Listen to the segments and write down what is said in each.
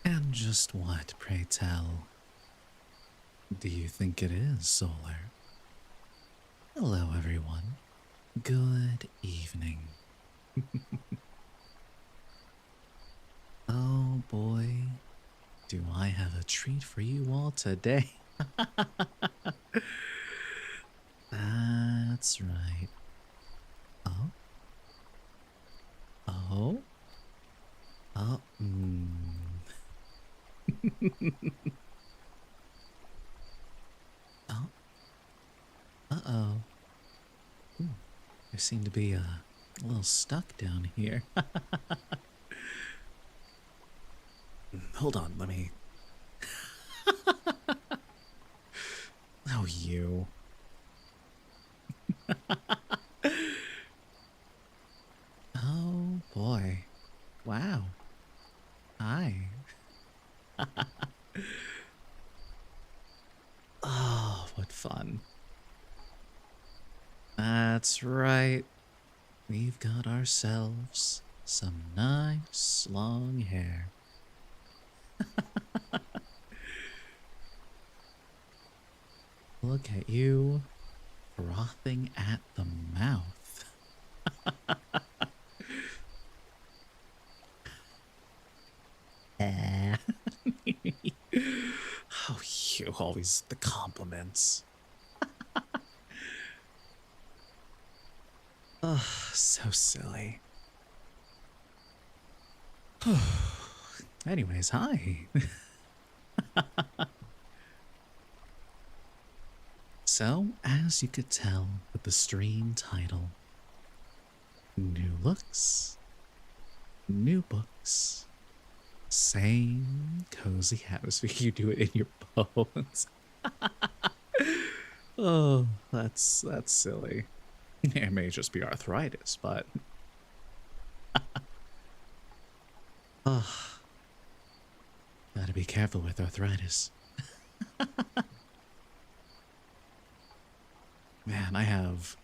And just what, pray tell, do you think it is, Solar? Hello, everyone. Good evening. Oh boy, do I have a treat for you all today. That's right. Oh? Oh? Oh, Oh, uh-oh. Ooh, I seem to be a little stuck down here. Hold on, let me... Oh, you. Oh, boy. Wow. Hi. Oh, what fun. That's right. We've got ourselves some nice long hair. Look at you, frothing at the mouth. Oh, you always the compliments. Oh, so silly. Anyways, hi. So, as you could tell with the stream title, new looks, new books, same cozy atmosphere. You do it in your bones. Oh, that's silly. It may just be arthritis, but oh, gotta be careful with arthritis. Man, I have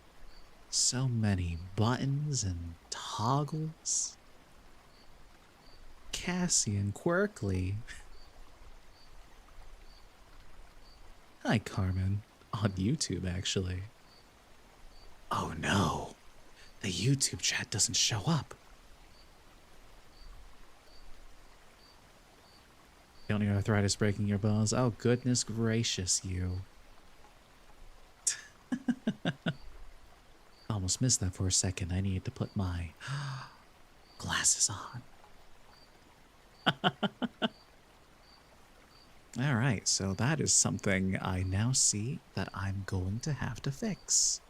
so many buttons and toggles. Cassian Quirkly. Hi, Carmen. On YouTube, actually. Oh no, the YouTube chat doesn't show up. Only arthritis breaking your bones? Oh, goodness gracious, you. Almost missed that for a second. I needed to put my glasses on. Alright, so that is something I now see that I'm going to have to fix.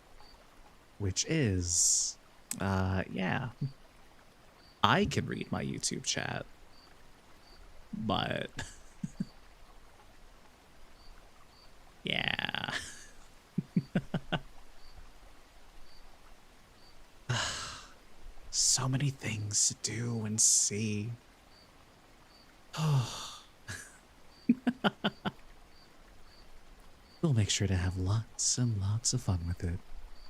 Which is, yeah. I can read my YouTube chat, but yeah. So many things to do and see. We'll make sure to have lots and lots of fun with it,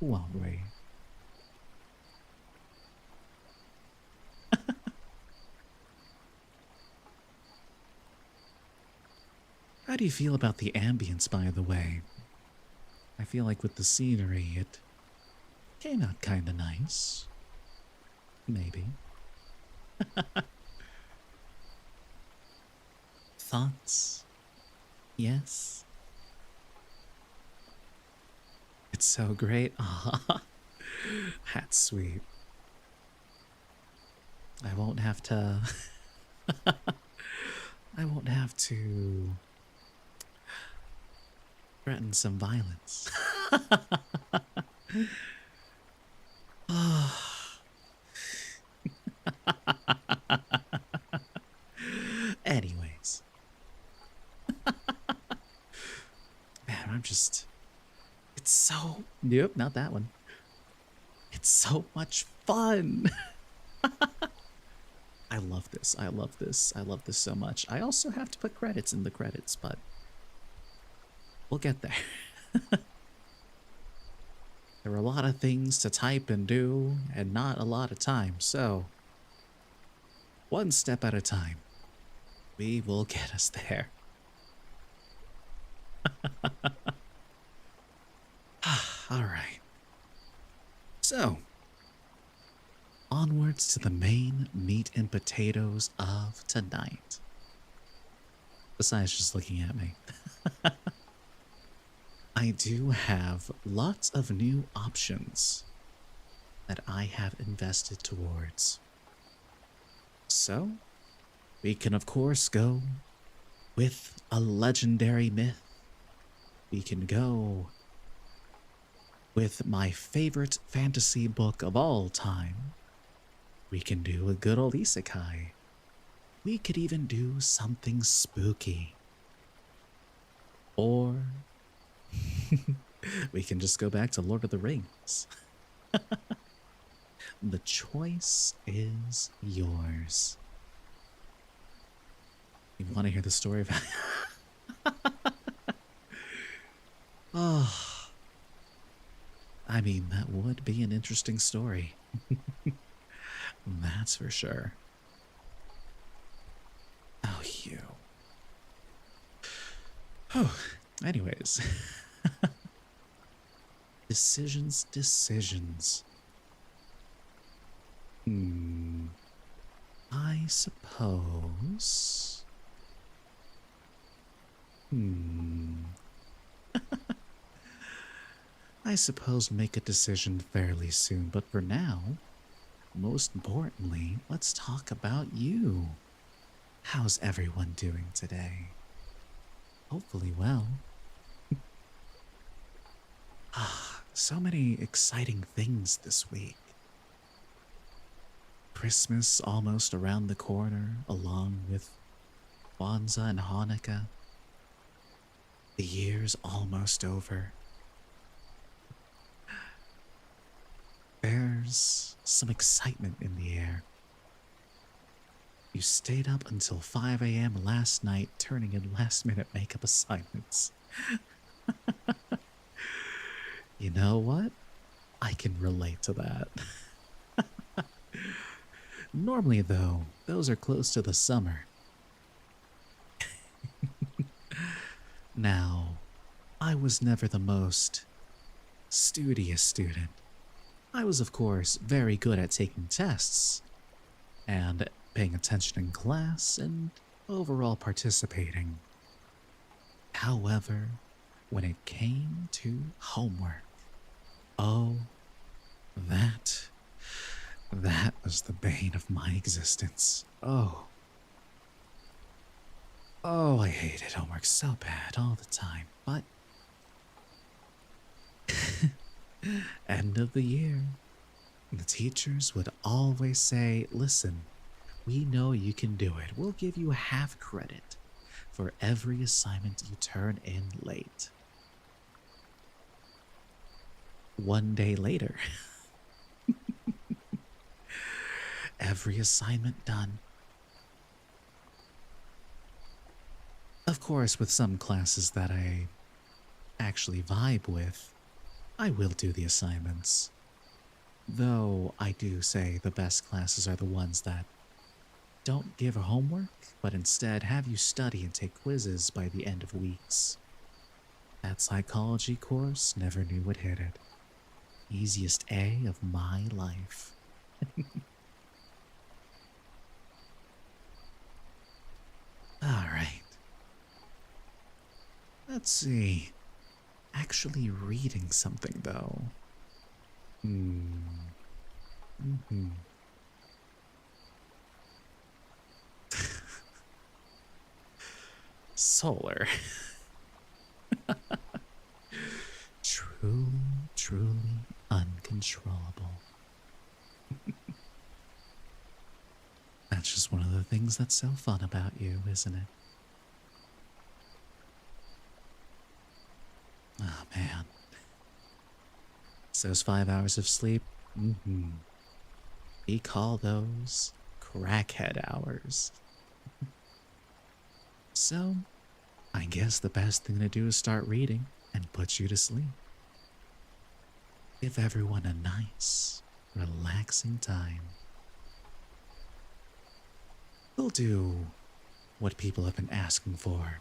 won't we? How do you feel about the ambience, by the way? I feel like with the scenery, it came out kinda nice. Maybe. Thoughts? Yes? It's so great. Ah, that's sweet. I won't have to... I won't have to... threaten some violence. Anyways. Man, I'm just... It's so... Nope, not that one. It's so much fun. I love this. I love this. I love this so much. I also have to put credits in the credits, but we'll get there. There are a lot of things to type and do, and not a lot of time, so One step at a time. We will get us there. All right. So, onwards to the main meat and potatoes of tonight. Besides just looking at me, I do have lots of new options that I have invested towards. So, we can of course go with a legendary myth. We can go with my favorite fantasy book of all time. We can do a good old isekai. We could even do something spooky. Or we can just go back to Lord of the Rings. The choice is yours. You want to hear the story of... Oh, I mean, that would be an interesting story. That's for sure. Oh, you. Oh, anyways. Decisions. I suppose... I suppose make a decision fairly soon, but for now, most importantly, let's talk about you. How's everyone doing today? Hopefully well. So many exciting things this week. Christmas almost around the corner, along with Kwanzaa and Hanukkah. The year's almost over. There's some excitement in the air. You stayed up until 5 a.m. last night turning in last-minute makeup assignments. You know what? I can relate to that. Normally, though, those are close to the summer. Now, I was never the most studious student. I was, of course, very good at taking tests and paying attention in class and overall participating. However, when it came to homework, oh, that was the bane of my existence. Oh, I hated homework so bad all the time, but end of the year, the teachers would always say, listen, we know you can do it. We'll give you half credit for every assignment you turn in late. One day later, every assignment done. Of course, with some classes that I actually vibe with, I will do the assignments. Though I do say the best classes are the ones that don't give homework, but instead have you study and take quizzes by the end of weeks. That psychology course never knew what hit it. Easiest A of my life. Alright. Let's see. Actually reading something, though. Solar. Truly uncontrollable. That's just one of the things that's so fun about you, isn't it? Oh, man. It's those 5 hours of sleep. We call those crackhead hours. So, I guess the best thing to do is start reading and put you to sleep. Give everyone a nice, relaxing time. we'll do what people have been asking for,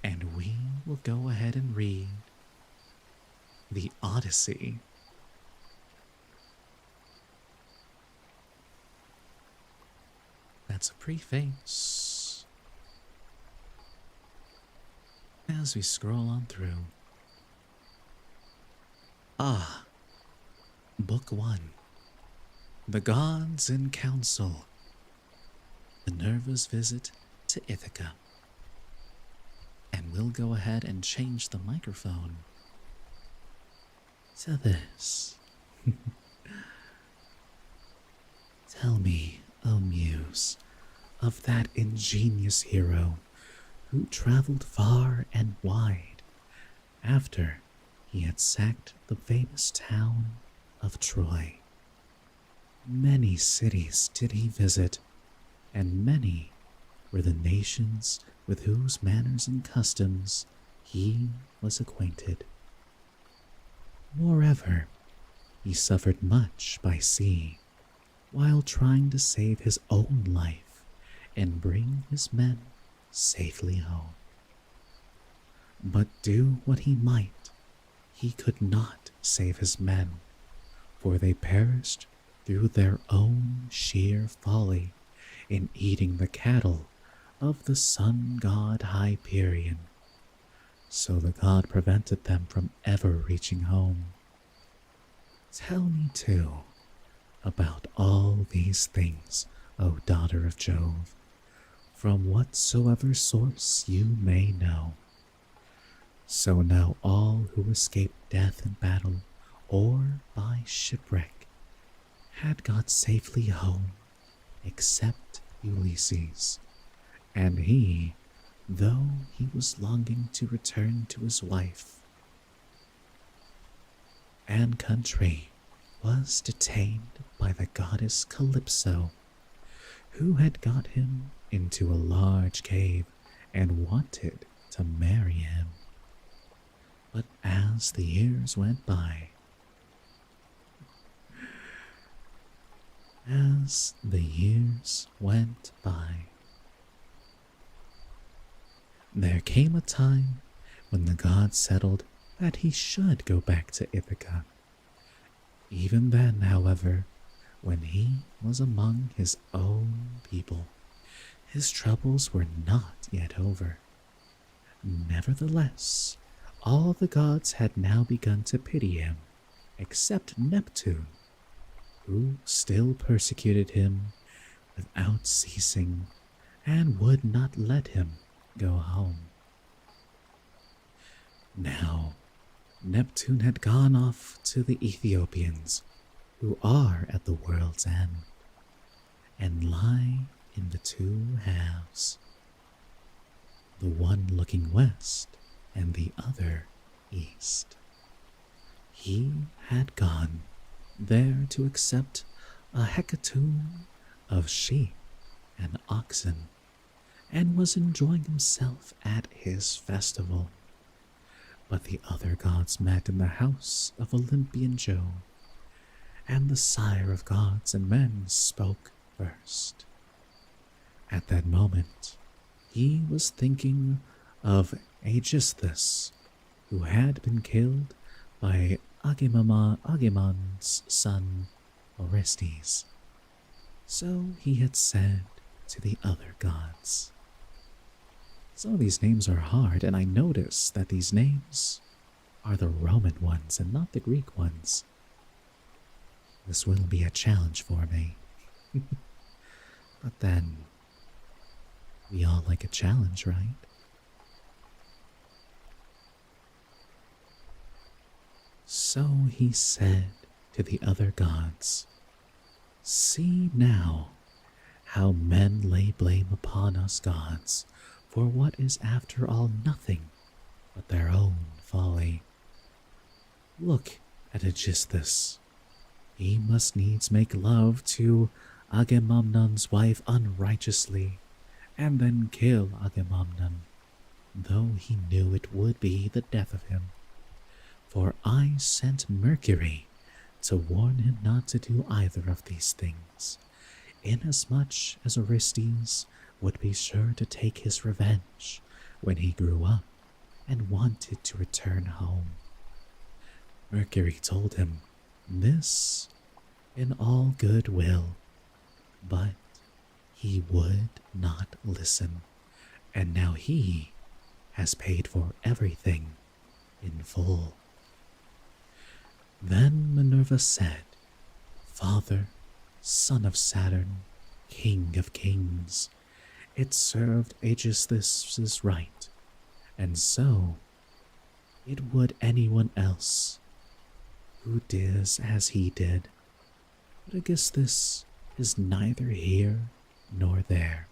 and we will go ahead and read the Odyssey. That's a preface. As we scroll on through. Book 1. The Gods in Council. Minerva's Visit to Ithaca. And we'll go ahead and change the microphone to this. Tell me, O Muse, of that ingenious hero who traveled far and wide after he had sacked the famous town of Troy. Many cities did he visit, and many were the nations with whose manners and customs he was acquainted. Moreover, he suffered much by sea, while trying to save his own life and bring his men safely home. But do what he might, he could not save his men, for they perished through their own sheer folly in eating the cattle of the sun god Hyperion. So the god prevented them from ever reaching home. Tell me, too, about all these things, O daughter of Jove, from whatsoever source you may know. So now all who escaped death in battle or by shipwreck had got safely home, except Ulysses, and he, though he was longing to return to his wife and country, was detained by the goddess Calypso, who had got him into a large cave and wanted to marry him. But as the years went by, there came a time when the god settled that he should go back to Ithaca. Even then, however, when he was among his own people, his troubles were not yet over. Nevertheless, all the gods had now begun to pity him, except Neptune, who still persecuted him without ceasing and would not let him go home. Now, Neptune had gone off to the Ethiopians, who are at the world's end, and lie in the two halves, the one looking west and the other east. He had gone there to accept a hecatomb of sheep and oxen, and was enjoying himself at his festival. But the other gods met in the house of Olympian Jove, and the sire of gods and men spoke first. At that moment, he was thinking of Aegisthus, who had been killed by Agamemnon's son Orestes. So he had said to the other gods. Some of these names are hard, and I notice that these names are the Roman ones and not the Greek ones. This will be a challenge for me. But then, we all like a challenge, right? So he said to the other gods, "See now how men lay blame upon us gods for what is after all nothing but their own folly. Look at Aegisthus. He must needs make love to Agamemnon's wife unrighteously, and then kill Agamemnon, though he knew it would be the death of him. For I sent Mercury to warn him not to do either of these things, inasmuch as Orestes would be sure to take his revenge when he grew up and wanted to return home. Mercury told him this in all good will, but he would not listen, and now he has paid for everything in full. Then Minerva said, "Father, son of Saturn, king of kings, it served Aegisthus's right, and so it would anyone else who did as he did. But Aegisthus is neither here nor there.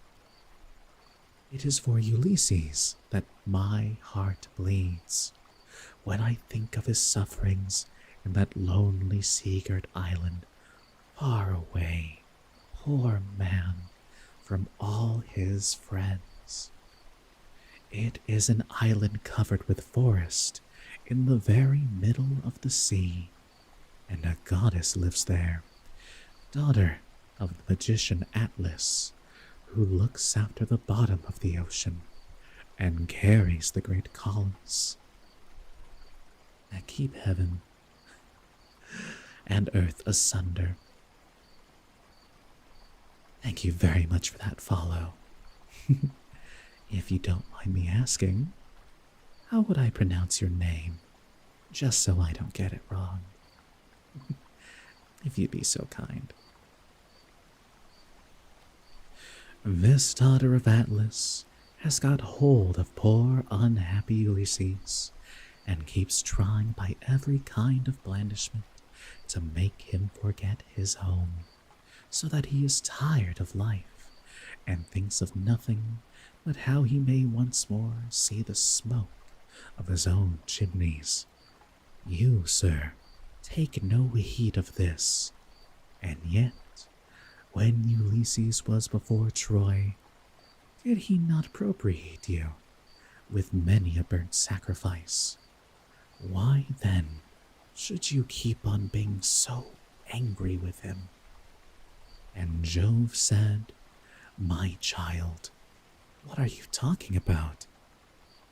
It is for Ulysses that my heart bleeds when I think of his sufferings in that lonely sea-girt island, far away, poor man, from all his friends. It is an island covered with forest in the very middle of the sea, and a goddess lives there, daughter of the magician Atlas, who looks after the bottom of the ocean and carries the great columns that keep heaven and earth asunder." Thank you very much for that follow. If you don't mind me asking, how would I pronounce your name, just so I don't get it wrong? If you'd be so kind. This daughter of Atlas has got hold of poor unhappy Ulysses and keeps trying by every kind of blandishment to make him forget his home, so that he is tired of life and thinks of nothing but how he may once more see the smoke of his own chimneys. You, sir, take no heed of this, and yet, when Ulysses was before Troy, did he not propitiate you with many a burnt sacrifice? Why then should you keep on being so angry with him? And Jove said, "My child, what are you talking about?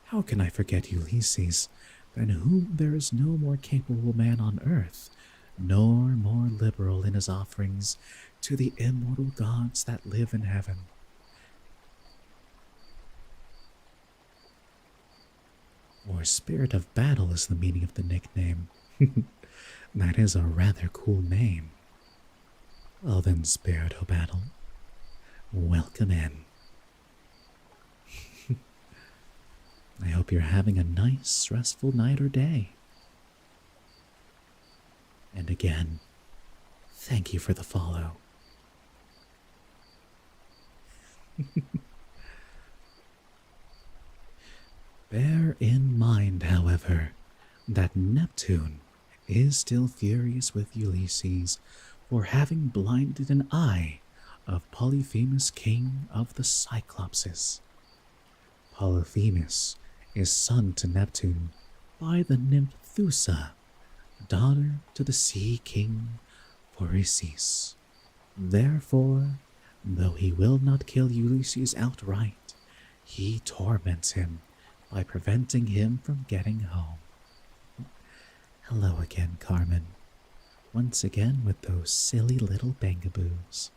How can I forget Ulysses, than whom there is no more capable man on earth, nor more liberal in his offerings to the immortal gods that live in heaven?" Or Spirit of Battle is the meaning of the nickname. That is a rather cool name. Well then, Spirit of Battle, welcome in. I hope you're having a nice, restful night or day. And again, thank you for the follow. Bear in mind, however, that Neptune is still furious with Ulysses for having blinded an eye of Polyphemus, king of the Cyclopses. Polyphemus is son to Neptune by the nymph Thusa, daughter to the sea king Phorcys. Therefore, though he will not kill Ulysses outright, he torments him by preventing him from getting home. Hello again, Carmen. Once again with those silly little bangaboos.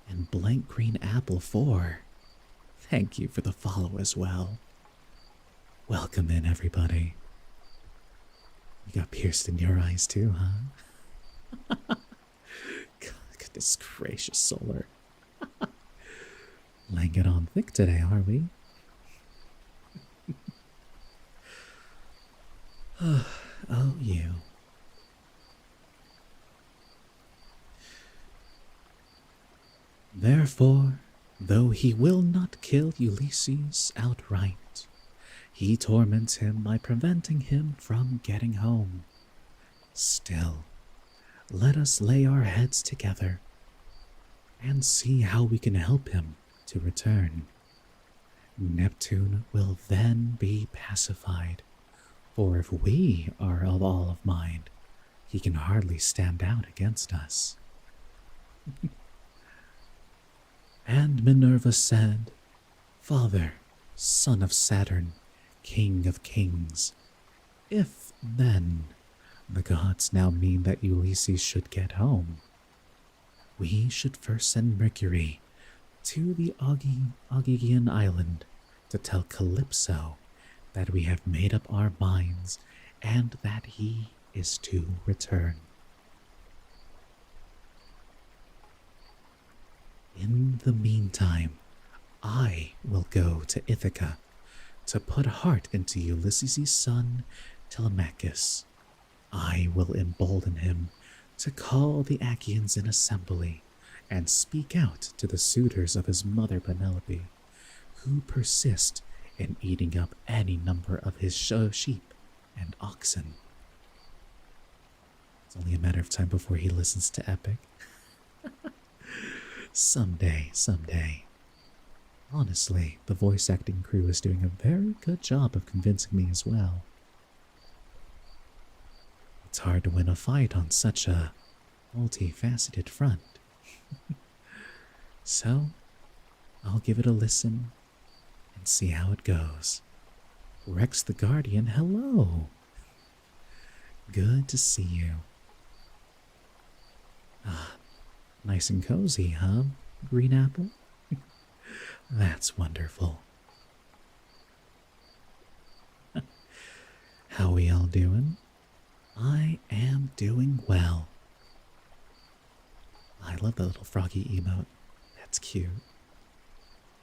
And Blank Green Apple 4, thank you for the follow as well. Welcome in, everybody. You got pierced in your eyes too, huh? Goodness gracious, Solar. Laying it on thick today, are we? Oh, you. Therefore, though he will not kill Ulysses outright, he torments him by preventing him from getting home. Still, let us lay our heads together and see how we can help him to return. Neptune will then be pacified, for if we are of all of mind, he can hardly stand out against us. And Minerva said, Father, son of Saturn, king of kings, if, then, the gods now mean that Ulysses should get home, we should first send Mercury to the Augean island to tell Calypso that we have made up our minds and that he is to return. In the meantime, I will go to Ithaca to put heart into Ulysses' son, Telemachus. I will embolden him to call the Achaeans in assembly and speak out to the suitors of his mother Penelope, who persist in eating up any number of his sheep and oxen. It's only a matter of time before he listens to Epic. Someday, someday. Honestly, the voice acting crew is doing a very good job of convincing me as well. It's hard to win a fight on such a multifaceted front. So, I'll give it a listen and see how it goes. Rex the Guardian, hello! Good to see you. Ah, nice and cozy, huh, Green Apple? That's wonderful. How we all doing? I am doing well. I love the little froggy emote. That's cute.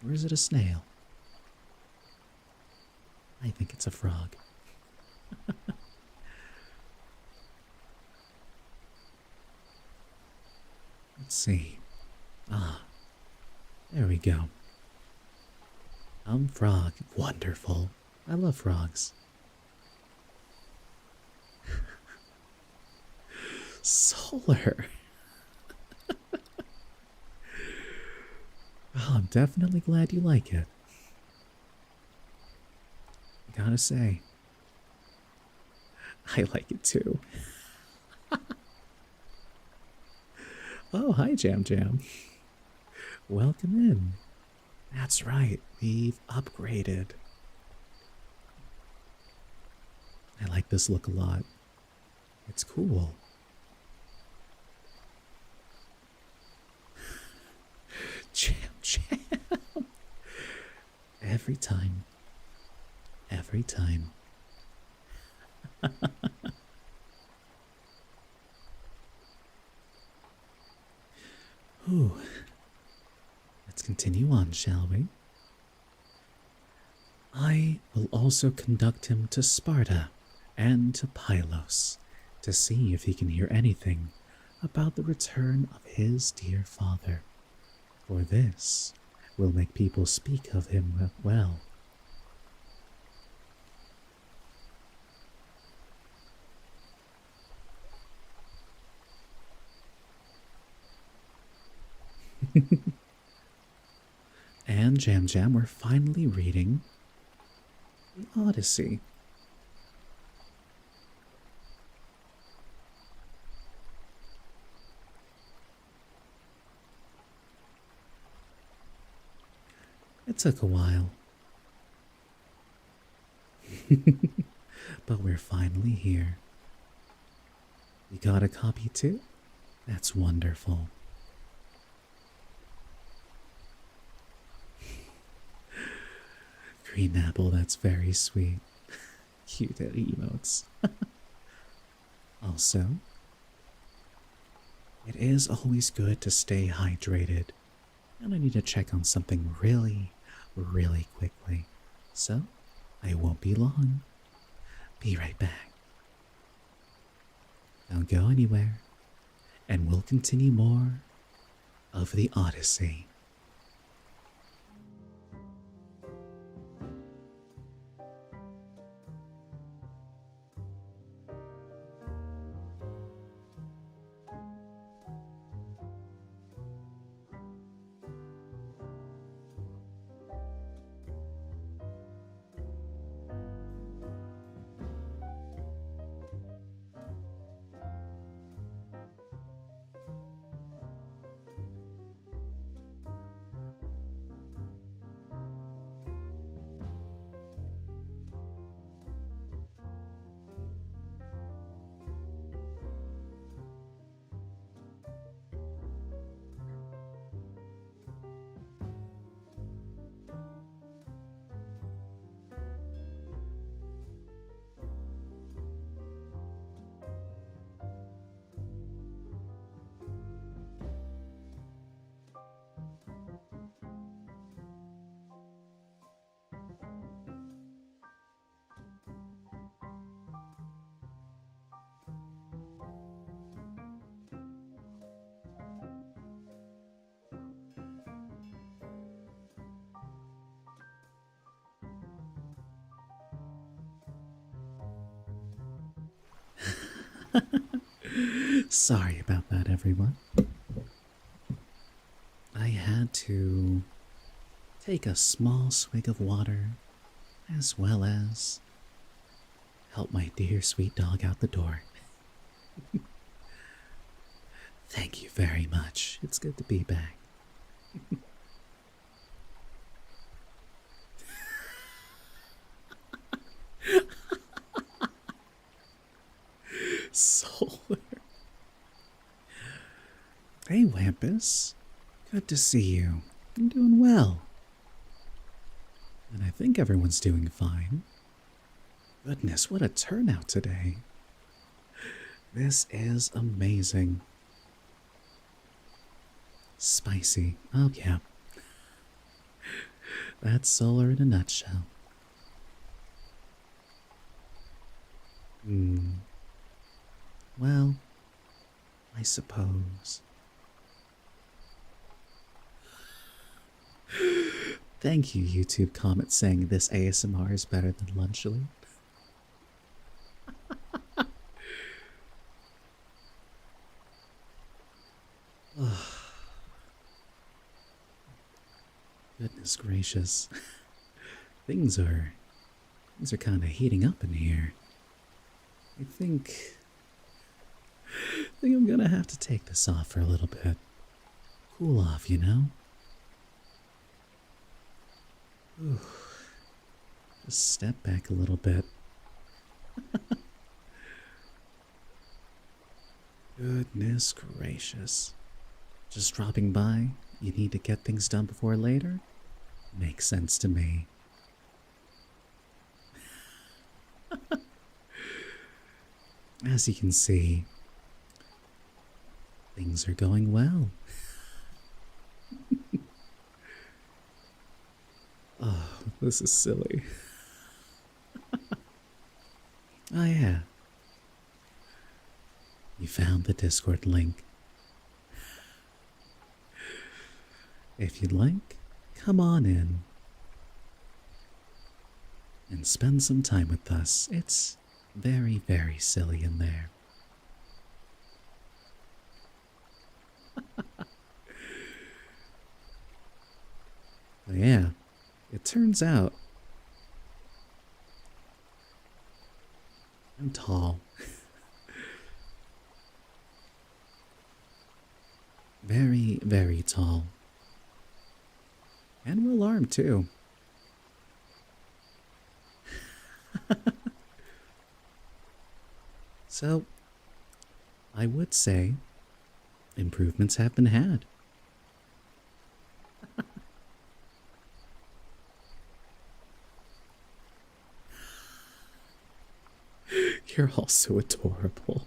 Or is it a snail? I think it's a frog. Let's see. Ah, there we go. Frog. Wonderful. I love frogs. Solar. Oh, I'm definitely glad you like it. Gotta say, I like it too. Oh, hi, Jam Jam. Welcome in. That's right, we've upgraded. I like this look a lot. It's cool. Jam Jam. Every time. Every time. Ooh. Let's continue on, shall we? I will also conduct him to Sparta and to Pylos to see if he can hear anything about the return of his dear father, for this will make people speak of him well. And Jam Jam, we're finally reading the Odyssey. It took a while. But we're finally here. You got a copy too? That's wonderful. Green Apple, that's very sweet. Cute emotes. Also, it is always good to stay hydrated, and I need to check on something really quickly. So, I won't be long. Be right back. Don't go anywhere, and we'll continue more of the Odyssey. Sorry about that, everyone. I had to take a small swig of water as well as help my dear sweet dog out the door. Thank you very much. It's good to be back. Solar. Hey, Wampus. Good to see you. I'm doing well. And I think everyone's doing fine. Goodness, what a turnout today. This is amazing. Spicy. Oh, yeah. That's solar in a nutshell. Well, I suppose. Thank you, YouTube comment saying this ASMR is better than Lunchly. Goodness gracious. Things are kind of heating up in here. I think I'm gonna have to take this off for a little bit. Cool off, you know? Ooh. Just step back a little bit. Goodness gracious. Just dropping by? You need to get things done before later? Makes sense to me. As you can see, things are going well. Oh, this is silly. Oh yeah. You found the Discord link. If you'd like, come on in and spend some time with us. It's very, very silly in there. But yeah, it turns out I'm tall. Very, very tall. And well armed too. So, I would say improvements have been had. You're all so adorable.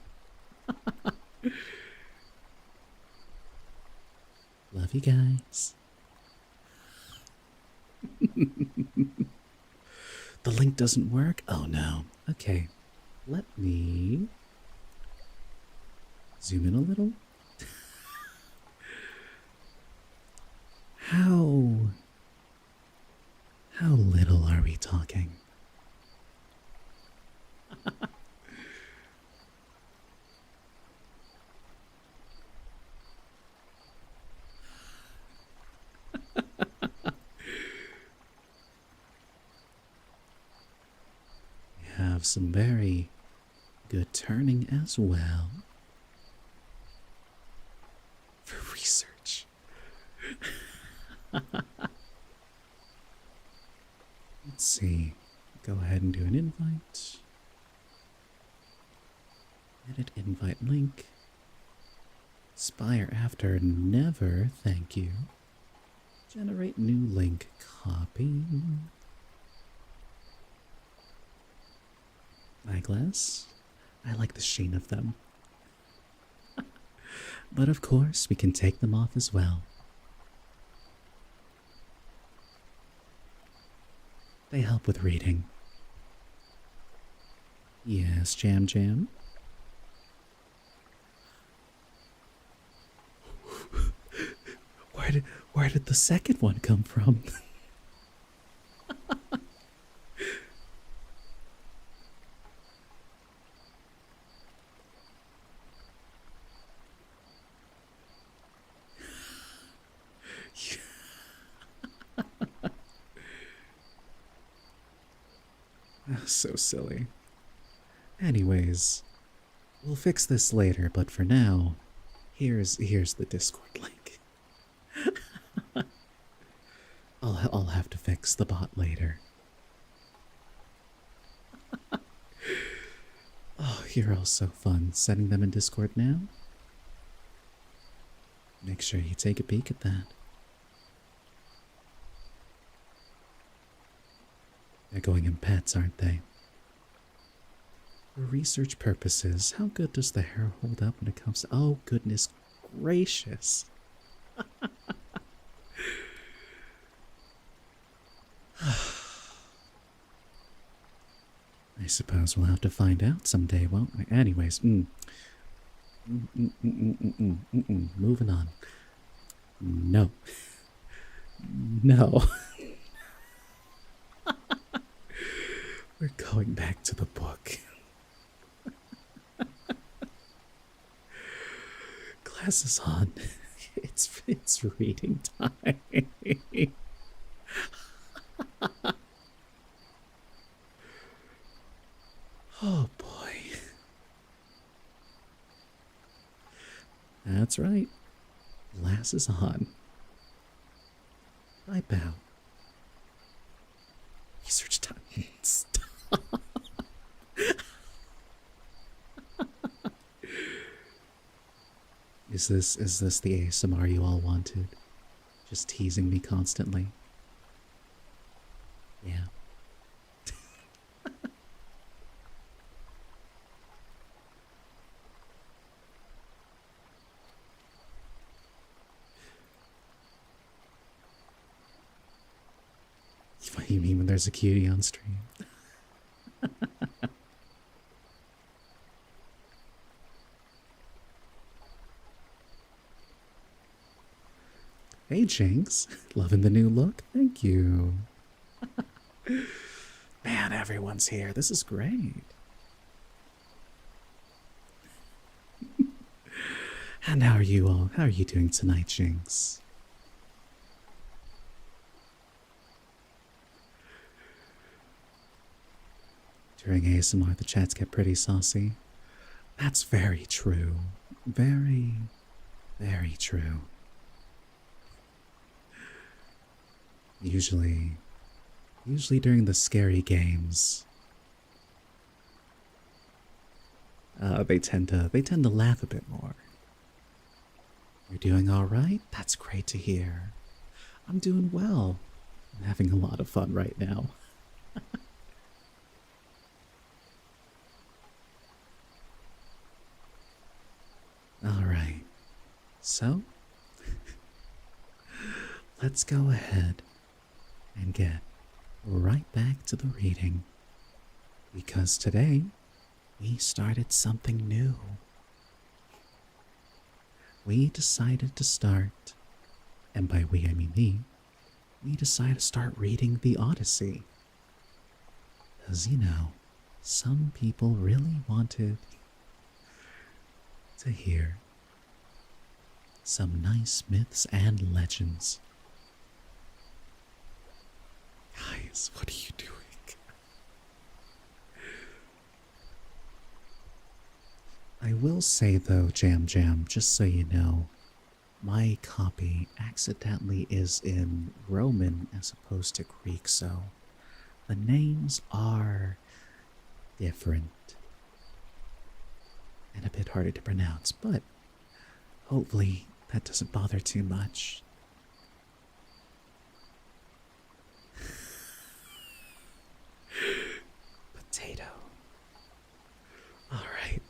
Love you guys. The link doesn't work? Oh no. Okay. Let me zoom in a little. How little are we talking? We have some very good turning as well. For research. Let's see. Go ahead and do an invite. Edit invite link. Expire after never, thank you. Generate new link, copy. Eyeglass. I like the sheen of them. But of course, we can take them off as well. They help with reading. Yes, Jam Jam. Where did the second one come from? So silly. Anyways, we'll fix this later, but for now, here's the Discord link. I'll have to fix the bot later. Oh, you're all so fun. Setting them in Discord now? Make sure you take a peek at that. They're going in pets, aren't they? For research purposes, how good does the hair hold up when it comes to... Oh, goodness gracious. I suppose we'll have to find out someday, won't we? Anyways, moving on. No. No. We're going back to the book. Glasses on. It's reading time. Oh boy. That's right. Glasses on. I bow. Research time. Stop. Is this the ASMR you all wanted? Just teasing me constantly? Yeah. You mean when there's a cutie on stream? Hey, Jinx. Loving the new look? Thank you. Man, everyone's here. This is great. And how are you all? How are you doing tonight, Jinx? During ASMR, the chats get pretty saucy. That's very true. Very, very true. Usually during the scary games, they tend to laugh a bit more. You're doing all right? That's great to hear. I'm doing well. I'm having a lot of fun right now. All right. So, let's go ahead and get right back to the reading, because today we started something new. We decided to start, and by we I mean me, we decided to start reading the Odyssey. Because, you know, some people really wanted to hear some nice myths and legends. Guys, what are you doing? I will say though, Jam, just so you know, my copy accidentally is in Roman as opposed to Greek, so the names are different and a bit harder to pronounce, but hopefully that doesn't bother too much. Potato. All right.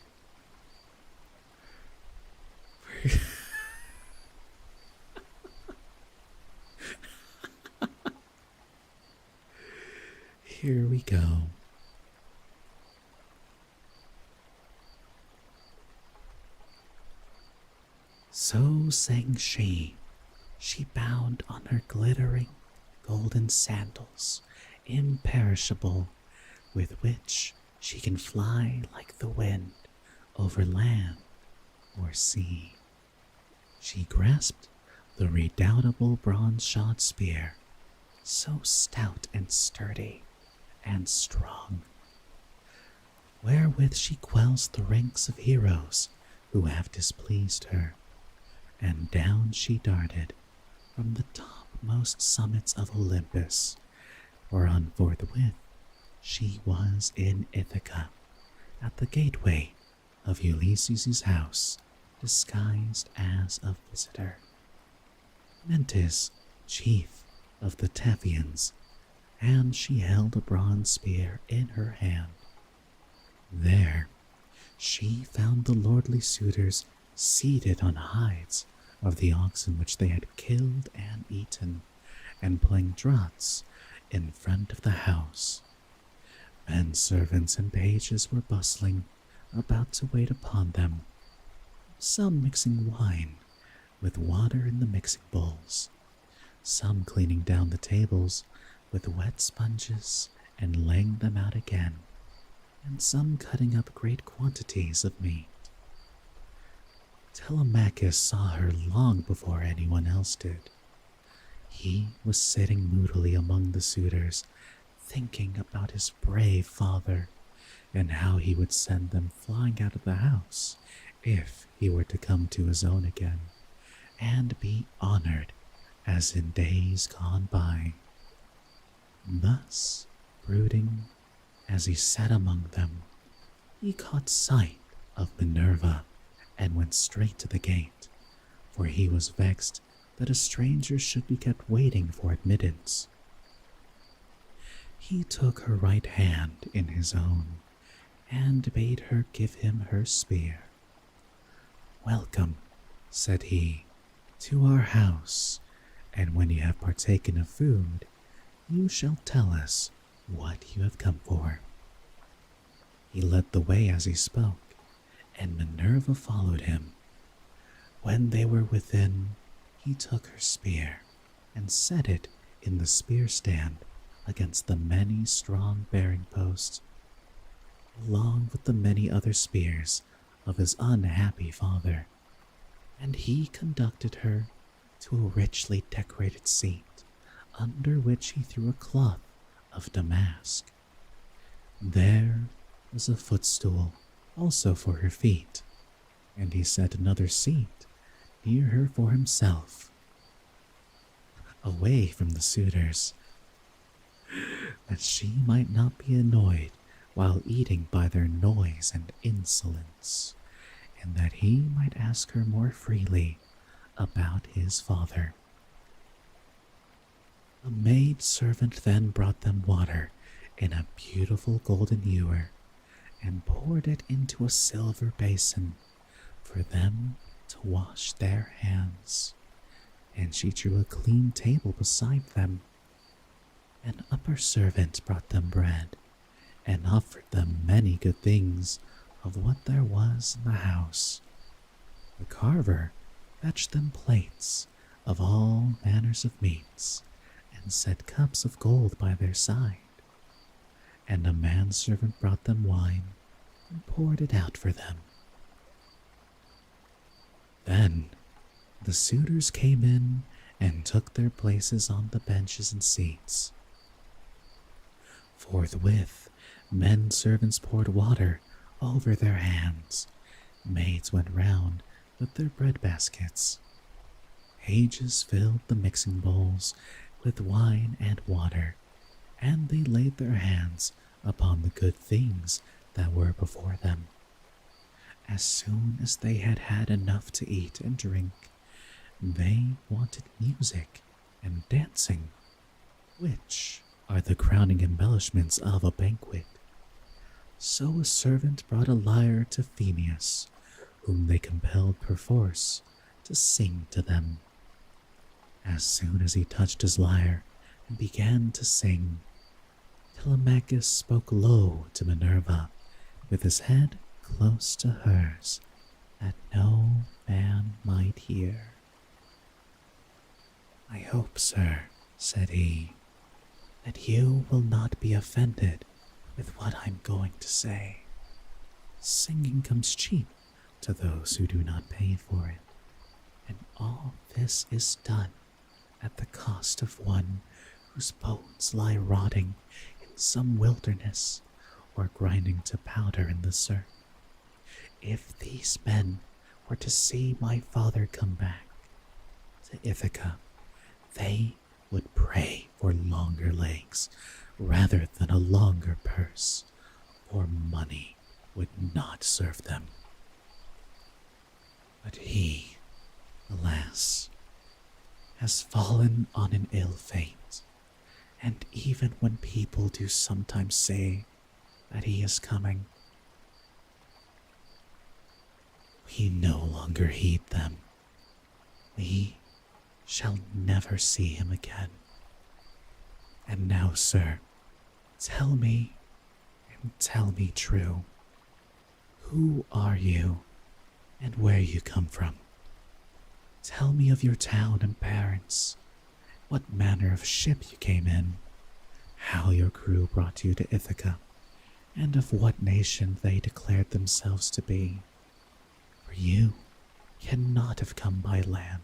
Here we go. So sang she. She bound on her glittering golden sandals, imperishable, with which she can fly like the wind over land or sea. She grasped the redoubtable bronze-shod spear, so stout and sturdy and strong, wherewith she quells the ranks of heroes who have displeased her, and down she darted from the topmost summits of Olympus, whereon forthwith she was in Ithaca, at the gateway of Ulysses' house, disguised as a visitor. Mentis, chief of the Taphians, and she held a bronze spear in her hand. There she found the lordly suitors seated on hides of the oxen which they had killed and eaten, and playing draughts in front of the house. Men servants and pages were bustling about to wait upon them, some mixing wine with water in the mixing bowls, some cleaning down the tables with wet sponges and laying them out again, and some cutting up great quantities of meat. Telemachus saw her long before anyone else did. He was sitting moodily among the suitors, thinking about his brave father, and how he would send them flying out of the house if he were to come to his own again, and be honored as in days gone by. Thus, brooding as he sat among them, he caught sight of Minerva and went straight to the gate, for he was vexed that a stranger should be kept waiting for admittance. He took her right hand in his own and bade her give him her spear. "Welcome," said he, "to our house, and when you have partaken of food, you shall tell us what you have come for." He led the way as he spoke, and Minerva followed him. When they were within, he took her spear and set it in the spear stand against the many strong bearing posts, along with the many other spears of his unhappy father, and he conducted her to a richly decorated seat, under which he threw a cloth of damask. There was a footstool also for her feet, and he set another seat near her for himself, away from the suitors, that she might not be annoyed while eating by their noise and insolence, and that he might ask her more freely about his father. A maid servant then brought them water in a beautiful golden ewer, and poured it into a silver basin for them to wash their hands, and she drew a clean table beside them. An upper servant brought them bread, and offered them many good things of what there was in the house. The carver fetched them plates of all manners of meats, and set cups of gold by their side, and a manservant brought them wine and poured it out for them. Then the suitors came in and took their places on the benches and seats. Forthwith, men servants poured water over their hands, maids went round with their bread baskets, pages filled the mixing bowls with wine and water, and they laid their hands upon the good things that were before them. As soon as they had had enough to eat and drink, they wanted music and dancing, which are the crowning embellishments of a banquet. So a servant brought a lyre to Phemius, whom they compelled perforce to sing to them. As soon as he touched his lyre and began to sing, Telemachus spoke low to Minerva, with his head close to hers, that no man might hear. "I hope, sir," said he, "that you will not be offended with what I'm going to say. Singing comes cheap to those who do not pay for it, and all this is done at the cost of one whose bones lie rotting in some wilderness or grinding to powder in the surf. If these men were to see my father come back to Ithaca, they would pray for longer legs rather than a longer purse, for money would not serve them. But he, alas, has fallen on an ill fate, and even when people do sometimes say that he is coming, we no longer heed them. We shall never see him again. And now, sir, tell me, and tell me true, who are you, and where you come from? Tell me of your town and parents, what manner of ship you came in, how your crew brought you to Ithaca, and of what nation they declared themselves to be. For you cannot have come by land.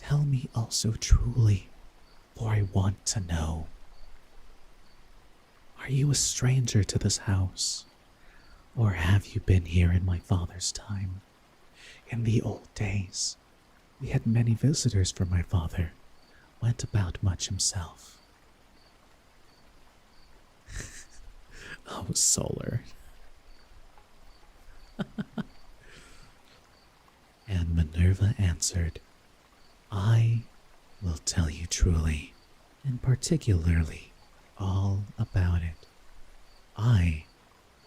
Tell me also truly, for I want to know. Are you a stranger to this house, or have you been here in my father's time? In the old days, we had many visitors, for my father went about much himself. Oh, Solar. And Minerva answered, I will tell you truly, and particularly all about it. I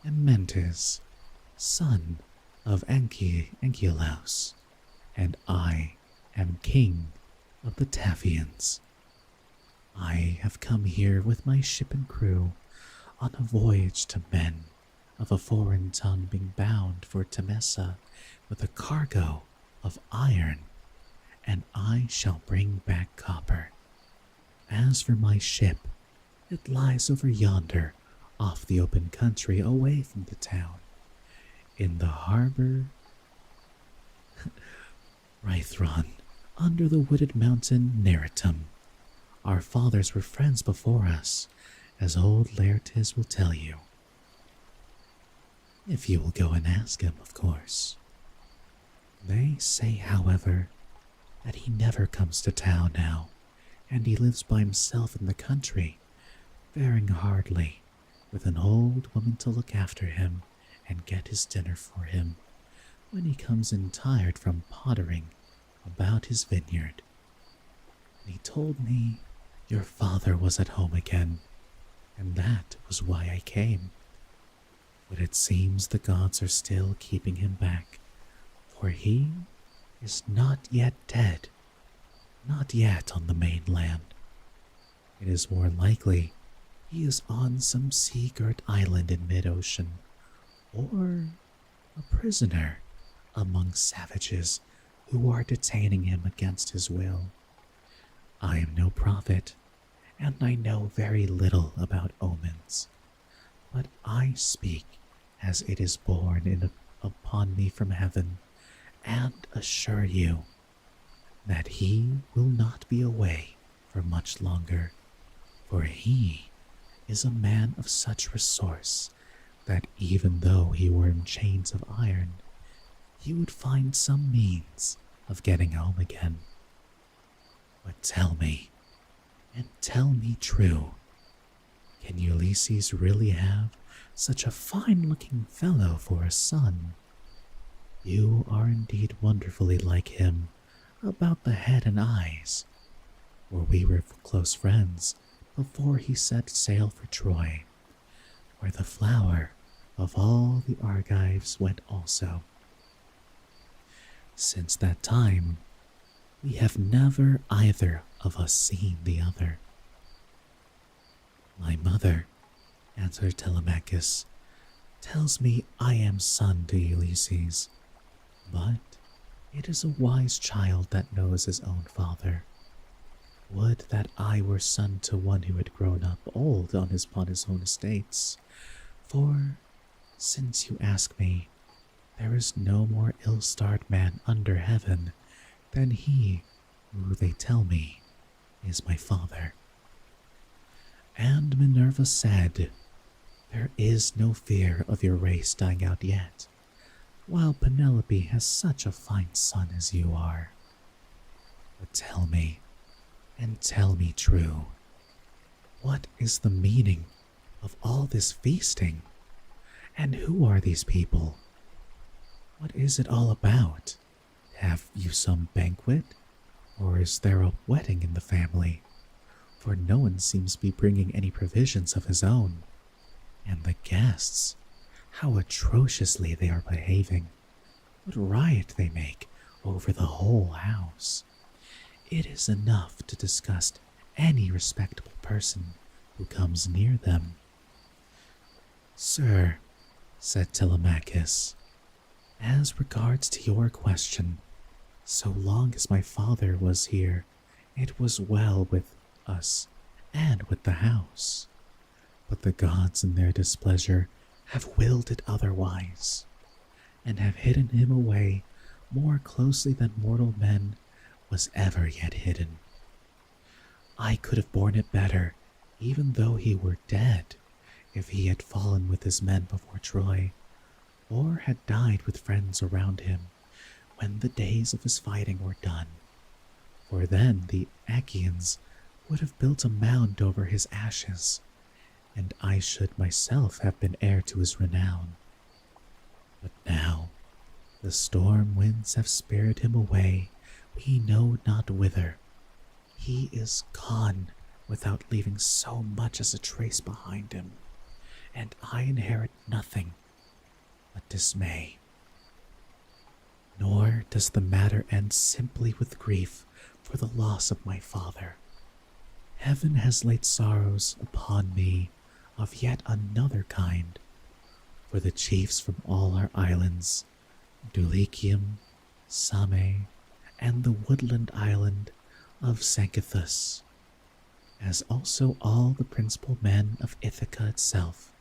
am Mentis, son of Anchialaus, and I am king of the Taphians. I have come here with my ship and crew on a voyage to men of a foreign tongue, being bound for Temesa with a cargo of iron, and I shall bring back copper. As for my ship, it lies over yonder, off the open country, away from the town, in the harbor Rhythron, under the wooded mountain Neritum. Our fathers were friends before us, as old Laertes will tell you. If you will go and ask him, of course. They say, however, that he never comes to town now, and he lives by himself in the country, faring hardly, with an old woman to look after him and get his dinner for him when he comes in tired from pottering about his vineyard. And he told me your father was at home again, and that was why I came. But it seems the gods are still keeping him back, for he is not yet dead, not yet on the mainland. It is more likely he is on some sea-girt island in mid-ocean, or a prisoner among savages who are detaining him against his will. I am no prophet, and I know very little about omens, but I speak as it is borne upon me from heaven, and assure you that he will not be away for much longer, for he is a man of such resource that even though he were in chains of iron, he would find some means of getting home again. But tell me, and tell me true, can Ulysses really have such a fine-looking fellow for a son? You are indeed wonderfully like him about the head and eyes, for we were close friends before he set sail for Troy, where the flower of all the Argives went also. Since that time, we have never either of us seen the other. My mother, answered Telemachus, tells me I am son to Ulysses, but it is a wise child that knows his own father. Would that I were son to one who had grown up old upon his own estates, for, since you ask me, there is no more ill-starred man under heaven than he who, they tell me, is my father. And Minerva said, There is no fear of your race dying out yet, while Penelope has such a fine son as you are. But tell me, and tell me true, what is the meaning of all this feasting? And who are these people? What is it all about? Have you some banquet? Or is there a wedding in the family? For no one seems to be bringing any provisions of his own. And the guests, how atrociously they are behaving. What riot they make over the whole house. It is enough to disgust any respectable person who comes near them. Sir, said Telemachus, as regards to your question, so long as my father was here, it was well with us and with the house. But the gods in their displeasure have willed it otherwise, and have hidden him away more closely than mortal man was ever yet hidden. I could have borne it better, even though he were dead, if he had fallen with his men before Troy, or had died with friends around him when the days of his fighting were done. For then the Achaeans would have built a mound over his ashes, and I should myself have been heir to his renown. But now the storm winds have spirited him away, we know not whither. He is gone without leaving so much as a trace behind him, and I inherit nothing but dismay. Nor does the matter end simply with grief for the loss of my father. Heaven has laid sorrows upon me of yet another kind, for the chiefs from all our islands, Dulichium, Same, and the woodland island of Sanchithus, as also all the principal men of Ithaca itself,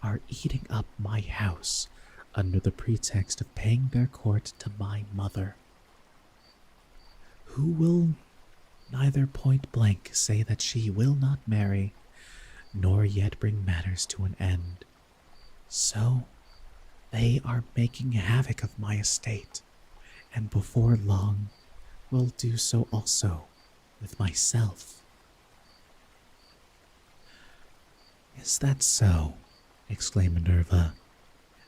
are eating up my house under the pretext of paying their court to my mother, who will neither point blank say that she will not marry, nor yet bring matters to an end. So they are making havoc of my estate, and before long will do so also with myself. Is that so? Exclaimed Minerva.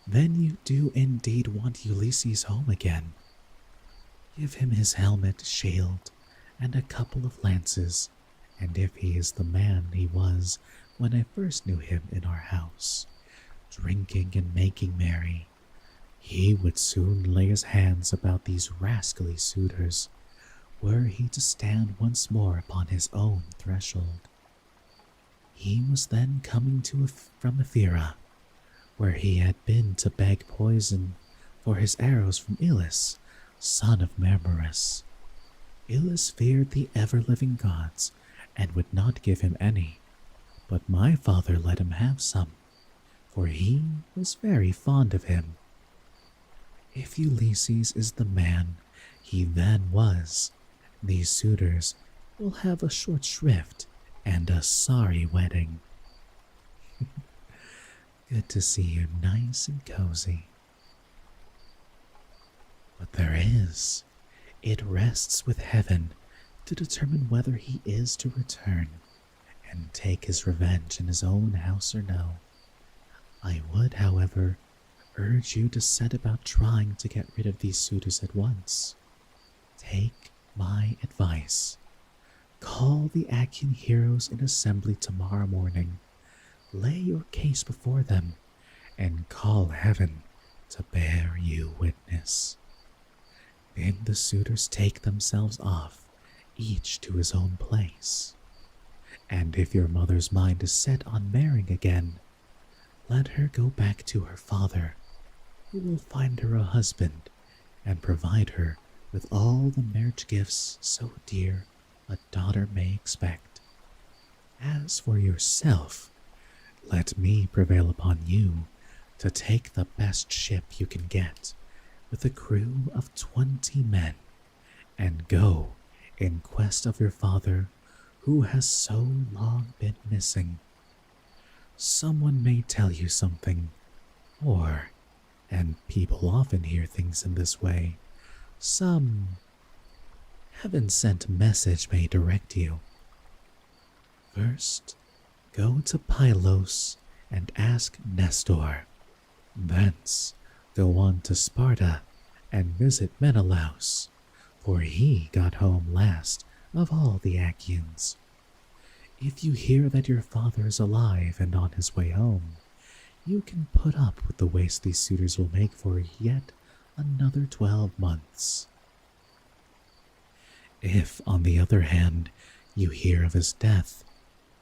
Then you do indeed want Ulysses home again. Give him his helmet, shield, and a couple of lances, and if he is the man he was when I first knew him in our house, drinking and making merry, he would soon lay his hands about these rascally suitors, were he to stand once more upon his own threshold. He was then coming from Ephyra, where he had been to beg poison for his arrows from Ilus, son of Mermerus. Ilus feared the ever-living gods and would not give him any, but my father let him have some, for he was very fond of him. If Ulysses is the man he then was, these suitors will have a short shrift and a sorry wedding. Good to see you nice and cozy. But there is. It rests with heaven to determine whether he is to return and take his revenge in his own house or no. I would, however, urge you to set about trying to get rid of these suitors at once. Take my advice. Call the Achaean heroes in assembly tomorrow morning. Lay your case before them, and call heaven to bear you witness. Then the suitors take themselves off, each to his own place. And if your mother's mind is set on marrying again, let her go back to her father, who will find her a husband and provide her with all the marriage gifts so dear a daughter may expect. As for yourself, let me prevail upon you to take the best ship you can get, with a crew of 20 men, and go in quest of your father, who has so long been missing. someone may tell you something, or, and people often hear things in this way, some heaven-sent message may direct you. First, go to Pylos and ask Nestor. Thence, go on to Sparta and visit Menelaus, for he got home last of all the Achaeans. If you hear that your father is alive and on his way home, you can put up with the waste these suitors will make for yet another 12 months. If, on the other hand, you hear of his death,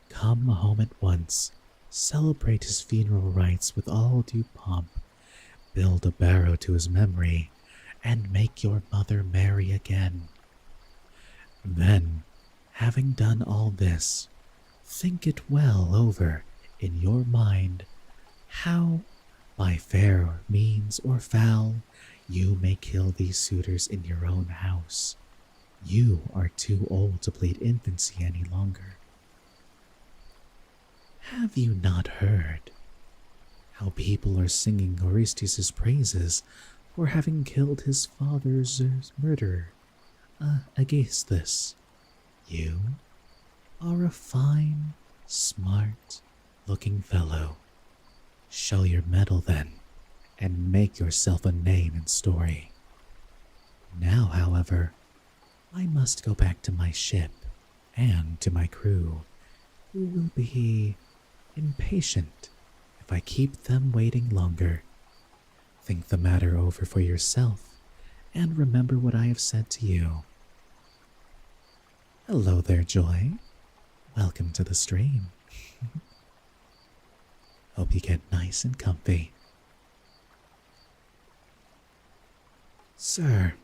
come home at once, celebrate his funeral rites with all due pomp, build a barrow to his memory, and make your mother marry again. Then, having done all this, think it well over in your mind how, by fair means or foul, you may kill these suitors in your own house. You are too old to plead infancy any longer. Have you not heard how people are singing Orestes' praises for having killed his father's murderer, Aegisthus? You are a fine, smart-looking fellow. Show your mettle then, and make yourself a name in story. Now, however, I must go back to my ship and to my crew, who will be impatient if I keep them waiting longer. Think the matter over for yourself, and remember what I have said to you. Hello there, Joy. Welcome to the stream. Hope you get nice and comfy. Sir,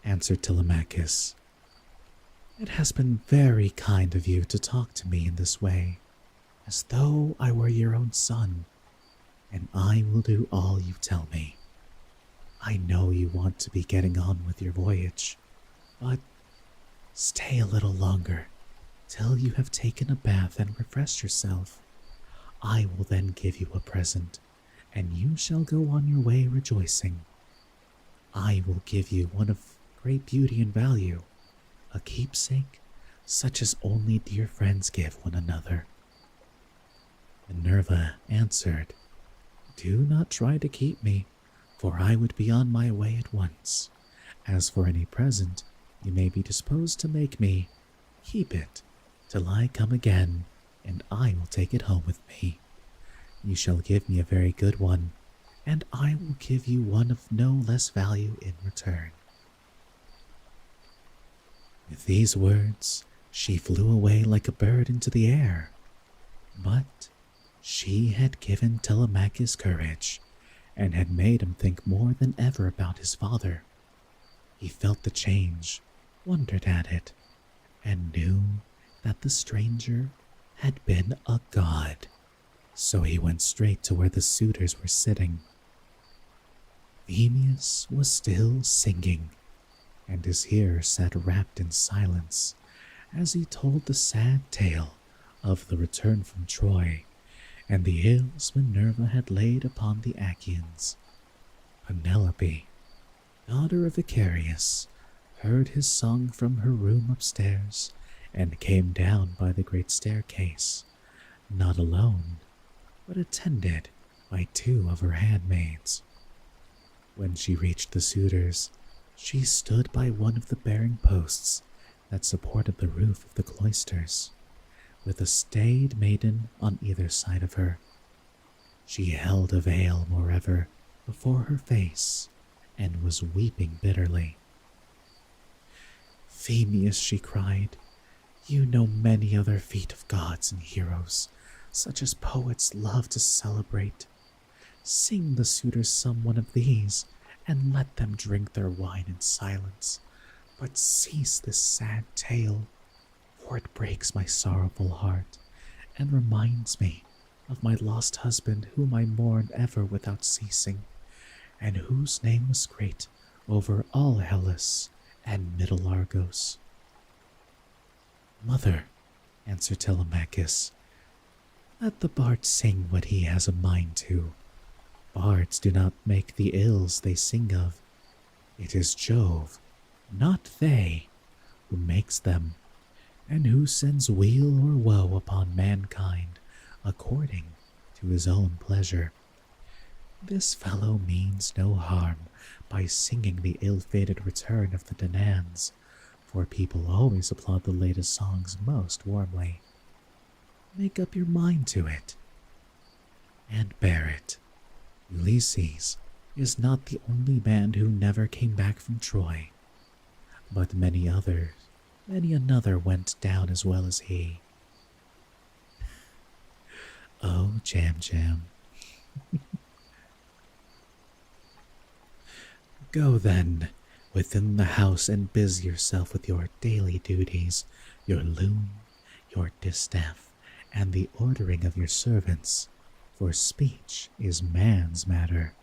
answered Telemachus, it has been very kind of you to talk to me in this way, as though I were your own son, and I will do all you tell me. I know you want to be getting on with your voyage, but stay a little longer, till you have taken a bath and refreshed yourself. I will then give you a present, and you shall go on your way rejoicing. I will give you one of great beauty and value, a keepsake such as only dear friends give one another. Minerva answered, Do not try to keep me, for I would be on my way at once. As for any present you may be disposed to make me, keep it till I come again, and I will take it home with me. You shall give me a very good one, and I will give you one of no less value in return. With these words, she flew away like a bird into the air. But she had given Telemachus courage, and had made him think more than ever about his father. He felt the change, wondered at it, and knew that the stranger had been a god. So he went straight to where the suitors were sitting. Phemius was still singing, and his hearer sat wrapped in silence as he told the sad tale of the return from Troy and the ills Minerva had laid upon the Achaeans. Penelope, daughter of Icarius, heard his song from her room upstairs and came down by the great staircase, not alone, but attended by 2 of her handmaids. When she reached the suitors, she stood by one of the bearing posts that supported the roof of the cloisters, with a staid maiden on either side of her. She held a veil, moreover, before her face, and was weeping bitterly. Phemius, she cried, you know many other feats of gods and heroes, such as poets love to celebrate. Sing the suitors some one of these, and let them drink their wine in silence. But cease this sad tale, for it breaks my sorrowful heart, and reminds me of my lost husband, whom I mourn ever without ceasing, and whose name was great over all Hellas and Middle Argos. Mother, answered Telemachus, Let the bard sing what he has a mind to. Bards do not make the ills they sing of. It is Jove, not they, who makes them, and who sends weal or woe upon mankind according to his own pleasure. This fellow means no harm by singing the ill-fated return of the Danans, for people always applaud the latest songs most warmly. Make up your mind to it, and bear it. Ulysses is not the only man who never came back from Troy, but many another went down as well as he. Oh, Jam Jam. Go then within the house and busy yourself with your daily duties, your loom, your distaff, and the ordering of your servants, for speech is man's matter,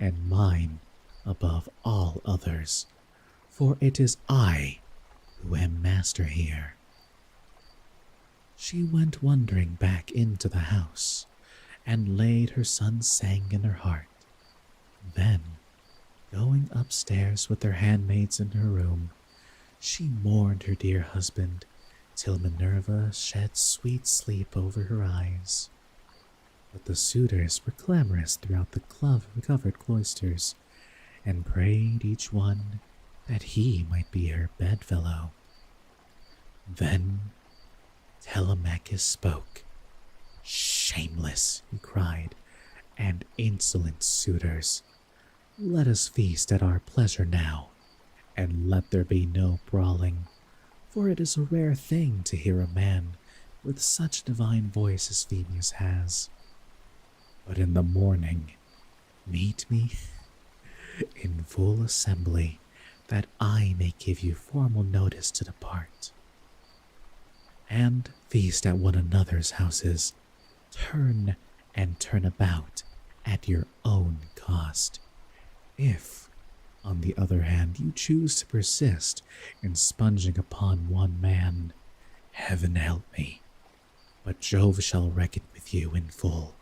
and mine above all others, for it is I who am master here. She went wandering back into the house, and laid her son's sang in her heart. Then, going upstairs with her handmaids in her room, she mourned her dear husband till Minerva shed sweet sleep over her eyes. But the suitors were clamorous throughout the covered cloisters, and prayed each one that he might be her bedfellow. Then Telemachus spoke. "Shameless," he cried, "and insolent suitors, let us feast at our pleasure now, and let there be no brawling, for it is a rare thing to hear a man with such divine voice as Phoebus has. But in the morning, meet me in full assembly, that I may give you formal notice to depart. And feast at one another's houses, turn and turn about at your own cost. If, on the other hand, you choose to persist in sponging upon one man, heaven help me, but Jove shall reckon with you in full.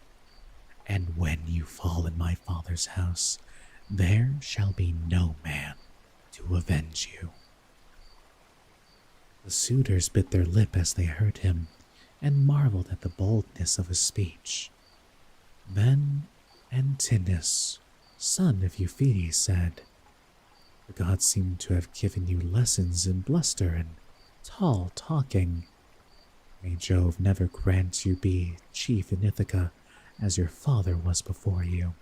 And when you fall in my father's house, there shall be no man to avenge you." The suitors bit their lip as they heard him, and marveled at the boldness of his speech. Then Antinous, son of Euphetes, said, "The gods seem to have given you lessons in bluster and tall talking. May Jove never grant you be chief in Ithaca, as your father was before you."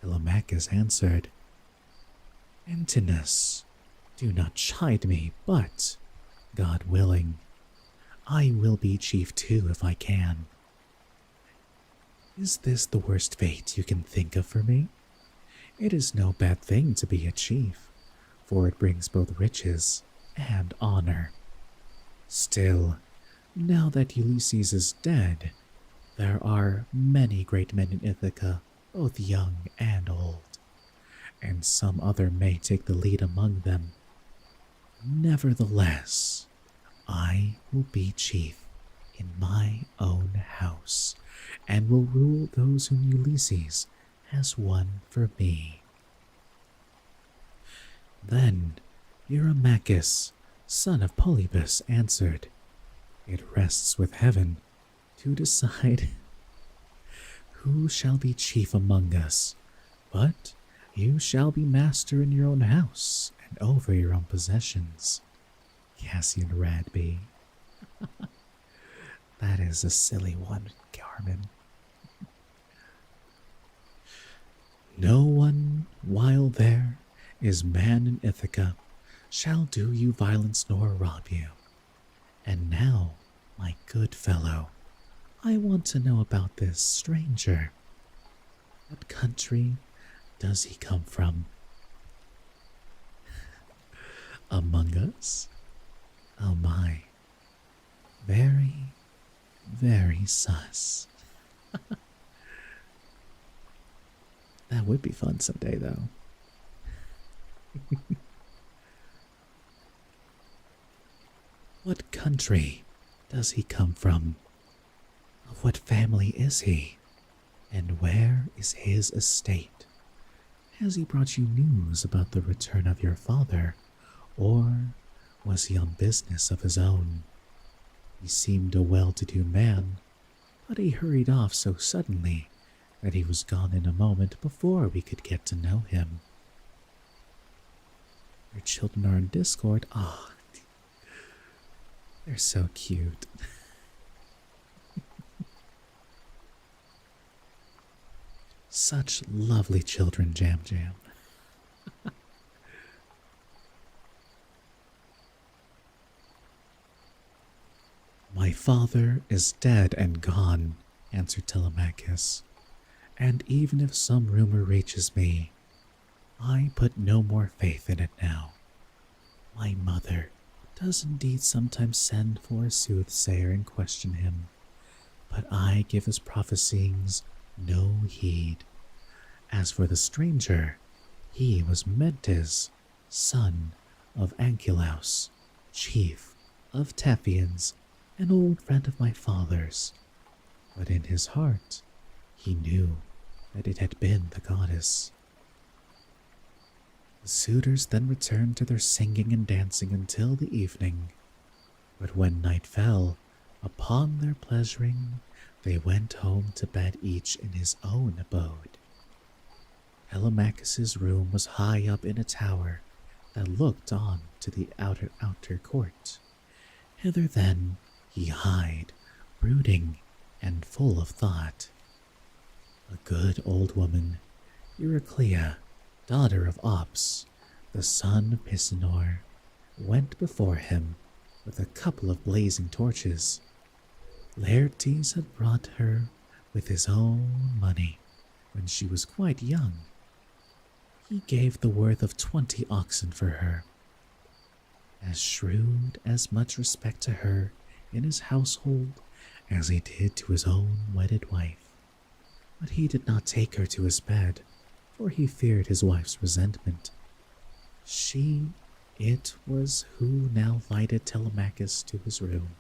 Telemachus answered, "Antinous, do not chide me, but, God willing, I will be chief too if I can. Is this the worst fate you can think of for me? It is no bad thing to be a chief, for it brings both riches and honor. Still, now that Ulysses is dead, there are many great men in Ithaca, both young and old, and some other may take the lead among them. Nevertheless, I will be chief in my own house, and will rule those whom Ulysses has won for me." Then Eurymachus, son of Polybus, answered, "It rests with heaven to decide who shall be chief among us, but you shall be master in your own house and over your own possessions." Cassian Radley. That is a silly one, Carmen. "No one, while there is man in Ithaca, shall do you violence nor rob you. And now, my good fellow, I want to know about this stranger. What country does he come from?" "Among us? Oh my. Very, very sus." That would be fun someday, though. "What country does he come from?" Of what family is he? And where is his estate? Has he brought you news about the return of your father, or was he on business of his own? He seemed a well-to-do man, but he hurried off so suddenly that he was gone in a moment before we could get to know him. Your children are in Discord. Ah, oh, they're so cute. Such lovely children, Jam Jam. My father is dead and gone, answered Telemachus, and even if some rumor reaches me, I put no more faith in it now. My mother does indeed sometimes send for a soothsayer and question him, but I give his prophesyings no heed. As for the stranger, he was Mentes, son of Ankylaus, chief of Taphians, an old friend of my father's, but in his heart he knew that it had been the goddess. The suitors then returned to their singing and dancing until the evening, but when night fell upon their pleasuring, they went home to bed each in his own abode. Telemachus's room was high up in a tower that looked on to the outer court. Hither then he hied, brooding and full of thought. A good old woman, Euryclea, daughter of Ops, the son of Pisanor, went before him with a couple of blazing torches. Laertes had brought her with his own money when she was quite young. He gave the worth of 20 oxen for her. As shrewd as much respect to her in his household as he did to his own wedded wife. But he did not take her to his bed, for he feared his wife's resentment. It was who now lighted Telemachus to his room,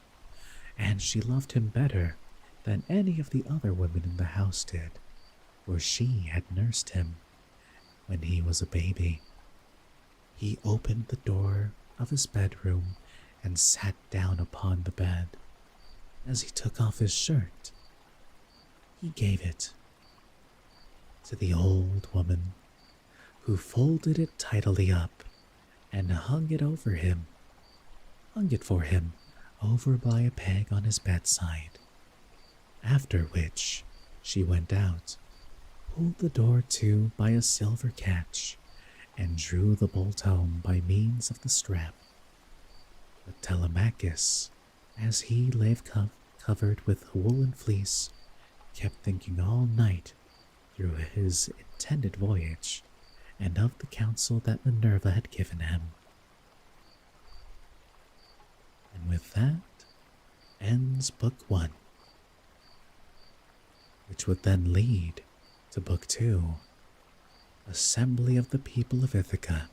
and she loved him better than any of the other women in the house did, for she had nursed him when he was a baby. He opened the door of his bedroom and sat down upon the bed. As he took off his shirt, he gave it to the old woman, who folded it tidily up and hung it for him over by a peg on his bedside. After which she went out, pulled the door to by a silver catch, and drew the bolt home by means of the strap. But Telemachus, as he lay covered with a woolen fleece, kept thinking all night through his intended voyage and of the counsel that Minerva had given him. And with that ends Book 1, which would then lead to Book 2, Assembly of the People of Ithaca,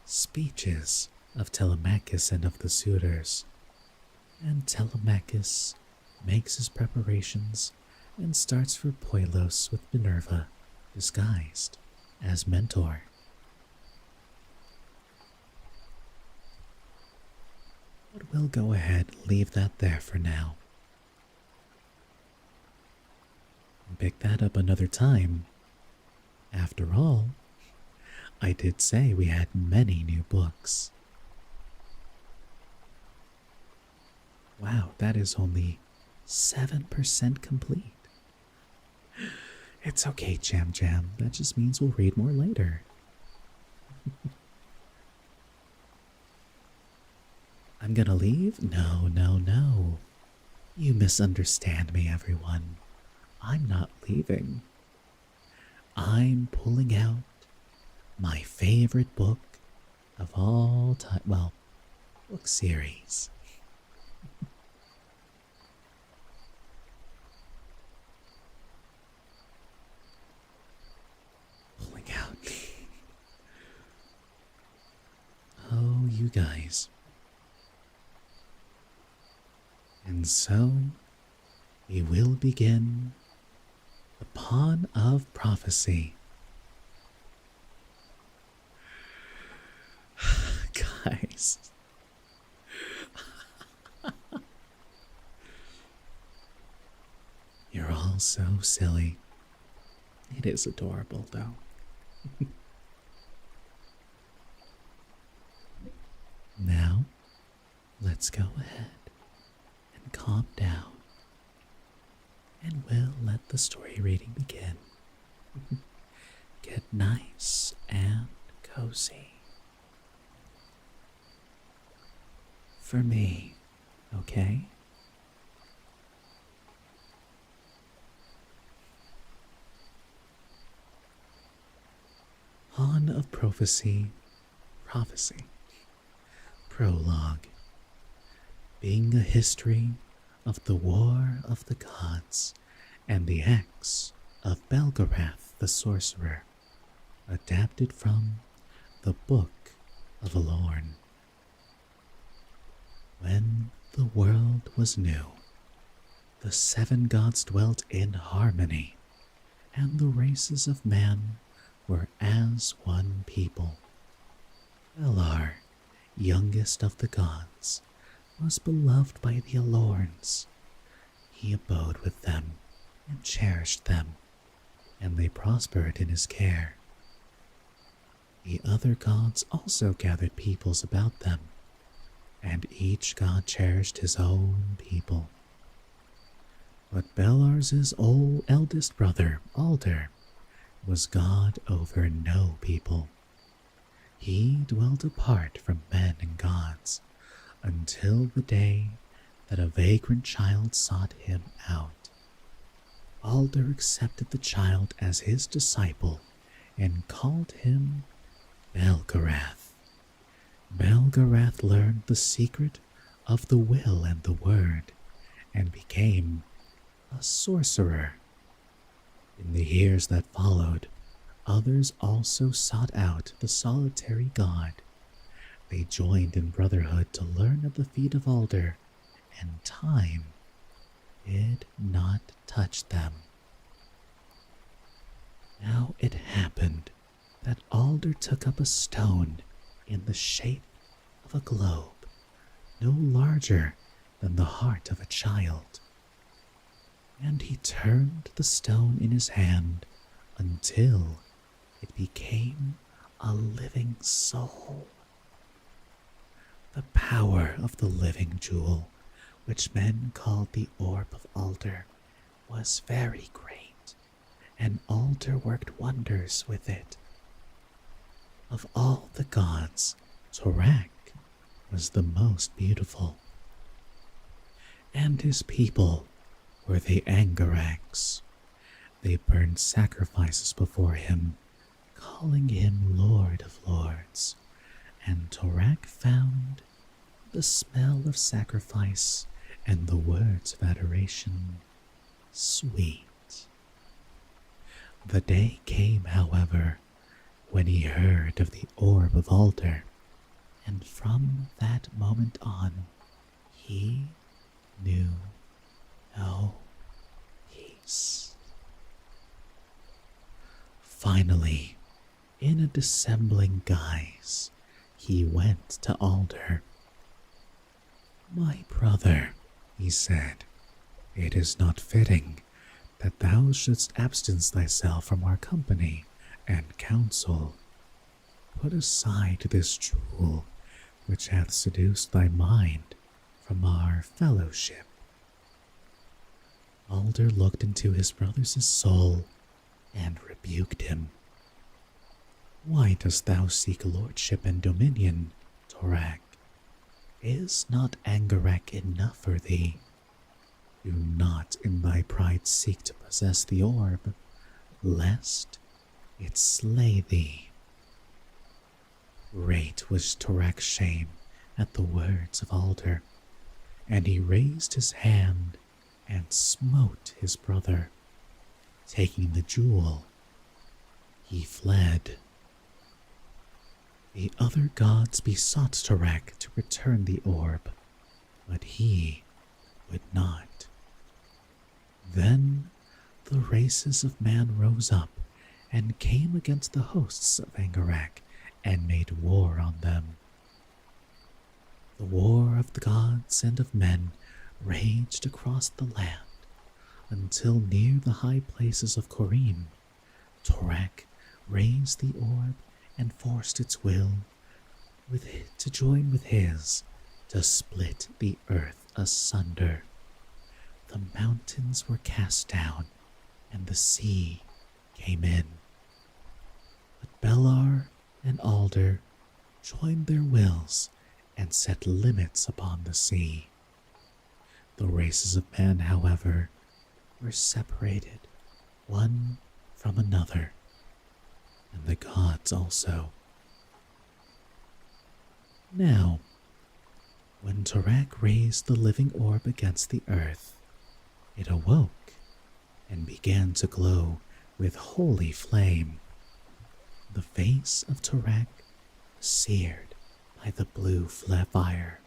Speeches of Telemachus and of the suitors, and Telemachus makes his preparations and starts for Poilos with Minerva, disguised as Mentor. But we'll go ahead and leave that there for now. And pick that up another time. After all, I did say we had many new books. Wow, that is only 7% complete. It's okay, Jam Jam. That just means we'll read more later. I'm gonna leave? No, no, no. You misunderstand me, everyone. I'm not leaving. I'm pulling out my favorite book of all time. Well, book series. Pulling out. Oh, you guys. And so, we will begin the Pawn of Prophecy. Guys. You're all so silly. It is adorable, though. Now, let's go ahead and calm down, and we'll let the story reading begin. Get nice and cozy. For me, okay? Pawn of Prophecy. Prologue. Being a history of the War of the Gods and the Acts of Belgarath the Sorcerer, adapted from the Book of Alorn. When the world was new, the 7 gods dwelt in harmony, and the races of man were as one people. Belar, youngest of the gods, was beloved by the Alorns. He abode with them and cherished them, and they prospered in his care. The other gods also gathered peoples about them, and each god cherished his own people. But Belar's eldest brother, Alder, was god over no people. He dwelt apart from men and gods until the day that a vagrant child sought him out. Alder accepted the child as his disciple and called him Belgarath. Belgarath learned the secret of the will and the word and became a sorcerer. In the years that followed, others also sought out the solitary god. They joined in brotherhood to learn at the feet of Alder, and time did not touch them. Now it happened that Alder took up a stone in the shape of a globe, no larger than the heart of a child, and he turned the stone in his hand until it became a living soul. The power of the living jewel, which men called the Orb of Alder, was very great, and Alder worked wonders with it. Of all the gods, Torak was the most beautiful, and his people were the Angaraks. They burned sacrifices before him, calling him Lord of Lords, and Torak found the smell of sacrifice and the words of adoration sweet. The day came, however, when he heard of the Orb of Alder, and from that moment on, he knew no peace. Finally, in a dissembling guise, he went to Alder. "My brother," he said, "it is not fitting that thou shouldst absence thyself from our company and counsel. Put aside this jewel which hath seduced thy mind from our fellowship." Alder looked into his brother's soul and rebuked him. "Why dost thou seek lordship and dominion, Torak? Is not Angarak enough for thee? Do not in thy pride seek to possess the orb, lest it slay thee." Great was Torak's shame at the words of Alder, and he raised his hand and smote his brother. Taking the jewel, he fled. The other gods besought Torak to return the orb, but he would not. Then the races of man rose up and came against the hosts of Angarak and made war on them. The war of the gods and of men raged across the land until near the high places of Korim, Torak raised the orb and forced its will to join with his to split the earth asunder. The mountains were cast down and the sea came in. But Belar and Alder joined their wills and set limits upon the sea. The races of men, however, were separated one from another, and the gods also. Now, when Torak raised the living orb against the earth, it awoke and began to glow with holy flame. The face of Torak was seared by the blue fire.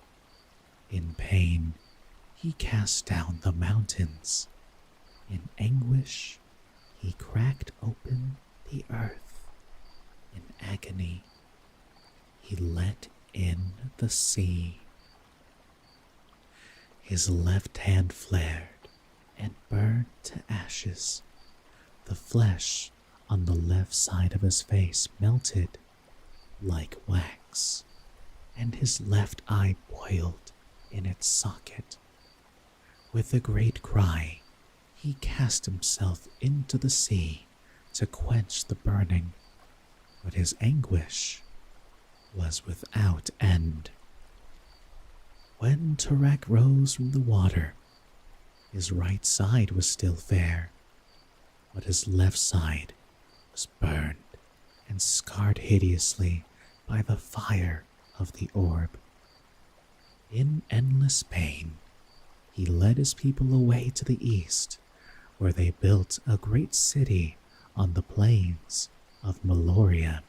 In pain, he cast down the mountains. In anguish, he cracked open the earth. In agony, he let in the sea. His left hand flared and burned to ashes. The flesh on the left side of his face melted like wax, and his left eye boiled in its socket. With a great cry, he cast himself into the sea to quench the burning, but his anguish was without end. When Torak rose from the water, his right side was still fair, but his left side was burned and scarred hideously by the fire of the orb. In endless pain, he led his people away to the east, where they built a great city on the plains of Meloria,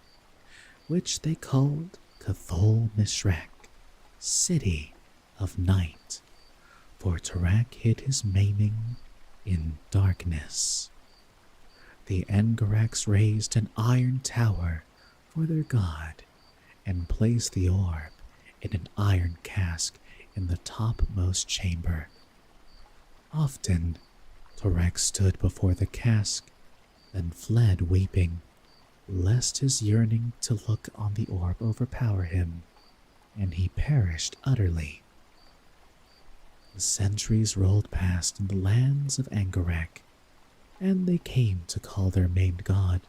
which they called Cathol Mishrek, City of Night, for Torak hid his maiming in darkness. The Angaraks raised an iron tower for their god and placed the orb in an iron cask in the topmost chamber. Often, Torak stood before the cask, then fled weeping, lest his yearning to look on the orb overpower him, and he perished utterly. The centuries rolled past in the lands of Angarak, and they came to call their maimed god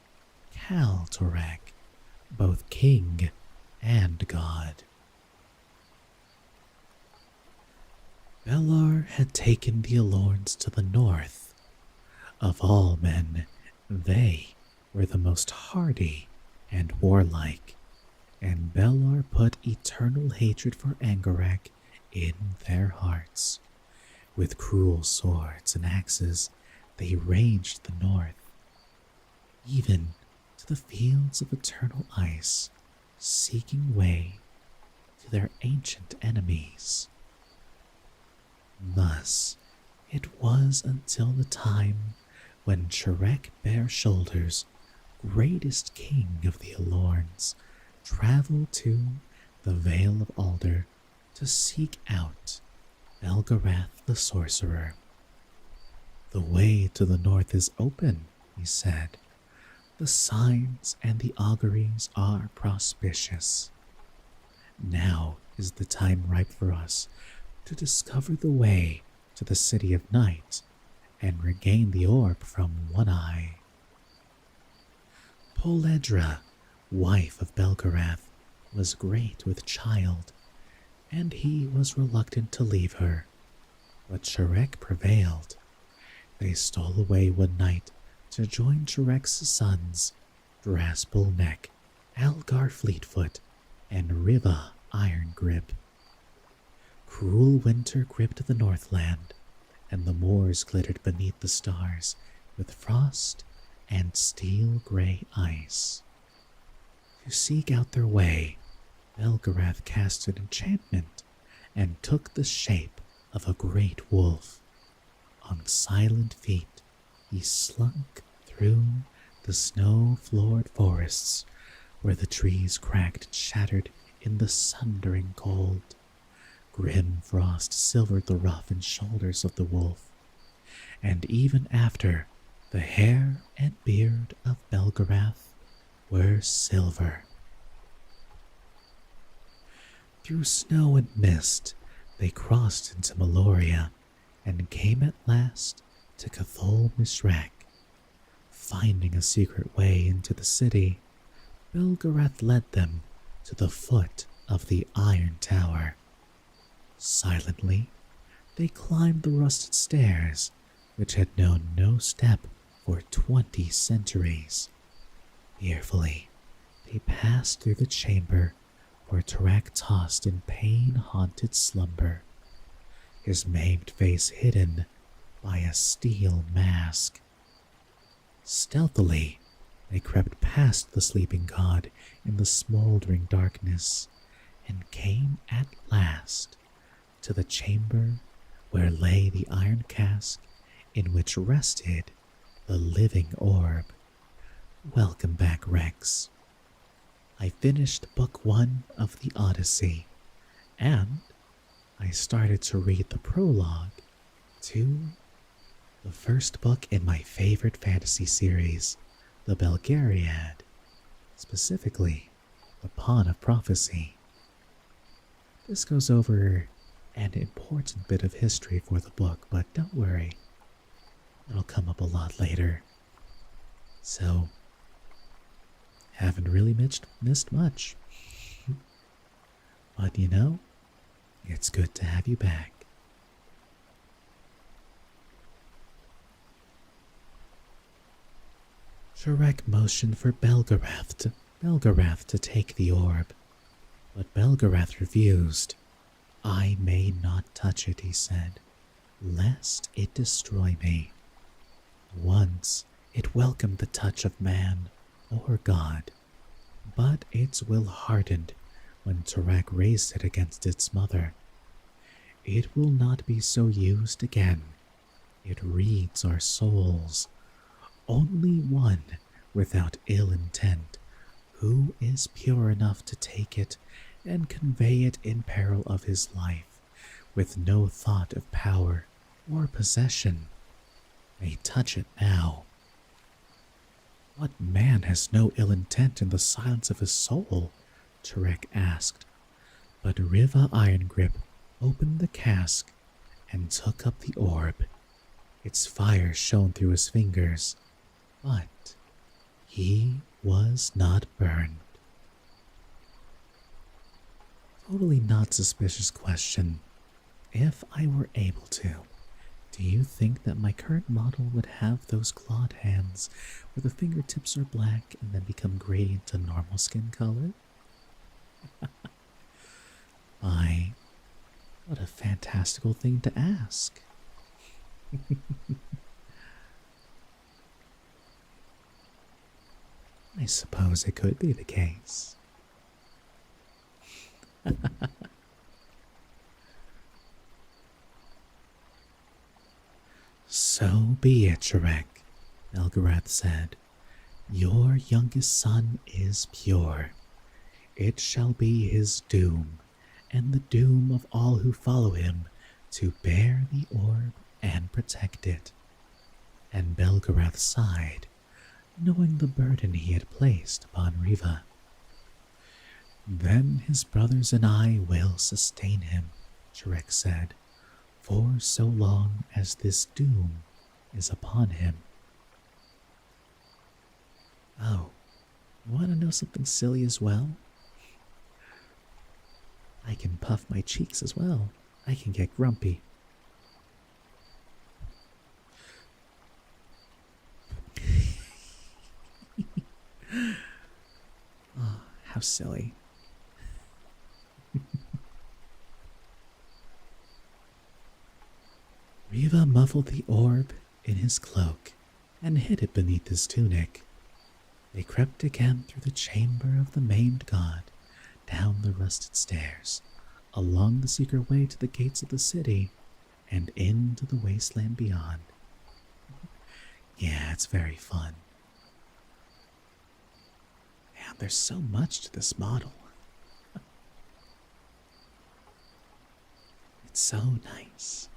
Kal Torak, both king and god. Belar had taken the Alorns to the north. Of all men, they were the most hardy and warlike, and Belar put eternal hatred for Angarak in their hearts. With cruel swords and axes, they ranged the north, even to the fields of eternal ice, seeking way to their ancient enemies. Thus, it was until the time when Shrek Bare Shoulders, greatest king of the Alorns, traveled to the Vale of Alder to seek out Belgarath the sorcerer. The way to the north is open, he said. The signs and the auguries are propitious. Now is the time ripe for us to discover the way to the City of Night and regain the orb from One Eye. Poledra, wife of Belgarath, was great with child, and he was reluctant to leave her, but Shrek prevailed. They stole away one night to join Shrek's sons, Draspulneck, Algar Fleetfoot, and Riva Iron Grip. Cruel winter gripped the Northland, and the moors glittered beneath the stars with frost and steel-gray ice. To seek out their way, Belgarath cast an enchantment and took the shape of a great wolf. On silent feet, he slunk through the snow-floored forests where the trees cracked and shattered in the sundering cold. Grim frost silvered the roughened shoulders of the wolf, and even after, the hair and beard of Belgarath were silver. Through snow and mist, they crossed into Meloria and came at last to Cathol Mishrak. Finding a secret way into the city, Belgarath led them to the foot of the Iron Tower. Silently, they climbed the rusted stairs, which had known no step for 20 centuries. Fearfully, they passed through the chamber where Tarak tossed in pain-haunted slumber, his maimed face hidden by a steel mask. Stealthily, they crept past the sleeping god in the smoldering darkness and came at last to the chamber where lay the iron cask in which rested the living orb. Welcome back, Rex. I finished book 1 of the Odyssey, and I started to read the prologue to the first book in my favorite fantasy series, the Belgariad, specifically the Pawn of Prophecy. This goes over an important bit of history for the book, but don't worry, it'll come up a lot later. So, haven't really missed much. But you know, it's good to have you back. Shrek motioned for Belgarath to take the orb, but Belgarath refused. I may not touch it, he said, lest it destroy me. Once it welcomed the touch of man or God, but its will hardened when Tarak raised it against its mother. It will not be so used again. It reads our souls. Only one without ill intent, who is pure enough to take it and convey it in peril of his life, with no thought of power or possession, may touch it now. What man has no ill intent in the silence of his soul? Tarek asked, but Riva Irongrip opened the cask and took up the orb. Its fire shone through his fingers, but he was not burned. Totally not suspicious question. If I were able to, do you think that my current model would have those clawed hands where the fingertips are black and then become gradient to normal skin color? My, what a fantastical thing to ask. I suppose it could be the case. So be it, Shrek, Belgarath said. Your youngest son is pure. It shall be his doom, and the doom of all who follow him, to bear the orb and protect it. And Belgarath sighed, knowing the burden he had placed upon Riva. Then his brothers and I will sustain him, Shrek said, for so long as this doom is upon him. Oh, you want to know something silly as well? I can puff my cheeks as well. I can get grumpy. Oh, how silly. Riva muffled the orb in his cloak and hid it beneath his tunic. They crept again through the chamber of the maimed god, down the rusted stairs, along the secret way to the gates of the city, and into the wasteland beyond. Yeah, it's very fun. Man, there's so much to this model. It's so nice.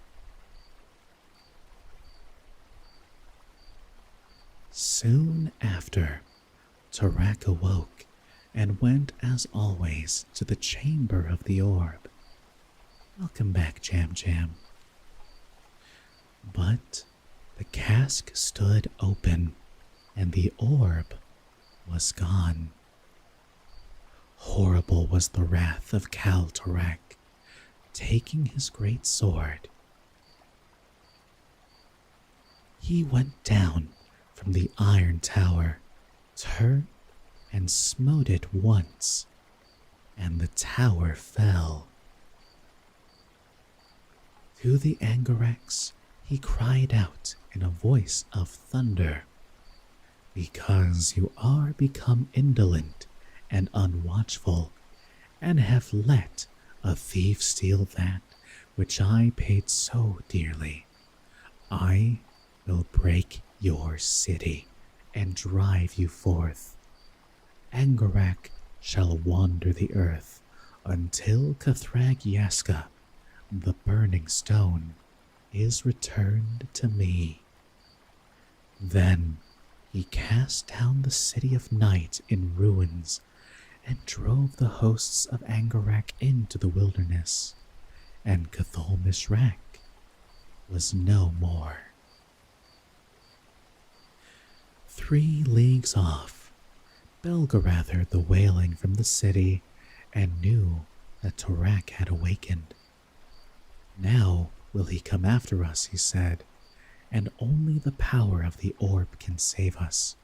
Soon after, Tarak awoke and went as always to the chamber of the orb. Welcome back, Jam Jam. But the cask stood open and the orb was gone. Horrible was the wrath of Kal Tarak, taking his great sword. He went down from the iron tower, turned and smote it once, and the tower fell. To the Angorax he cried out in a voice of thunder, "Because you are become indolent and unwatchful, and have let a thief steal that which I paid so dearly, I will break your city and drive you forth. Angorak shall wander the earth until Cathrag Yaska, the burning stone, is returned to me." Then he cast down the city of night in ruins and drove the hosts of Angorak into the wilderness, and Cathol Mishrak was no more. 3 leagues off, Belgarath heard the wailing from the city and knew that Tarak had awakened. "Now will he come after us," he said, "and only the power of the orb can save us.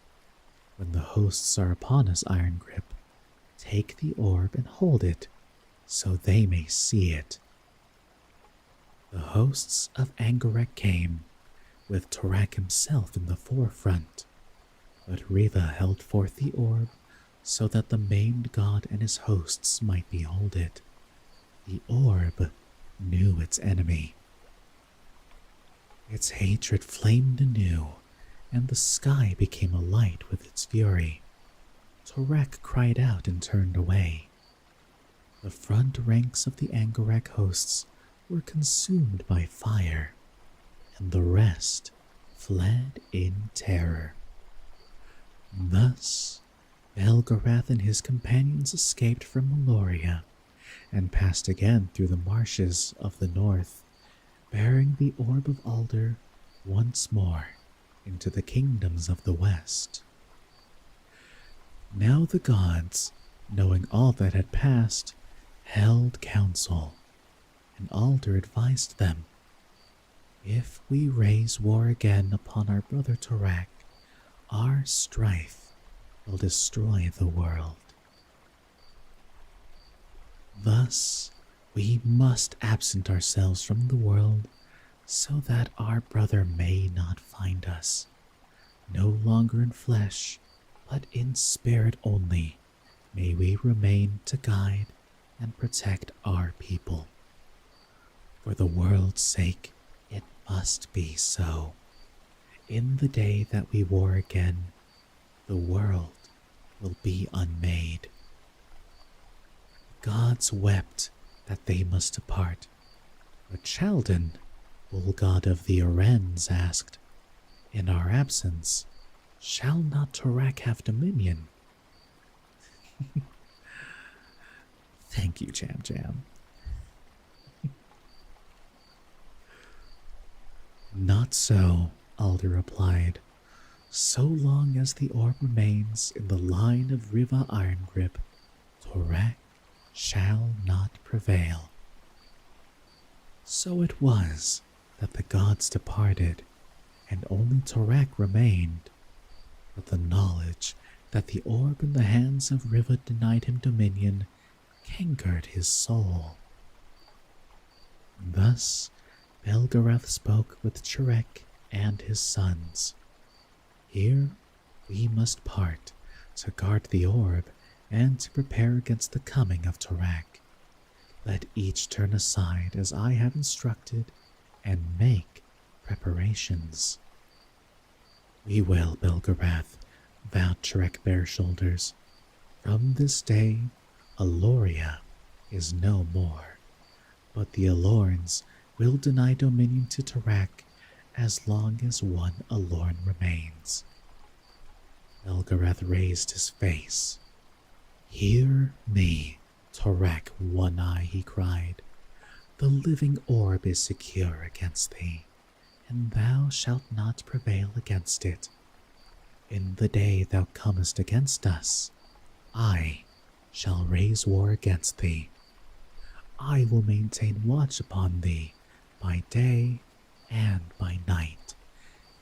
When the hosts are upon us, Iron Grip, take the orb and hold it, so they may see it." The hosts of Angorak came, with Tarak himself in the forefront, but Riva held forth the orb so that the maimed god and his hosts might behold it. The orb knew its enemy. Its hatred flamed anew, and the sky became alight with its fury. Tarak cried out and turned away. The front ranks of the Angorak hosts were consumed by fire, and the rest fled in terror. Thus, Belgarath and his companions escaped from Meloria and passed again through the marshes of the north, bearing the Orb of Alder once more into the kingdoms of the west. Now the gods, knowing all that had passed, held council, and Alder advised them, "If we raise war again upon our brother Tarak, our strife will destroy the world. Thus, we must absent ourselves from the world so that our brother may not find us. No longer in flesh, but in spirit only, may we remain to guide and protect our people. For the world's sake, it must be so. In the day that we war again, the world will be unmade." The gods wept that they must depart, but Chaldan, bull god of the Arens, asked, "In our absence, shall not Tarak have dominion?" Thank you, Jam Jam. "Not so," Alder replied. "So long as the orb remains in the line of Riva Irongrip, Tarak shall not prevail." So it was that the gods departed, and only Tarak remained, but the knowledge that the orb in the hands of Riva denied him dominion cankered his soul. Thus Belgarath spoke with Chirek and his sons. "Here we must part, to guard the orb and to prepare against the coming of Tarak. Let each turn aside as I have instructed, and make preparations. "We will, Belgarath," vowed Shrek Bare Shoulders. "From this day, Aloria is no more, but the Alorns will deny dominion to Tarak as long as one Alorn remains." Belgarath raised his face. "Hear me, Tarak One Eye," he cried. "The living orb is secure against thee, and thou shalt not prevail against it. In the day thou comest against us, I shall raise war against thee. I will maintain watch upon thee by day and by night,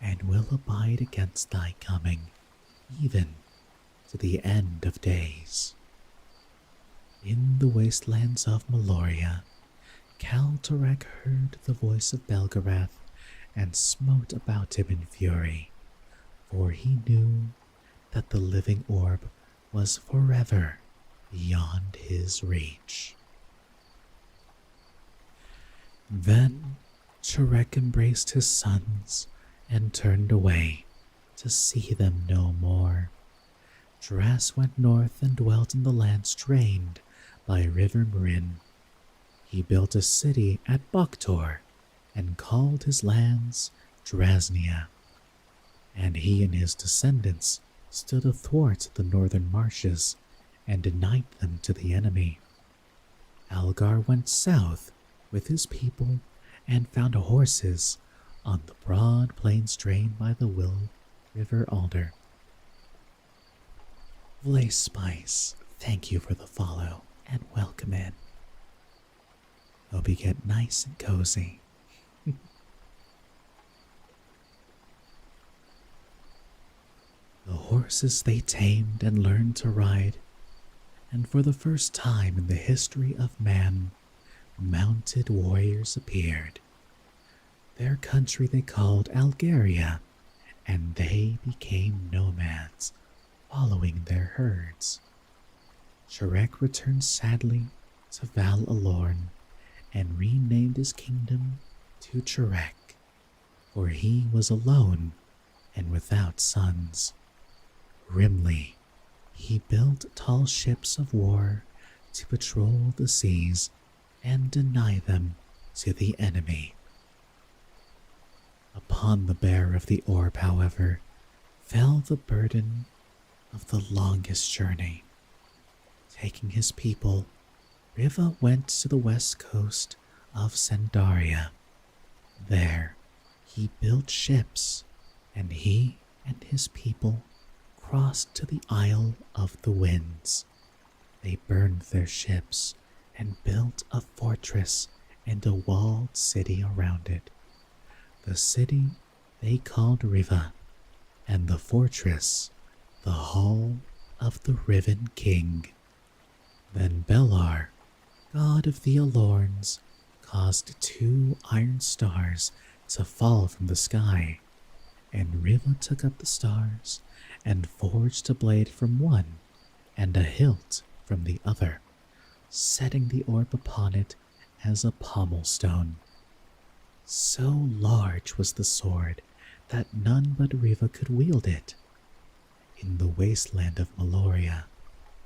and will abide against thy coming, even to the end of days." In the wastelands of Meloria, Kaltarek heard the voice of Belgarath and smote about him in fury, for he knew that the living orb was forever beyond his reach. Then Shrek embraced his sons and turned away to see them no more. Dras went north and dwelt in the lands drained by River Marin. He built a city at Boktor and called his lands Drasnia. And he and his descendants stood athwart the northern marshes and denied them to the enemy. Algar went south with his people and found horses on the broad plains drained by the Will River Alder. Vlay Spice, thank you for the follow and welcome in. Hope you get nice and cozy. The horses they tamed and learned to ride, and for the first time in the history of man, mounted warriors appeared. Their country they called Algaria, and they became nomads, following their herds. Shrek returned sadly to Val Alorn and renamed his kingdom to Shrek, for he was alone and without sons. Grimly, he built tall ships of war to patrol the seas and deny them to the enemy. Upon the bearer of the orb, however, fell the burden of the longest journey. Taking his people, Riva went to the west coast of Sandaria. There, he built ships, and he and his people crossed to the Isle of the Winds. They burned their ships and built a fortress and a walled city around it. The city they called Riva, and the fortress the Hall of the Riven King. Then Belar, god of the Alorns, caused 2 iron stars to fall from the sky, and Riva took up the stars and forged a blade from one and a hilt from the other, setting the orb upon it as a pommel stone. So large was the sword that none but Riva could wield it. In the wasteland of Meloria,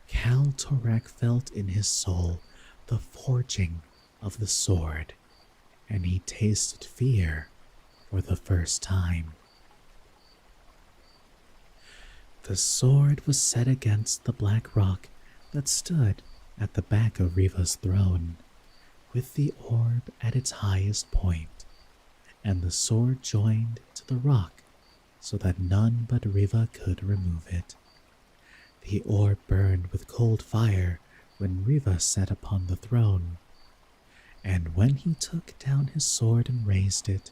Kal Torak felt in his soul the forging of the sword, and he tasted fear for the first time. The sword was set against the black rock that stood at the back of Riva's throne, with the orb at its highest point, and the sword joined to the rock so that none but Riva could remove it. The orb burned with cold fire when Riva sat upon the throne, and when he took down his sword and raised it,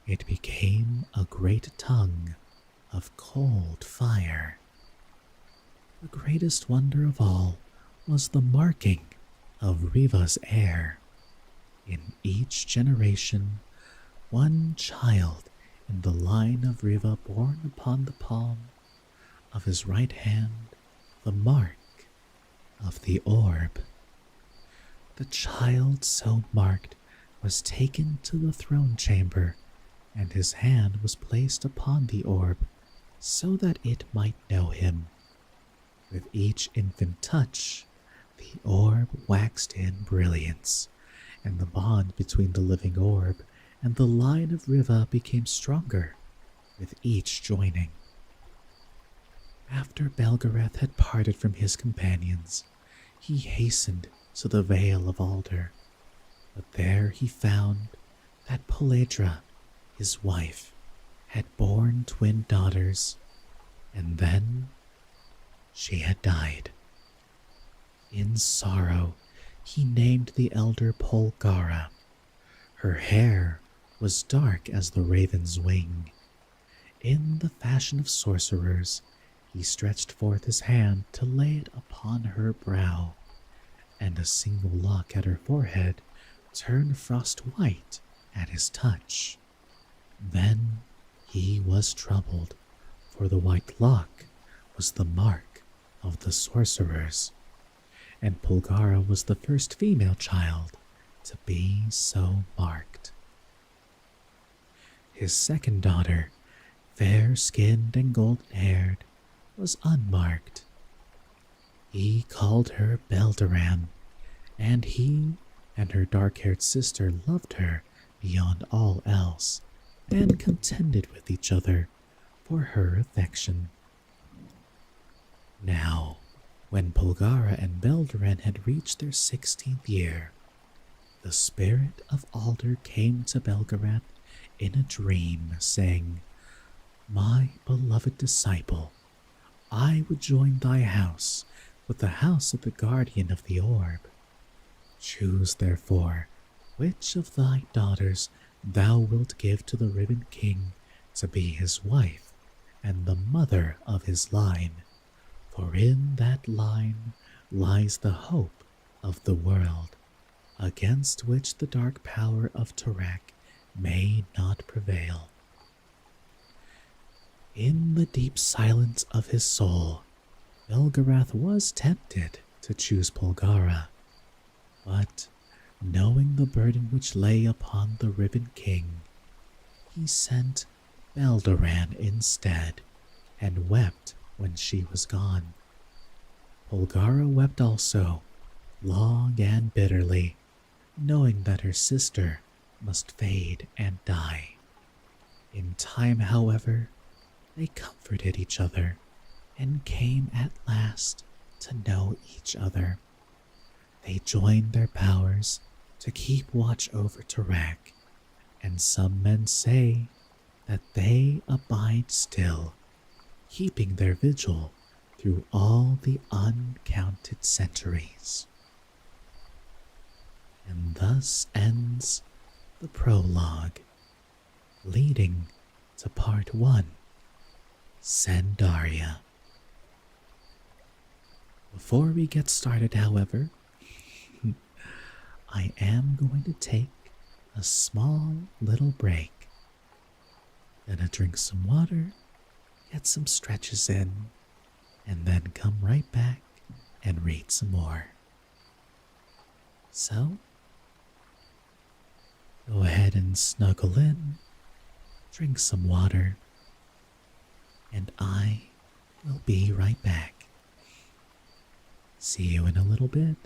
it became a great tongue of cold fire. The greatest wonder of all was the marking of Riva's heir. In each generation, one child in the line of Riva born upon the palm of his right hand the mark of the orb. The child so marked was taken to the throne chamber, and his hand was placed upon the orb so that it might know him. With each infant touch, the orb waxed in brilliance, and the bond between the living orb and the line of Riva became stronger with each joining. After Belgarath had parted from his companions, he hastened to the Vale of Alder, but there he found that Peledra, his wife, had borne twin daughters, and then she had died. In sorrow, he named the elder Polgara. Her hair was dark as the raven's wing. In the fashion of sorcerers, he stretched forth his hand to lay it upon her brow, and a single lock at her forehead turned frost white at his touch. Then he was troubled, for the white lock was the mark of the sorcerers, and Polgara was the first female child to be so marked. His second daughter, fair-skinned and golden-haired, was unmarked. He called her Belderan, and he and her dark-haired sister loved her beyond all else, and contended with each other for her affection. Now, when Polgara and Belderan had reached their 16th year, the spirit of Alder came to Belgarath in a dream, saying, "My beloved disciple, I would join thy house with the house of the guardian of the orb. Choose, therefore, which of thy daughters thou wilt give to the Ribbon King to be his wife and the mother of his line, for in that line lies the hope of the world, against which the dark power of Tarak may not prevail." In the deep silence of his soul, Belgarath was tempted to choose Polgara, but knowing the burden which lay upon the Ribbon King, he sent Belderan instead, and wept when she was gone. Polgara wept also, long and bitterly, knowing that her sister must fade and die. In time, however, they comforted each other and came at last to know each other. They joined their powers to keep watch over Tarak, and some men say that they abide still, keeping their vigil through all the uncounted centuries. And thus ends the prologue, leading to part 1, Sandaria. Before we get started, however, I am going to take a small little break. Gonna drink some water, get some stretches in, and then come right back and read some more. So, go ahead and snuggle in, drink some water, and I will be right back. See you in a little bit.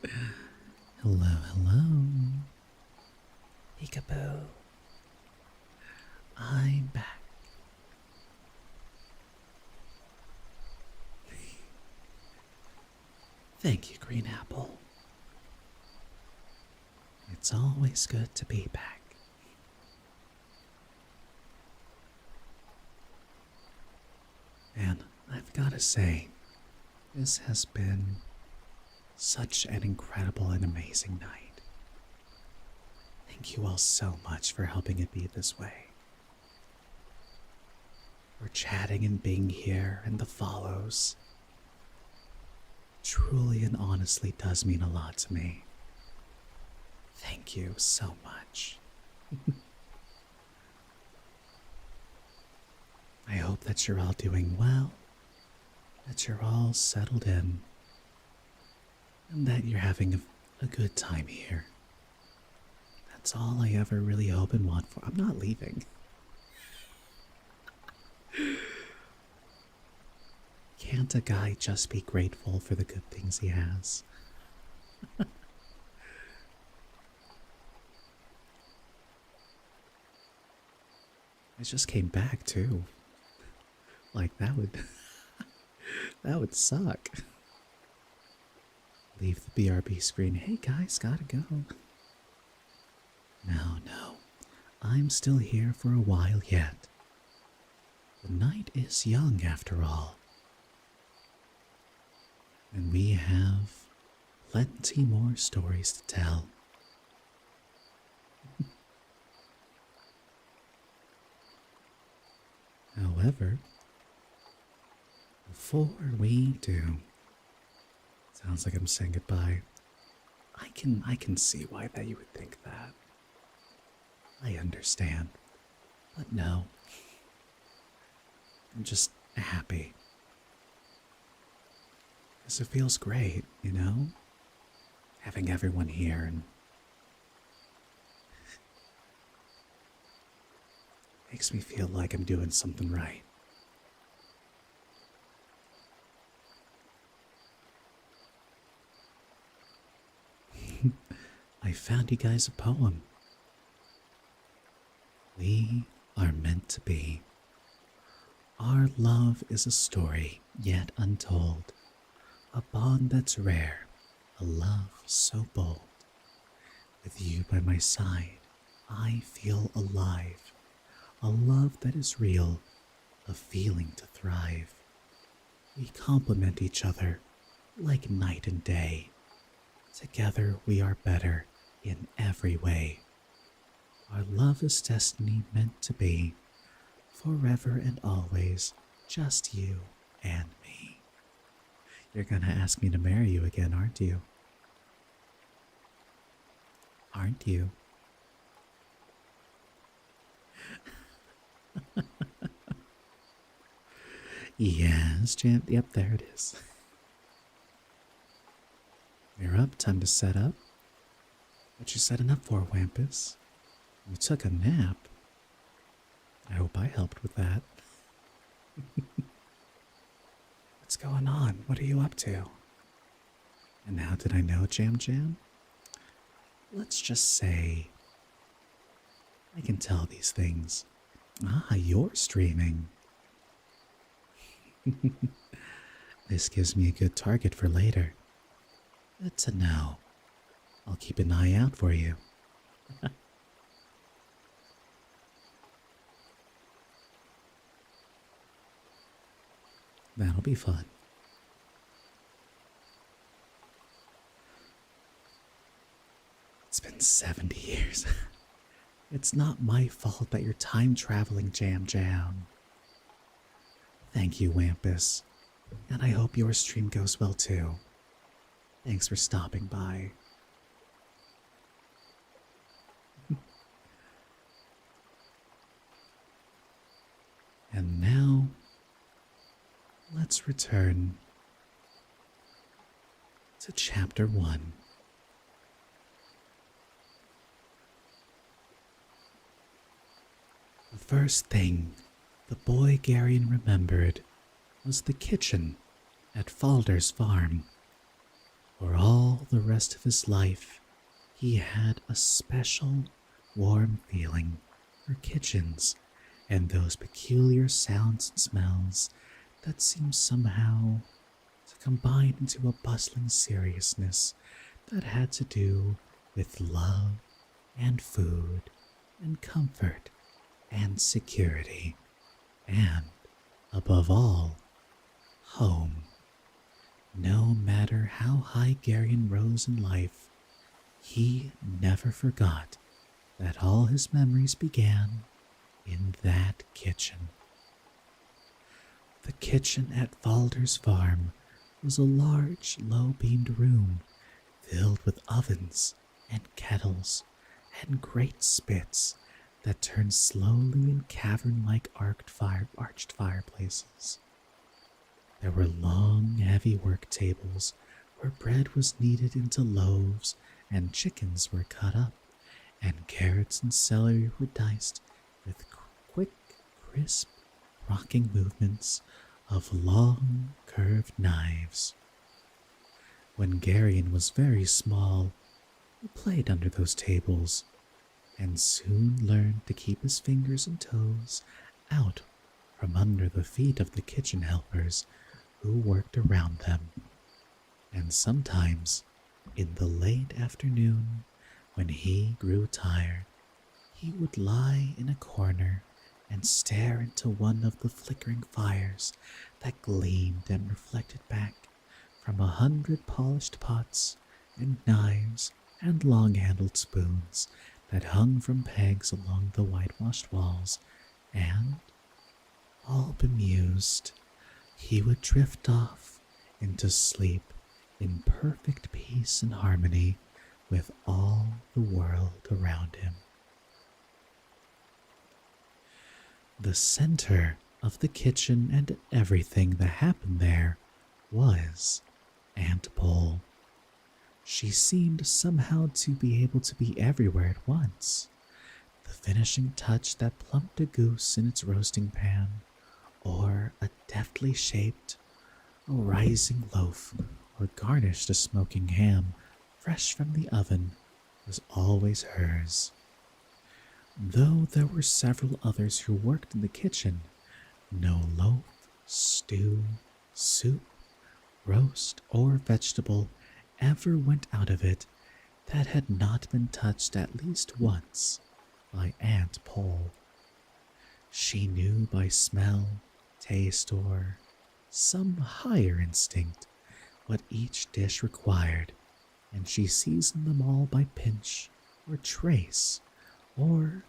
Hello, hello. Peekaboo. I'm back. Thank you, Green Apple. It's always good to be back. And I've got to say, this has been such an incredible and amazing night. Thank you all so much for helping it be this way. For chatting and being here and the follows. Truly and honestly does mean a lot to me. Thank you so much. I hope that you're all doing well, that you're all settled in, and that you're having a good time here. That's all I ever really hope and want for. I'm not leaving. Can't a guy just be grateful for the good things he has? I just came back too. Like that would that would suck. Leave the BRB screen. Hey guys, gotta go. No, I'm still here for a while yet. The night is young after all. And we have plenty more stories to tell. However, before we do, sounds like I'm saying goodbye. I can see why that you would think that. I understand. But no. I'm just happy. Because it feels great, you know? Having everyone here and makes me feel like I'm doing something right. I found you guys a poem. We are meant to be. Our love is a story yet untold, a bond that's rare, a love so bold. With you by my side, I feel alive, a love that is real, a feeling to thrive. We complement each other like night and day. Together we are better in every way. Our love is destiny meant to be, forever and always, just you and me. You're gonna ask me to marry you again, aren't you? Aren't you? Yes, champ. Yep, there it is. You're up. Time to set up. What you setting up for, Wampus? You took a nap. I hope I helped with that. What's going on? What are you up to? And how did I know, Jam Jam? Let's just say I can tell these things. Ah, you're streaming. This gives me a good target for later. Good to know. I'll keep an eye out for you. That'll be fun. It's been 70 years. It's not my fault that you're time-traveling, Jam Jam. Thank you, Wampus. And I hope your stream goes well, too. Thanks for stopping by. And now, let's return to Chapter 1. The first thing the boy Garion remembered was the kitchen at Falder's farm. For all the rest of his life, he had a special, warm feeling for kitchens and those peculiar sounds and smells that seemed somehow to combine into a bustling seriousness that had to do with love and food and comfort and security and, above all, home. No matter how high Garion rose in life, he never forgot that all his memories began in that kitchen. The kitchen at Valder's farm was a large, low-beamed room filled with ovens and kettles and great spits that turned slowly in cavern-like arched fireplaces. There were long, heavy work tables where bread was kneaded into loaves and chickens were cut up, and carrots and celery were diced with quick, crisp, rocking movements of long, curved knives. When Garion was very small, he played under those tables, and soon learned to keep his fingers and toes out from under the feet of the kitchen helpers who worked around them. And sometimes, in the late afternoon, when he grew tired, he would lie in a corner and stare into one of the flickering fires that gleamed and reflected back from 100 polished pots and knives and long-handled spoons that hung from pegs along the whitewashed walls, and, all bemused, he would drift off into sleep in perfect peace and harmony with all the world around him. The center of the kitchen and everything that happened there was Aunt Pole. She seemed somehow to be able to be everywhere at once. The finishing touch that plumped a goose in its roasting pan, or a deftly shaped, a rising loaf, or garnished a smoking ham fresh from the oven, was always hers. Though there were several others who worked in the kitchen, no loaf, stew, soup, roast, or vegetable ever went out of it that had not been touched at least once by Aunt Pole. She knew by smell, taste, or some higher instinct what each dish required, and she seasoned them all by pinch or trace, or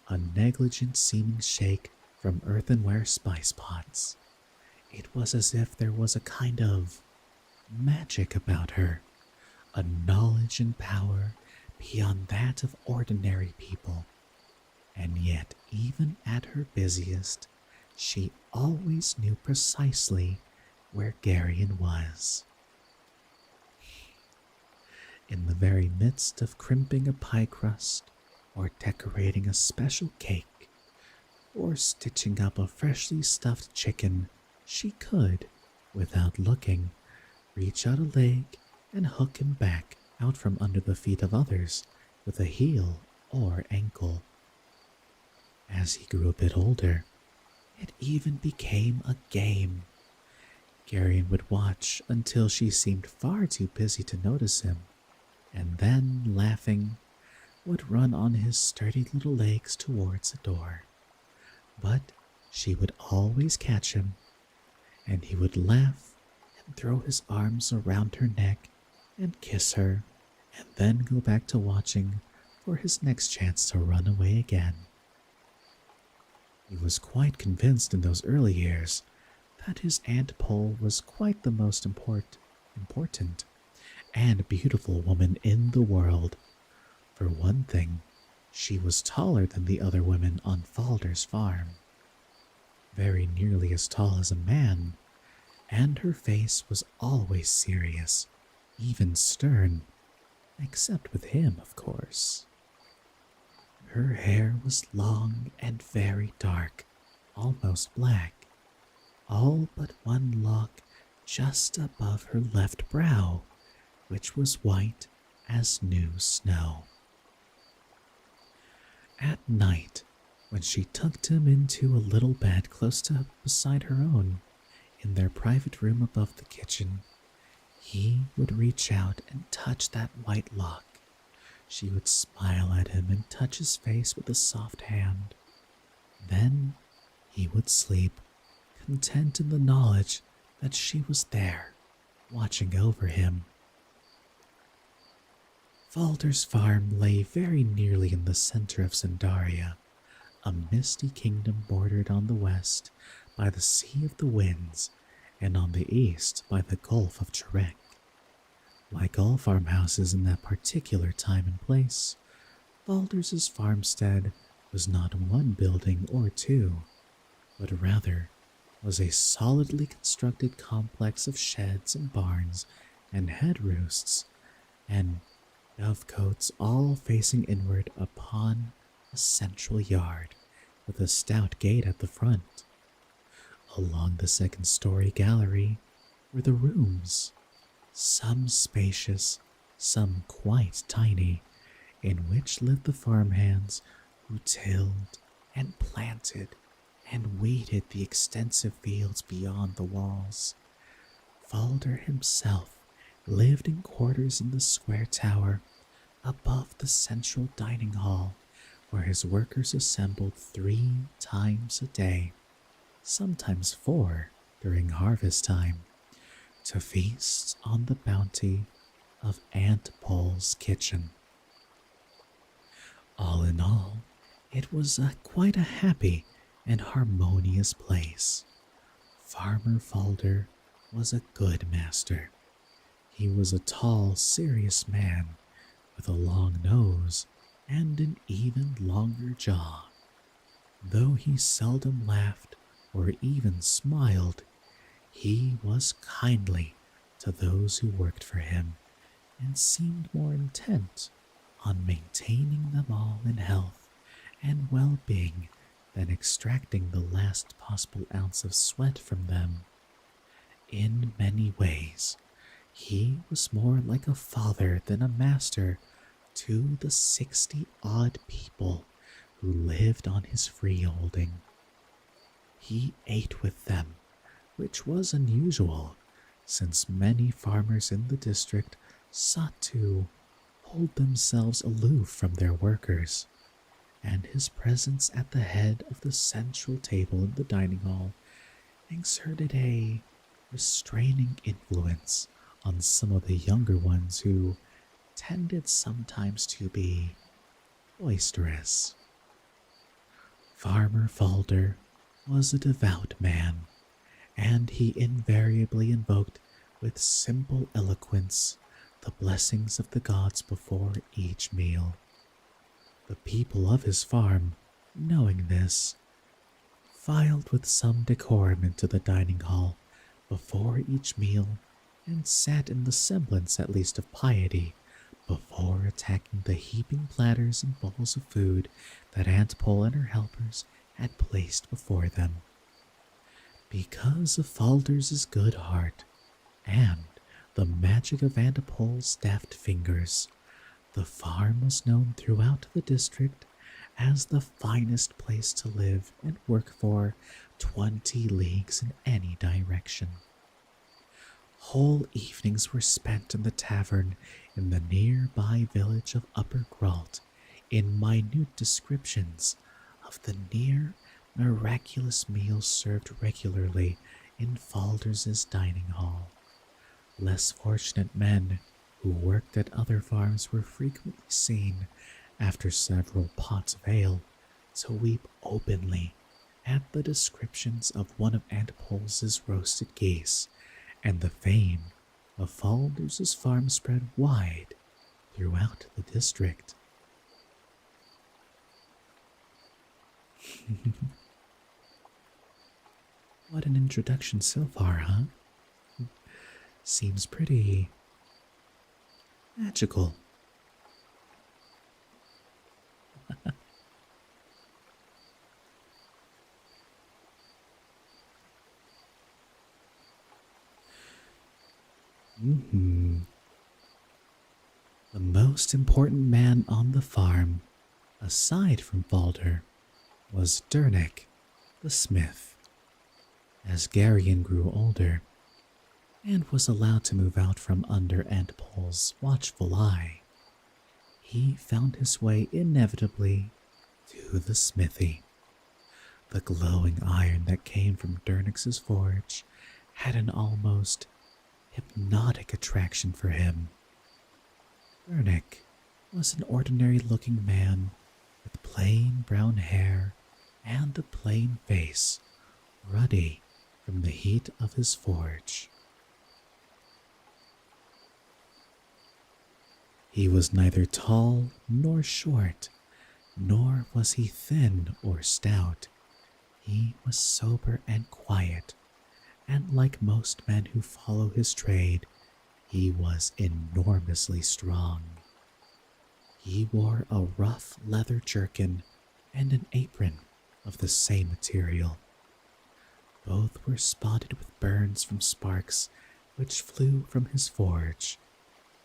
a negligent seeming shake from earthenware spice pots. It was as if there was a kind of magic about her, a knowledge and power beyond that of ordinary people. And yet, even at her busiest, she always knew precisely where Garion was. In the very midst of crimping a pie crust, or decorating a special cake, or stitching up a freshly stuffed chicken, she could, without looking, reach out a leg and hook him back out from under the feet of others with a heel or ankle. As he grew a bit older, it even became a game. Garion would watch until she seemed far too busy to notice him, and then, laughing, would run on his sturdy little legs towards the door. But she would always catch him, and he would laugh and throw his arms around her neck and kiss her, and then go back to watching for his next chance to run away again. He was quite convinced in those early years that his Aunt Pole was quite the most important and beautiful woman in the world. For one thing, she was taller than the other women on Falder's farm, very nearly as tall as a man, and her face was always serious, even stern, except with him, of course. Her hair was long and very dark, almost black, all but one lock just above her left brow, which was white as new snow. At night, when she tucked him into a little bed close to beside her own, in their private room above the kitchen, he would reach out and touch that white lock. She would smile at him and touch his face with a soft hand. Then he would sleep, content in the knowledge that she was there, watching over him. Valder's farm lay very nearly in the center of Zandaria, a misty kingdom bordered on the west by the Sea of the Winds and on the east by the Gulf of Turek. Like all farmhouses in that particular time and place, Valder's farmstead was not one building or two, but rather was a solidly constructed complex of sheds and barns and head roosts and dovecotes all facing inward upon a central yard with a stout gate at the front. Along the second-story gallery were the rooms, some spacious, some quite tiny, in which lived the farmhands who tilled and planted and weeded the extensive fields beyond the walls. Valder himself lived in quarters in the square tower above the central dining hall, where his workers assembled 3 times a day, sometimes 4 during harvest time, to feast on the bounty of Aunt Pole's kitchen. All in all, it was quite a happy and harmonious place. Farmer Valder was a good master. He was a tall, serious man with a long nose and an even longer jaw. Though he seldom laughed or even smiled, he was kindly to those who worked for him and seemed more intent on maintaining them all in health and well-being than extracting the last possible ounce of sweat from them. In many ways, he was more like a father than a master to the 60-odd people who lived on his freeholding. He ate with them, which was unusual, since many farmers in the district sought to hold themselves aloof from their workers, and his presence at the head of the central table in the dining hall exerted a restraining influence on some of the younger ones who tended sometimes to be boisterous. Farmer Valder was a devout man, and he invariably invoked with simple eloquence the blessings of the gods before each meal. The people of his farm, knowing this, filed with some decorum into the dining hall before each meal and sat in the semblance at least of piety before attacking the heaping platters and bowls of food that Aunt Pole and her helpers had placed before them. Because of Valder's good heart and the magic of Aunt Pole's deft fingers, the farm was known throughout the district as the finest place to live and work for 20 leagues in any direction. Whole evenings were spent in the tavern in the nearby village of Upper Gralt in minute descriptions of the near miraculous meals served regularly in Valder's dining hall. Less fortunate men who worked at other farms were frequently seen, after several pots of ale, to weep openly at the descriptions of one of Aunt Pole's roasted geese, and the fame of Valder's farm spread wide throughout the district. What an introduction so far, huh? Seems pretty magical. most important man on the farm, aside from Balder, was Dernick, the smith. As Garion grew older and was allowed to move out from under Aunt Pole's watchful eye, he found his way inevitably to the smithy. The glowing iron that came from Dernix's forge had an almost hypnotic attraction for him. Dernick was an ordinary-looking man with plain brown hair and a plain face, ruddy from the heat of his forge. He was neither tall nor short, nor was he thin or stout. He was sober and quiet, and like most men who follow his trade, he was enormously strong. He wore a rough leather jerkin and an apron of the same material. Both were spotted with burns from sparks which flew from his forge.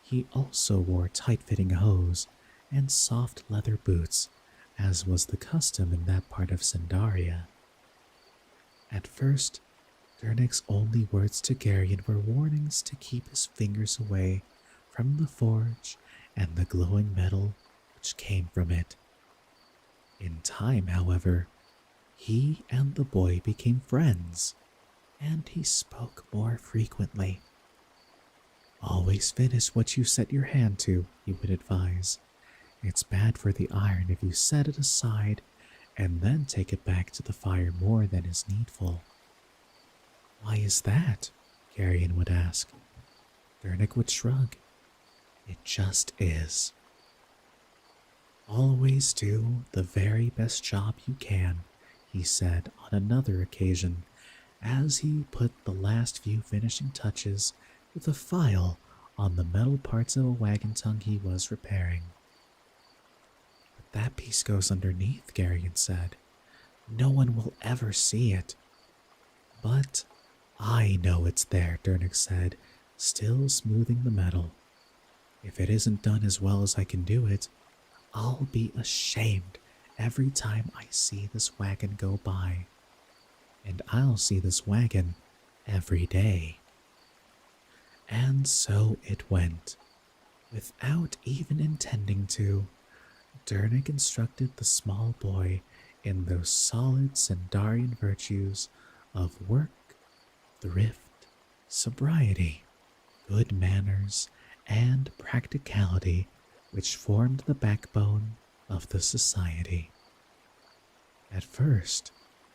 He also wore tight-fitting hose and soft leather boots, as was the custom in that part of Sandaria. At first, Dernick's only words to Garion were warnings to keep his fingers away from the forge and the glowing metal which came from it. In time, however, he and the boy became friends, and he spoke more frequently. "Always finish what you set your hand to," he would advise. "It's bad for the iron if you set it aside and then take it back to the fire more than is needful." "Why is that?" Garion would ask. Dernick would shrug. "It just is." "Always do the very best job you can," he said on another occasion, as he put the last few finishing touches with a file on the metal parts of a wagon tongue he was repairing. "But that piece goes underneath," Garion said. "No one will ever see it." "But I know it's there," Dernick said, still smoothing the metal. "If it isn't done as well as I can do it, I'll be ashamed every time I see this wagon go by. And I'll see this wagon every day." And so it went. Without even intending to, Dernick instructed the small boy in those solid Sandarian virtues of work, thrift, sobriety, good manners, and practicality which formed the backbone of the society. At first,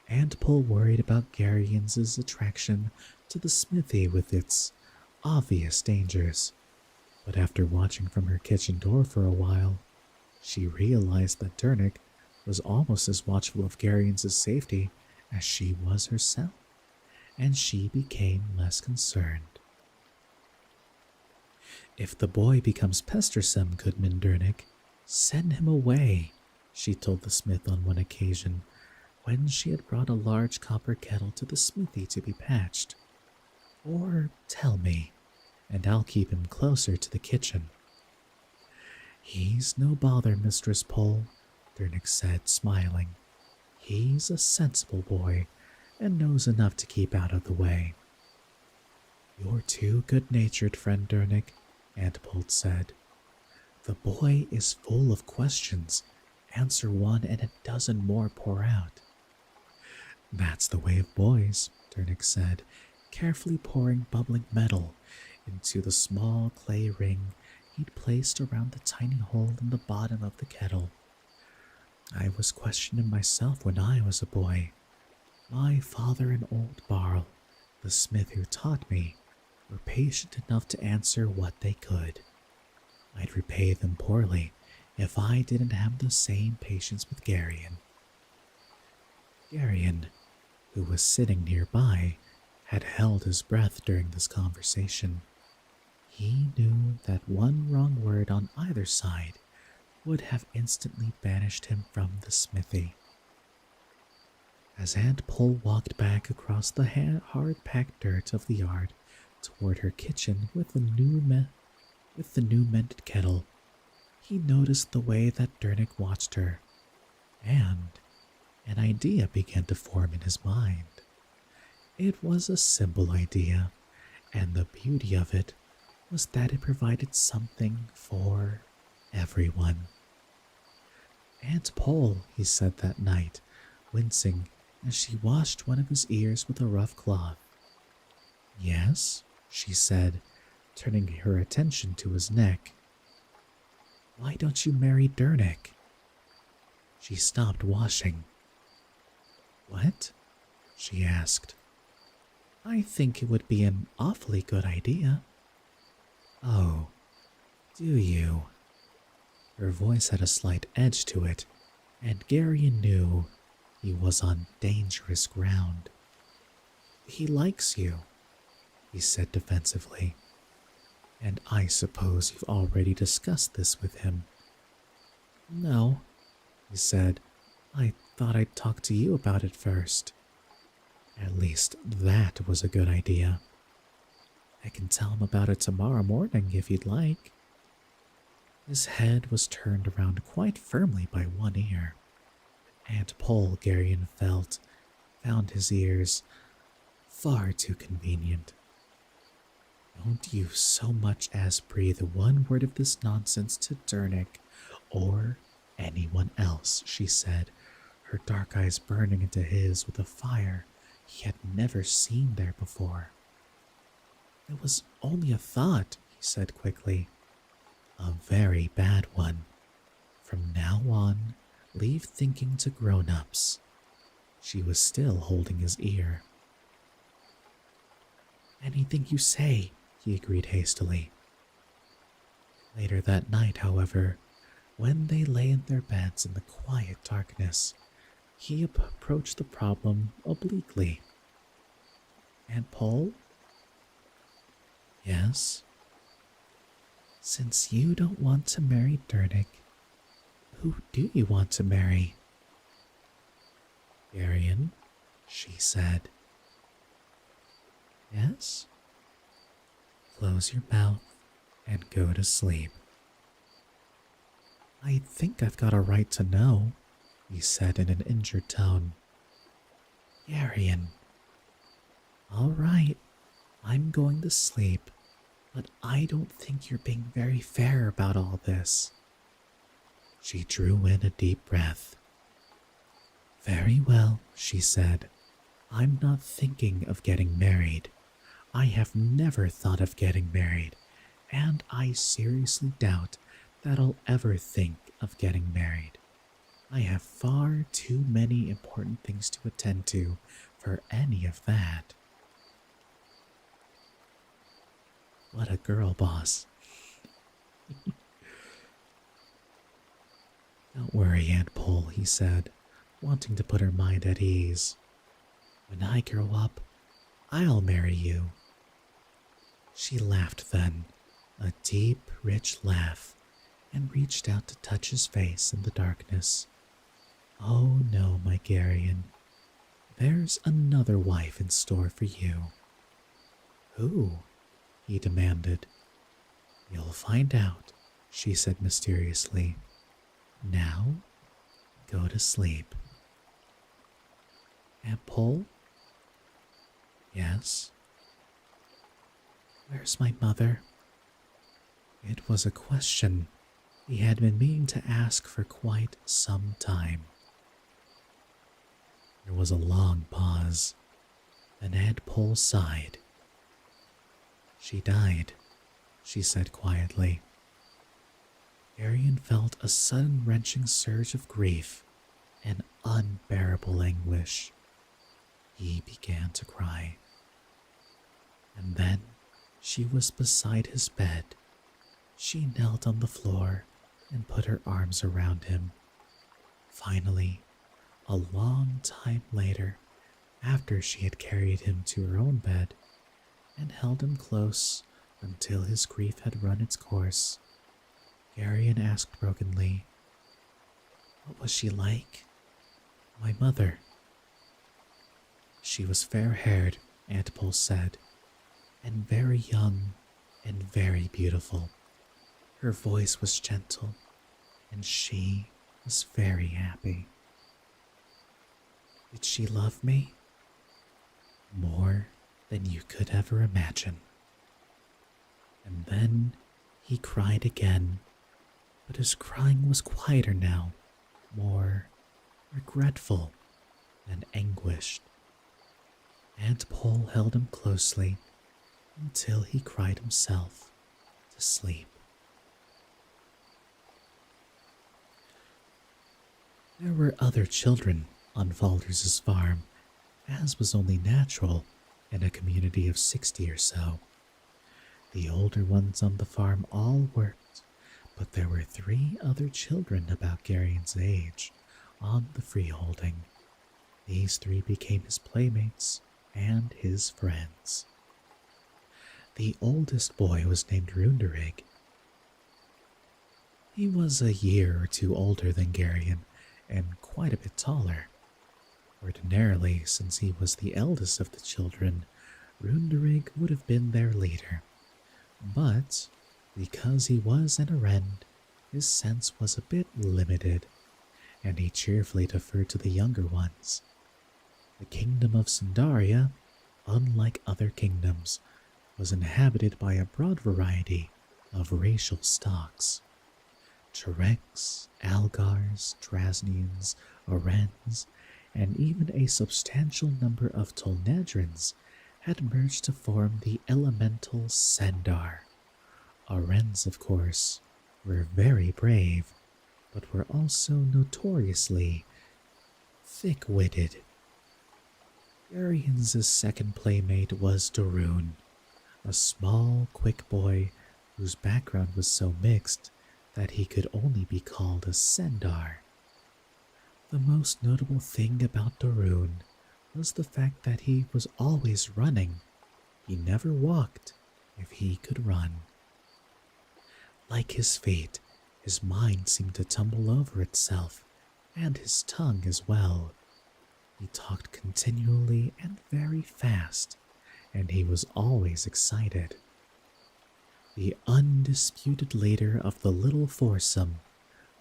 Aunt Pole worried about Garion's attraction to the smithy with its obvious dangers, but after watching from her kitchen door for a while, she realized that Dernick was almost as watchful of Garion's safety as she was herself, and she became less concerned. "If the boy becomes pestersome, Goodman Dernick, send him away," she told the smith on one occasion, when she had brought a large copper kettle to the smithy to be patched. "Or tell me, and I'll keep him closer to the kitchen." "He's no bother, Mistress Pole," Dernick said, smiling. "He's a sensible boy, and knows enough to keep out of the way." "You're too good-natured, friend Dernick," Aunt Pole said. "The boy is full of questions. Answer one and a dozen more pour out." "That's the way of boys," Dernick said, carefully pouring bubbling metal into the small clay ring he'd placed around the tiny hole in the bottom of the kettle. "I was questioning myself when I was a boy. My father and old Barl, the smith who taught me, were patient enough to answer what they could. I'd repay them poorly if I didn't have the same patience with Garion." Garion, who was sitting nearby, had held his breath during this conversation. He knew that one wrong word on either side would have instantly banished him from the smithy. As Aunt Pole walked back across the hard-packed dirt of the yard toward her kitchen with the new mended kettle, he noticed the way that Dernick watched her, and an idea began to form in his mind. It was a simple idea, and the beauty of it was that it provided something for everyone. Aunt Pole, he said that night, wincing as she washed one of his ears with a rough cloth. Yes, she said, turning her attention to his neck. Why don't you marry Dernick? She stopped washing. What? She asked. I think it would be an awfully good idea. Oh, do you? Her voice had a slight edge to it, and Garion knew he was on dangerous ground. He likes you, he said defensively. And I suppose you've already discussed this with him. No, he said. I thought I'd talk to you about it first. At least that was a good idea. I can tell him about it tomorrow morning if you'd like. His head was turned around quite firmly by one ear. Aunt Pole, Garion felt, found his ears far too convenient. Don't you so much as breathe one word of this nonsense to Dernick or anyone else, she said, her dark eyes burning into his with a fire he had never seen there before. It was only a thought, he said quickly. A very bad one. From now on, leave thinking to grown-ups. She was still holding his ear. Anything you say, he agreed hastily. Later that night, however, when they lay in their beds in the quiet darkness, he approached the problem obliquely. Aunt Pole? Yes? Since you don't want to marry Dernick, who do you want to marry? Garion, she said. Yes? Close your mouth and go to sleep. I think I've got a right to know, he said in an injured tone. Garion. All right, I'm going to sleep, but I don't think you're being very fair about all this. She drew in a deep breath. Very well, she said. I'm not thinking of getting married. I have never thought of getting married, and I seriously doubt that I'll ever think of getting married. I have far too many important things to attend to for any of that. What a girl boss. Don't worry, Aunt Pole, he said, wanting to put her mind at ease. When I grow up, I'll marry you. She laughed then, a deep, rich laugh, and reached out to touch his face in the darkness. Oh no, my Garion, there's another wife in store for you. Who? He demanded. You'll find out, she said mysteriously. Now, go to sleep. Aunt Pole? Yes? Where's my mother? It was a question he had been meaning to ask for quite some time. There was a long pause, then Aunt Pole sighed. She died, she said quietly. Garion felt a sudden wrenching surge of grief and unbearable anguish. He began to cry. And then she was beside his bed. She knelt on the floor and put her arms around him. Finally, a long time later, after she had carried him to her own bed and held him close until his grief had run its course, Garion asked brokenly, What was she like? My mother. She was fair-haired, Aunt Pole said, and very young and very beautiful. Her voice was gentle, and she was very happy. Did she love me? More than you could ever imagine. And then he cried again, but his crying was quieter now, more regretful and anguished. Aunt Pole held him closely until he cried himself to sleep. There were other children on Valders' farm, as was only natural in a community of 60 or so. The older ones on the farm all worked, but there were 3 other children about Garion's age on the freeholding. These 3 became his playmates and his friends. The oldest boy was named Runderig. He was a year or 2 older than Garion and quite a bit taller. Ordinarily, since he was the eldest of the children, Runderig would have been their leader. But because he was an Arend, his sense was a bit limited, and he cheerfully deferred to the younger ones. The kingdom of Sindaria, unlike other kingdoms, was inhabited by a broad variety of racial stocks. Turex, Algars, Drasnians, Arends, and even a substantial number of Tolnedrins had merged to form the elemental Sendar. Arends, of course, were very brave, but were also notoriously thick-witted. Garion's second playmate was Darun, a small, quick boy whose background was so mixed that he could only be called a Sendar. The most notable thing about Darun was the fact that he was always running. He never walked if he could run. Like his feet, his mind seemed to tumble over itself, and his tongue as well. He talked continually and very fast, and he was always excited. The undisputed leader of the little foursome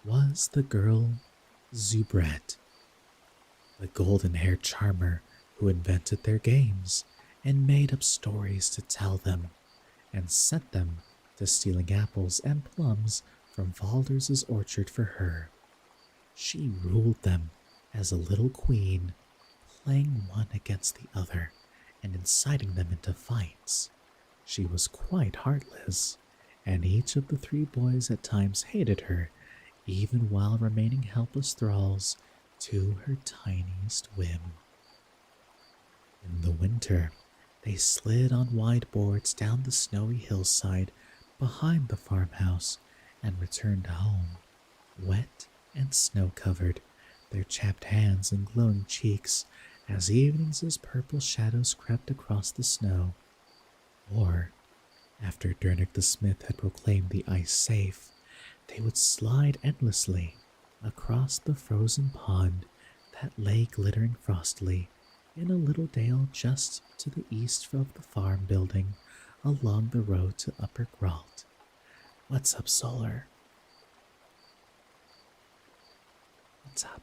was the girl Zubret, the golden-haired charmer who invented their games and made up stories to tell them, and set them to stealing apples and plums from Valders' orchard for her. She ruled them as a little queen, playing one against the other and inciting them into fights. She was quite heartless, and each of the 3 boys at times hated her, even while remaining helpless thralls to her tiniest whim. In the winter, they slid on wide boards down the snowy hillside behind the farmhouse and returned home, wet and snow-covered, their chapped hands and glowing cheeks as evening's purple shadows crept across the snow. Or, after Dernick the smith had proclaimed the ice safe, they would slide endlessly across the frozen pond that lay glittering frostily in a little dale just to the east of the farm building along the road to Upper Gralt. What's up, Solar? What's up?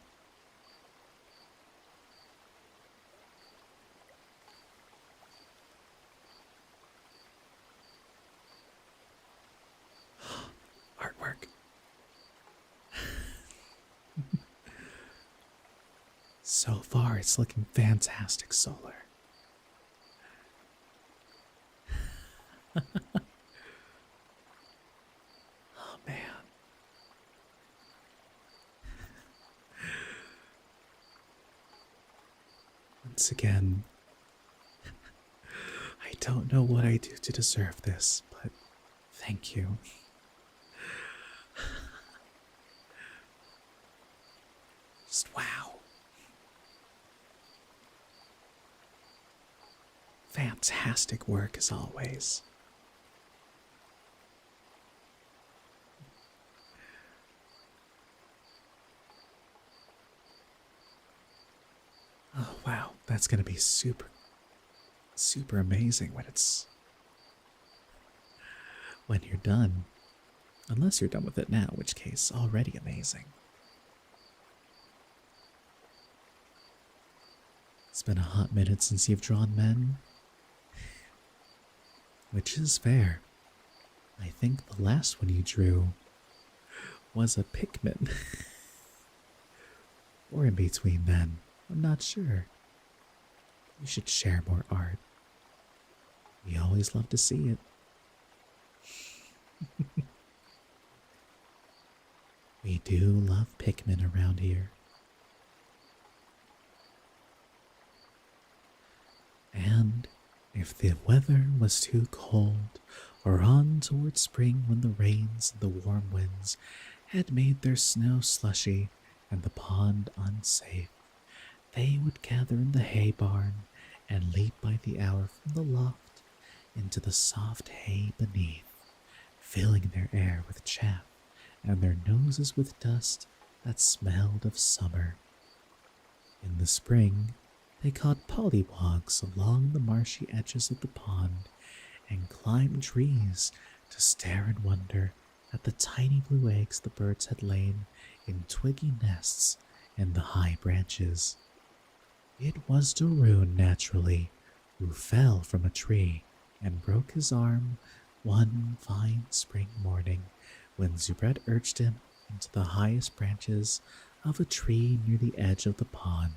Artwork. So far, it's looking fantastic, Solar. Oh, man. Once again, I don't know what I do to deserve this, but thank you. Just wow. Fantastic work as always. Oh wow, that's gonna be super amazing when you're done. Unless you're done with it now, in which case, already amazing. It's been a hot minute since you've drawn men, which is fair. I think the last one you drew was a Pikmin. Or in between then. I'm not sure. You should share more art. We always love to see it. We do love Pikmin around here. And if the weather was too cold, or on toward spring when the rains and the warm winds had made their snow slushy and the pond unsafe, they would gather in the hay barn and leap by the hour from the loft into the soft hay beneath, filling their air with chaff and their noses with dust that smelled of summer. In the spring, they caught pollywogs along the marshy edges of the pond and climbed trees to stare in wonder at the tiny blue eggs the birds had laid in twiggy nests in the high branches. It was Darun, naturally, who fell from a tree and broke his arm one fine spring morning when Zubret urged him into the highest branches of a tree near the edge of the pond.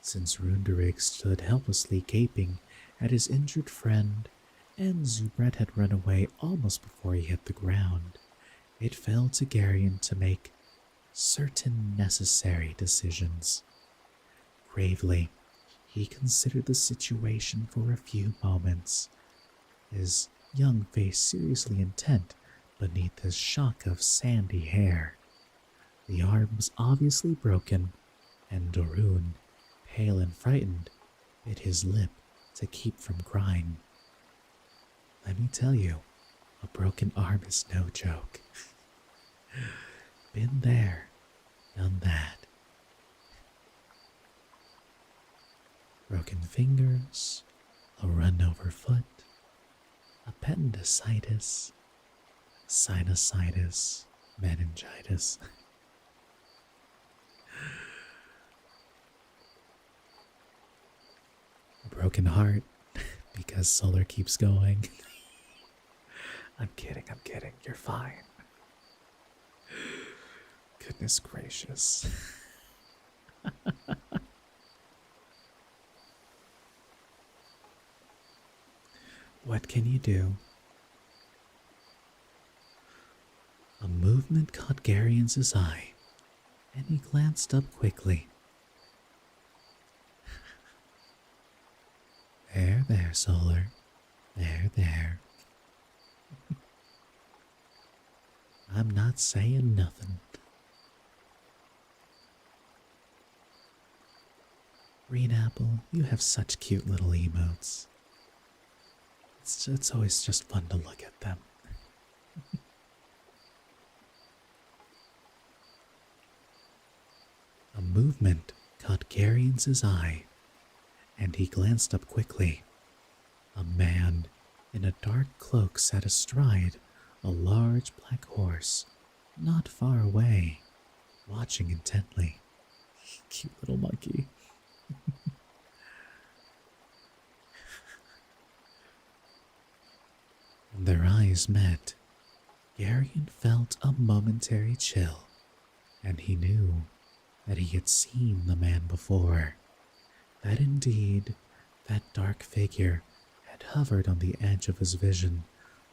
Since Runderig stood helplessly gaping at his injured friend, and Zubret had run away almost before he hit the ground, it fell to Garion to make certain necessary decisions. Gravely, he considered the situation for a few moments, his young face seriously intent beneath his shock of sandy hair. The arm was obviously broken, and Darun, pale and frightened, bit his lip to keep from crying. Let me tell you, a broken arm is no joke. Been there, done that. Broken fingers, a run-over foot, appendicitis, sinusitis, meningitis. A broken heart because Solar keeps going. I'm kidding, you're fine. Goodness gracious. What can you do? A movement caught Garion's eye, and he glanced up quickly. There, Solar. There. I'm not saying nothing. Green Apple, you have such cute little emotes. It's always just fun to look at them. A movement caught Garion's eye, and he glanced up quickly. A man in a dark cloak sat astride a large black horse, not far away, watching intently. Cute little monkey. When their eyes met, Garion felt a momentary chill, and he knew that he had seen the man before, that indeed that dark figure had hovered on the edge of his vision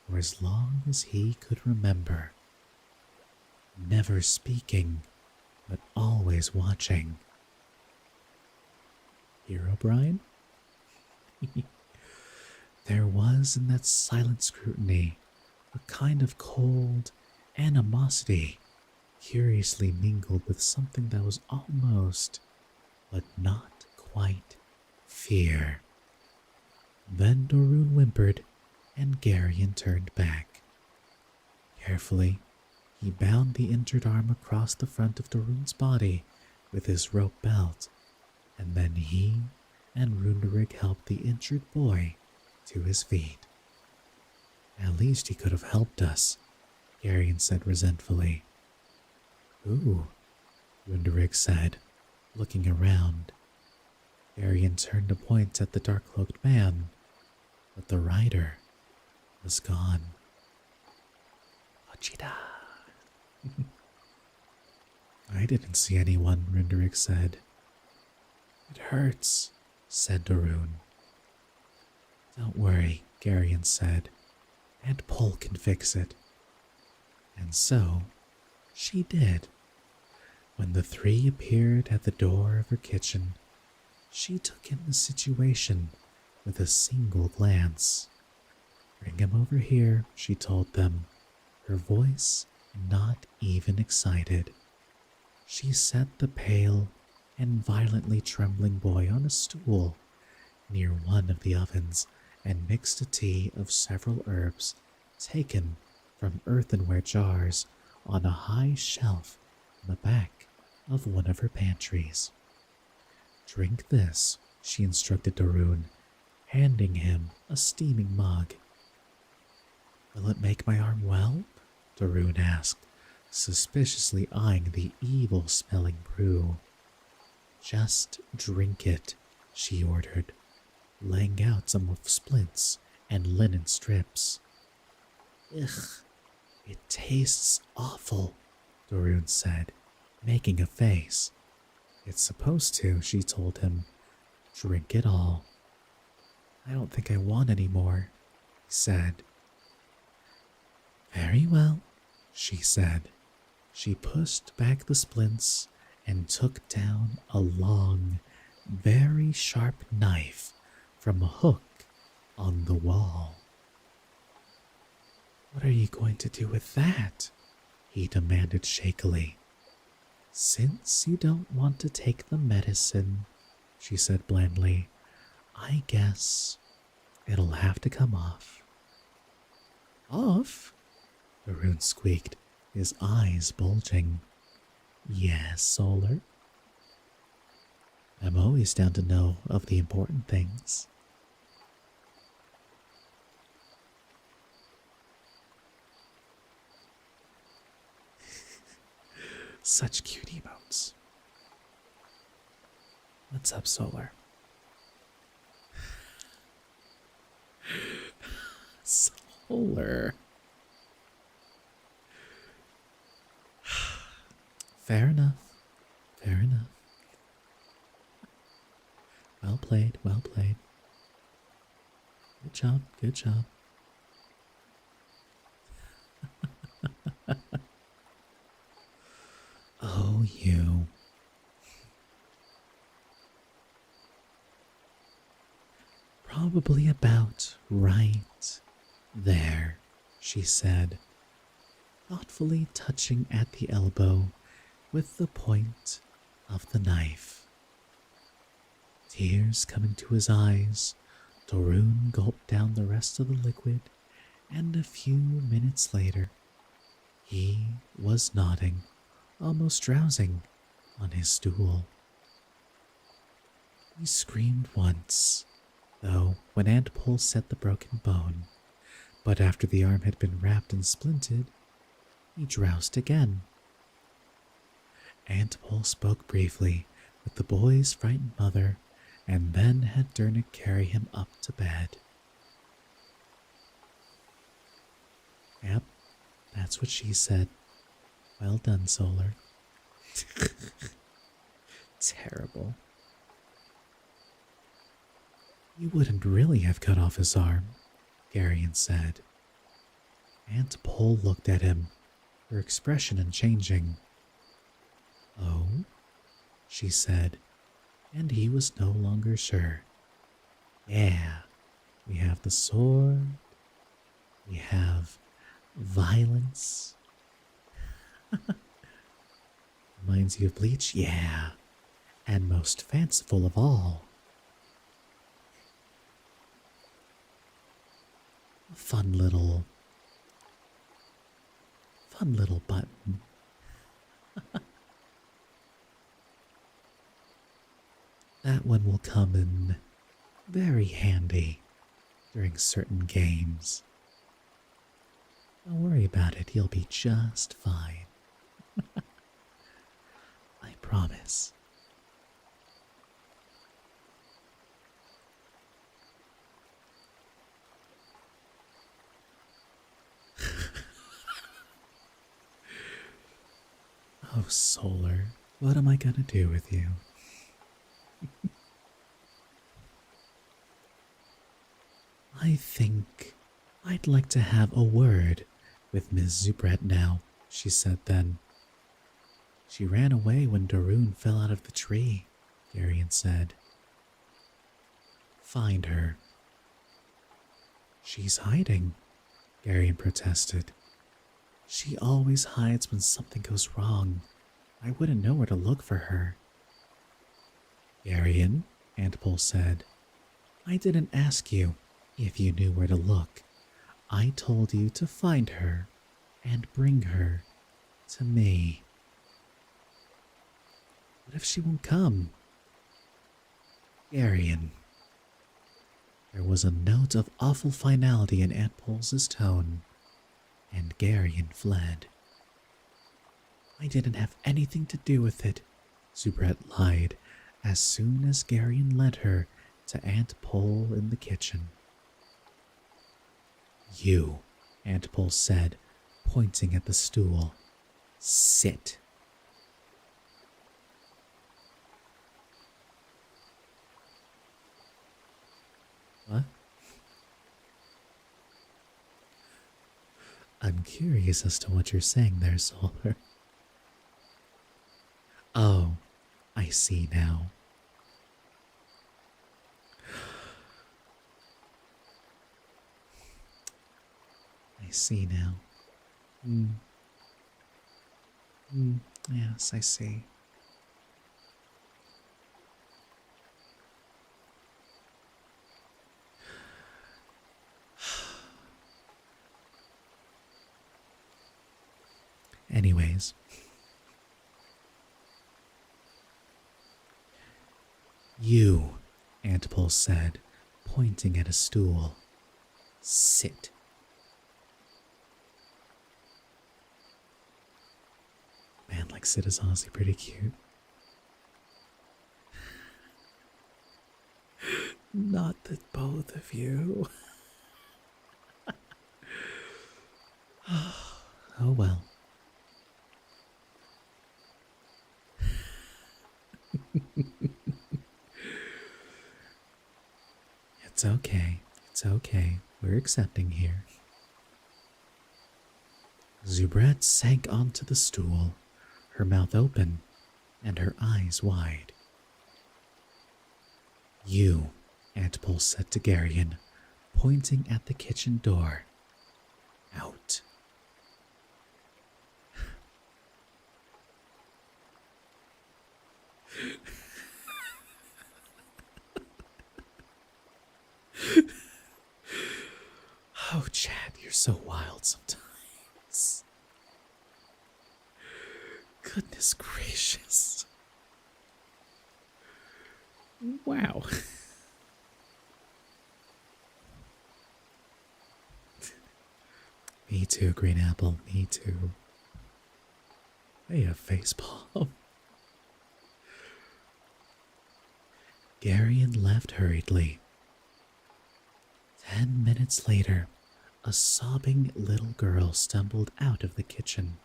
for as long as he could remember, never speaking, but always watching. Herobrine? There was in that silent scrutiny a kind of cold animosity, curiously mingled with something that was almost, but not quite, fear. Then Darun whimpered, and Garion turned back. Carefully, he bound the injured arm across the front of Darun's body with his rope belt, and then he and Runderig helped the injured boy to his feet. At least he could have helped us, Garion said resentfully. Ooh, Runderig said, looking around. Garion turned to point at the dark-cloaked man, but the rider was gone. Ochida. I didn't see anyone, Runderig said. It hurts, said Darun. Don't worry, Garion said. Aunt Pole can fix it. And so, she did. When the three appeared at the door of her kitchen, she took in the situation with a single glance. Bring him over here, she told them, her voice not even excited. She set the pale and violently trembling boy on a stool near one of the ovens and mixed a tea of several herbs taken from earthenware jars on a high shelf in the back of one of her pantries. Drink this, she instructed Darun, handing him a steaming mug. Will it make my arm well? Darun asked, suspiciously eyeing the evil-smelling brew. Just drink it, she ordered, laying out some of splints and linen strips. Ugh, it tastes awful, Darun said, making a face. It's supposed to, she told him. Drink it all. I don't think I want any more, he said. Very well, she said. She pushed back the splints and took down a long, very sharp knife from a hook on the wall. What are you going to do with that? He demanded shakily. Since you don't want to take the medicine, she said blandly, I guess it'll have to come off. Off? Darun squeaked, his eyes bulging. Yes, Solar. I'm always down to know of the important things. Such cute emotes. What's up, Solar? Solar. Fair enough. Fair enough. Well played, well played. Good job, good job. Oh, you. Probably about right there, she said, thoughtfully touching at the elbow with the point of the knife. Tears coming to his eyes, Darun gulped down the rest of the liquid, and a few minutes later, he was nodding, almost drowsing, on his stool. He screamed once, though, when Aunt Pole set the broken bone, but after the arm had been wrapped and splinted, he drowsed again. Aunt Pole spoke briefly with the boy's frightened mother, and then had Dernick carry him up to bed. Yep, that's what she said. Well done, Solar. Terrible. You wouldn't really have cut off his arm, Garion said. Aunt Pole looked at him, her expression unchanging. Oh, she said, and he was no longer sure. Yeah, we have the sword, we have violence. Reminds you of Bleach? Yeah, and most fanciful of all, a fun little button. That one will come in very handy during certain games. Don't worry about it, you'll be just fine. I promise. Oh, Solar, what am I gonna do with you? I think I'd like to have a word with Miss Zubret now, she said then. She ran away when Darun fell out of the tree, Darian said. Find her. She's hiding, Darian protested. She always hides when something goes wrong. I wouldn't know where to look for her. Darian, Antpole said, I didn't ask you if you knew where to look. I told you to find her and bring her to me. What if she won't come? Darian. There was a note of awful finality in Aunt Pole's tone, and Garion fled. I didn't have anything to do with it, Zubret lied as soon as Garion led her to Aunt Pole in the kitchen. You, Aunt Pole said, pointing at the stool. Sit. What? I'm curious as to what you're saying there, Solar. Oh, I see now. I see now. Yes, I see. Anyways, you, Aunt Pole said, pointing at a stool. Sit. Man, like Sid is honestly pretty cute. Not the both of you. Oh well. It's okay. It's okay. We're accepting here. Zubret sank onto the stool, her mouth open and her eyes wide. You, Aunt Pole said to Garion, pointing at the kitchen door. Out. Oh, Chad, you're so wild sometimes. Goodness gracious. Wow. Me too, Green Apple, me too. Hey, a facepalm. Garion left hurriedly. 10 minutes later, a sobbing little girl stumbled out of the kitchen.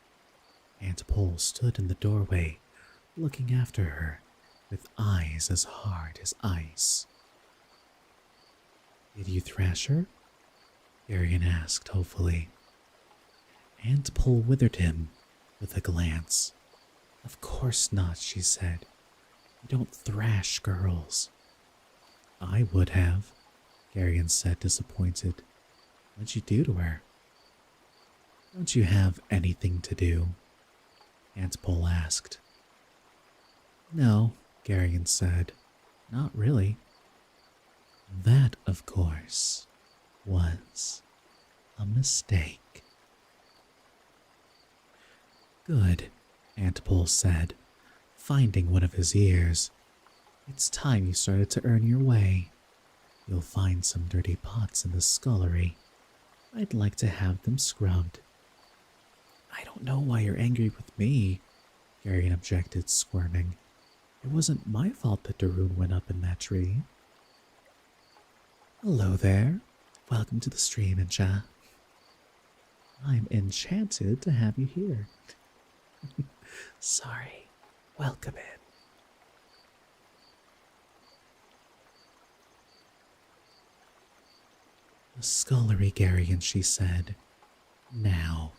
Aunt Pole stood in the doorway, looking after her, with eyes as hard as ice. Did you thrash her? Garion asked hopefully. Aunt Pole withered him with a glance. Of course not, she said. You don't thrash girls. I would have, Garion said, disappointed. What'd you do to her? Don't you have anything to do? Aunt Pole asked. No, Garion said. Not really. That, of course, was a mistake. Good, Aunt Pole said, finding one of his ears. It's time you started to earn your way. You'll find some dirty pots in the scullery. I'd like to have them scrubbed I don't know why you're angry with me, Garion objected, squirming. It wasn't my fault that Darun went up in that tree. Hello there. Welcome to the stream, Incha. I'm enchanted to have you here. Sorry. Welcome in. The scullery, Garion, she said. Now.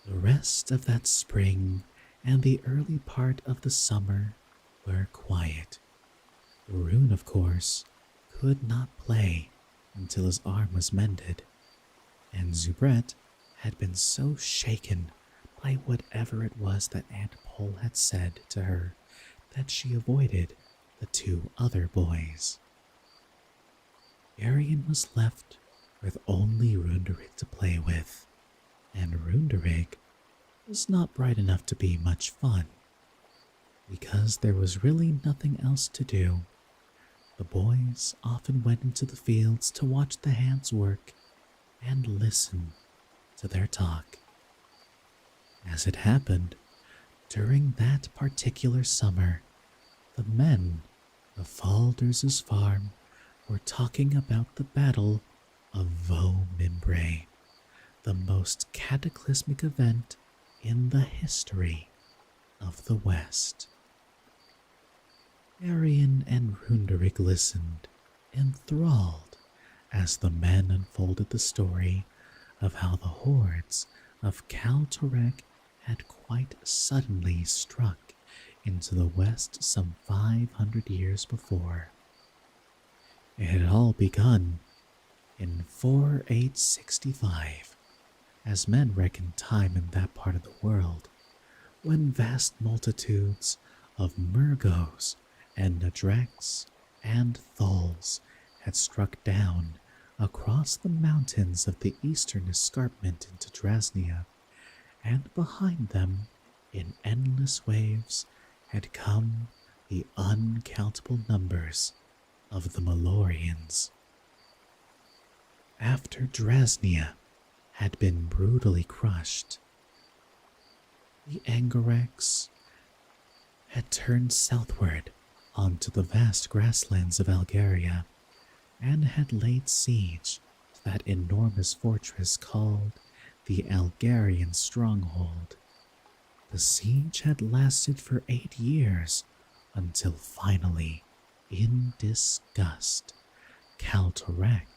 The rest of that spring and the early part of the summer were quiet. Darun, of course, could not play until his arm was mended, and Zubret had been so shaken by whatever it was that Aunt Pole had said to her that she avoided the two other boys. Arian was left with only Runderig to play with, and Runderig was not bright enough to be much fun. Because there was really nothing else to do, the boys often went into the fields to watch the hands work and listen to their talk. As it happened, during that particular summer, the men of Falders's farm were talking about the Battle of Vomimbre, the most cataclysmic event in the history of the West. Arian and Runderig listened, enthralled, as the men unfolded the story of how the hordes of Kaltorek had quite suddenly struck into the West some 500 years before. It had all begun in 4865, as men reckoned time in that part of the world, when vast multitudes of Murgos and Nadreks and Thulls had struck down across the mountains of the eastern escarpment into Drasnia, and behind them, in endless waves, had come the uncountable numbers of the Malorians. After Drasnia had been brutally crushed, the Angareks had turned southward onto the vast grasslands of Algaria and had laid siege to that enormous fortress called the Algarian Stronghold. The siege had lasted for 8 years until finally, in disgust, Kaltorek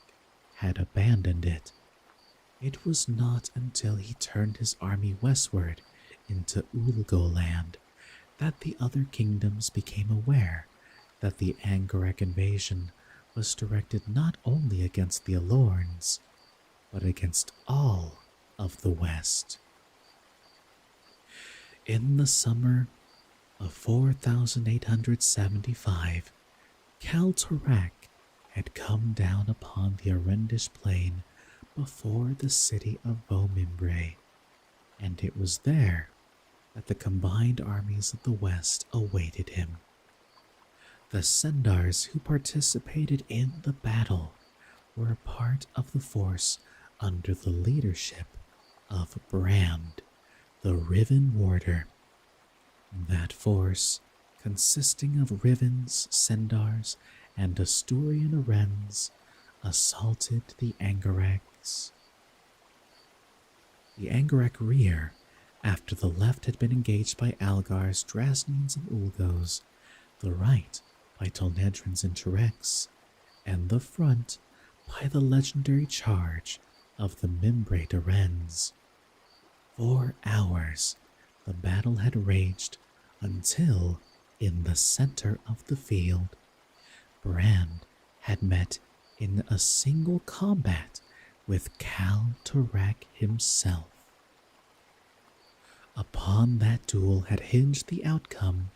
had abandoned it. It was not until he turned his army westward into Ulgoland that the other kingdoms became aware that the Angarek invasion was directed not only against the Alorns, but against all of the West. In the summer of 4875, Kaltorek had come down upon the Arendish plain before the city of Vomimbre, and it was there that the combined armies of the West awaited him. The Sendars who participated in the battle were a part of the force under the leadership of Brand, the Riven Warder. That force, consisting of Rivens, Sendars, and Asturian Arens, assaulted the Angareks. The Angarek rear, after the left had been engaged by Algars, Drasnians, and Ulgos, the right by Tolnedrins and Turex, and the front by the legendary charge of the Mimbre Arens. 4 hours the battle had raged until, in the center of the field, Brand had met in a single combat with Kaltorek himself. Upon that duel had hinged the outcome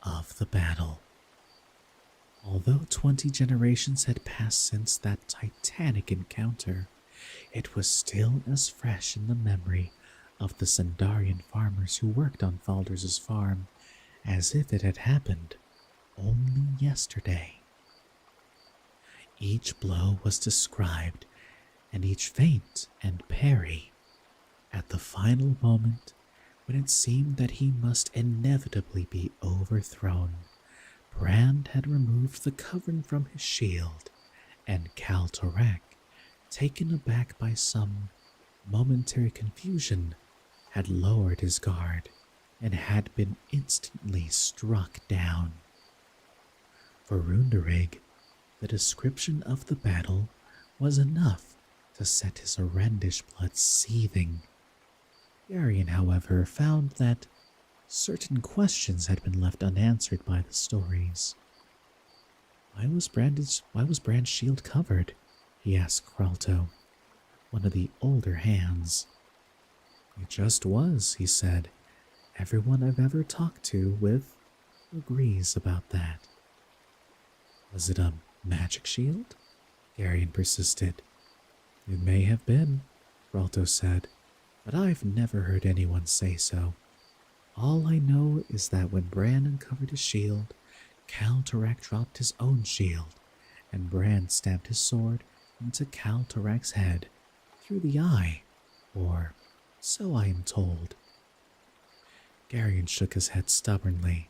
of the battle. Although 20 generations had passed since that titanic encounter, it was still as fresh in the memory of the Sendarian farmers who worked on Falders's farm as if it had happened only yesterday. Each blow was described, and each feint and parry, At the final moment, when it seemed that he must inevitably be overthrown, Brand had removed the covering from his shield, and Kaltorek, taken aback by some momentary confusion, had lowered his guard and had been instantly struck down. For Runderig, the description of the battle was enough to set his horrendous blood seething. Yarian, however, found that certain questions had been left unanswered by the stories. Why was Brand's shield covered? He asked Kralto, one of the older hands. It just was, he said. Everyone I've ever talked to with agrees about that. Was it a magic shield? Garion persisted. It may have been, Kralto said, but I've never heard anyone say so. All I know is that when Bran uncovered his shield, Kaltorek dropped his own shield, and Bran stabbed his sword into Kaltorek's head through the eye, or so I am told. Garion shook his head stubbornly.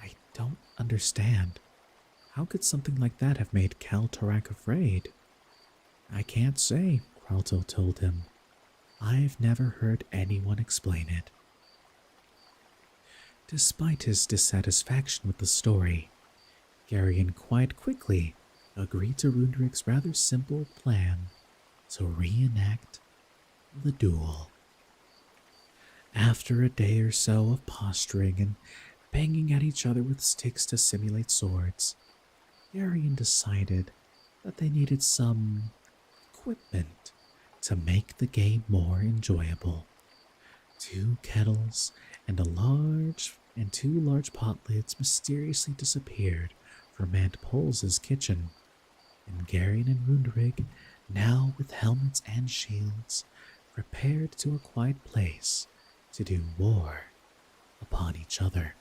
I don't understand. How could something like that have made Kaltorek afraid? I can't say, Kralto told him. I've never heard anyone explain it. Despite his dissatisfaction with the story, Garion quite quickly agreed to Runderig's rather simple plan to reenact the duel. After a day or so of posturing and banging at each other with sticks to simulate swords, Garion decided that they needed some equipment to make the game more enjoyable. 2 kettles and two large pot lids mysteriously disappeared from Aunt Poles's kitchen, and Garion and Runderig, now with helmets and shields, prepared to a quiet place to do war upon each other.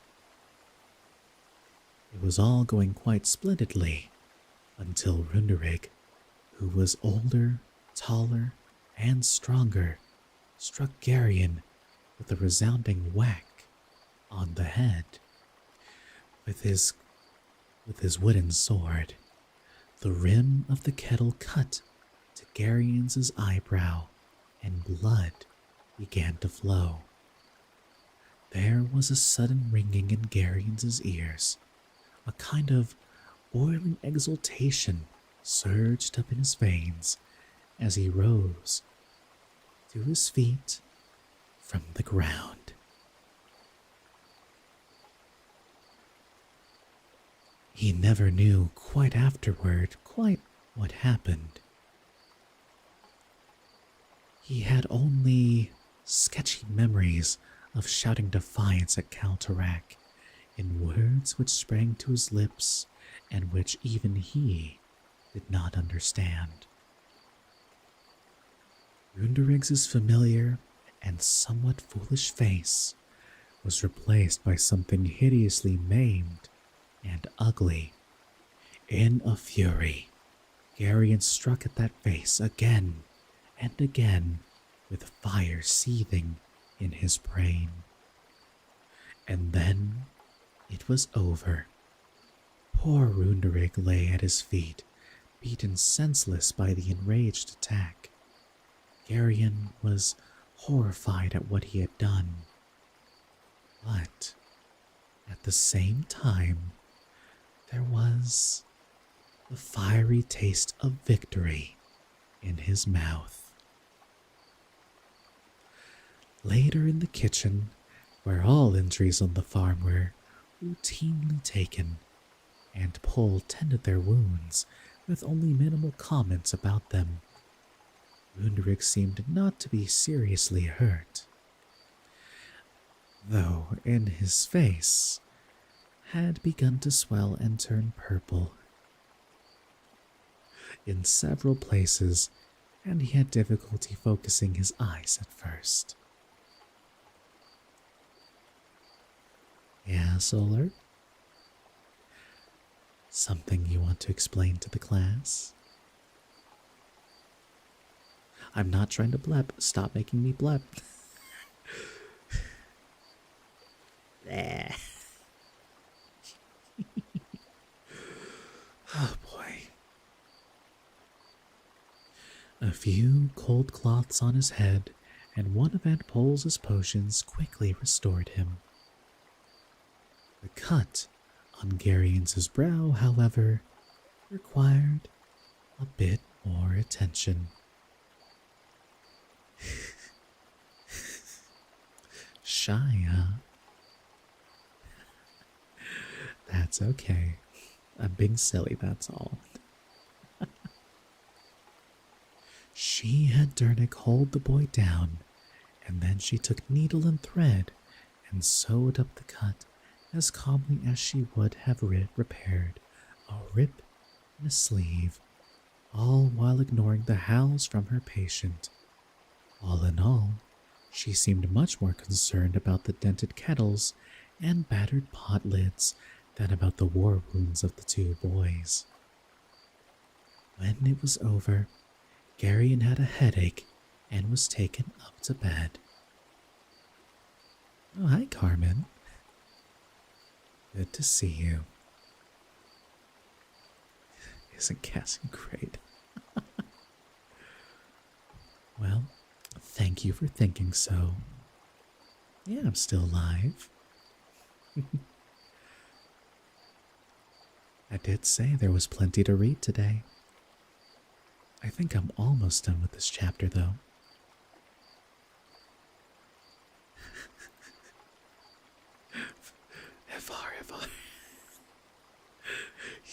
It was all going quite splendidly until Runderig, who was older, taller, and stronger, struck Garion with a resounding whack on the head with his wooden sword. The rim of the kettle cut to Garion's eyebrow, and blood began to flow. There was a sudden ringing in Garion's ears. A kind of boiling exultation surged up in his veins as he rose to his feet from the ground. He never knew quite afterward what happened. He had only sketchy memories of shouting defiance at Kaltorek in words which sprang to his lips and which even he did not understand. Runderig's familiar and somewhat foolish face was replaced by something hideously maimed and ugly. In a fury, Garion struck at that face again and again with fire seething in his brain. And then it was over. Poor Runderig lay at his feet, beaten senseless by the enraged attack. Garion was horrified at what he had done, but at the same time, there was the fiery taste of victory in his mouth. Later in the kitchen, where all injuries on the farm were routinely taken, Aunt Pole tended their wounds with only minimal comments about them. Runderig seemed not to be seriously hurt, though in his face had begun to swell and turn purple in several places, and he had difficulty focusing his eyes at first. Yeah, Solar? Something you want to explain to the class? I'm not trying to blep. Stop making me blep. There. Oh boy. A few cold cloths on his head and one of Aunt Pole's potions quickly restored him. The cut on Garion's brow, however, required a bit more attention. Shy, huh? That's okay. I'm being silly, that's all. She had Dernick hold the boy down, and then she took needle and thread and sewed up the cut as calmly as she would have repaired a rip in a sleeve, all while ignoring the howls from her patient. All in all, she seemed much more concerned about the dented kettles and battered pot lids than about the war wounds of the two boys. When it was over, Garion had a headache and was taken up to bed. Oh, hi, Carmen. Good to see you. Isn't Cassian great? Well, thank you for thinking so. Yeah, I'm still alive. I did say there was plenty to read today. I think I'm almost done with this chapter, though. Evar.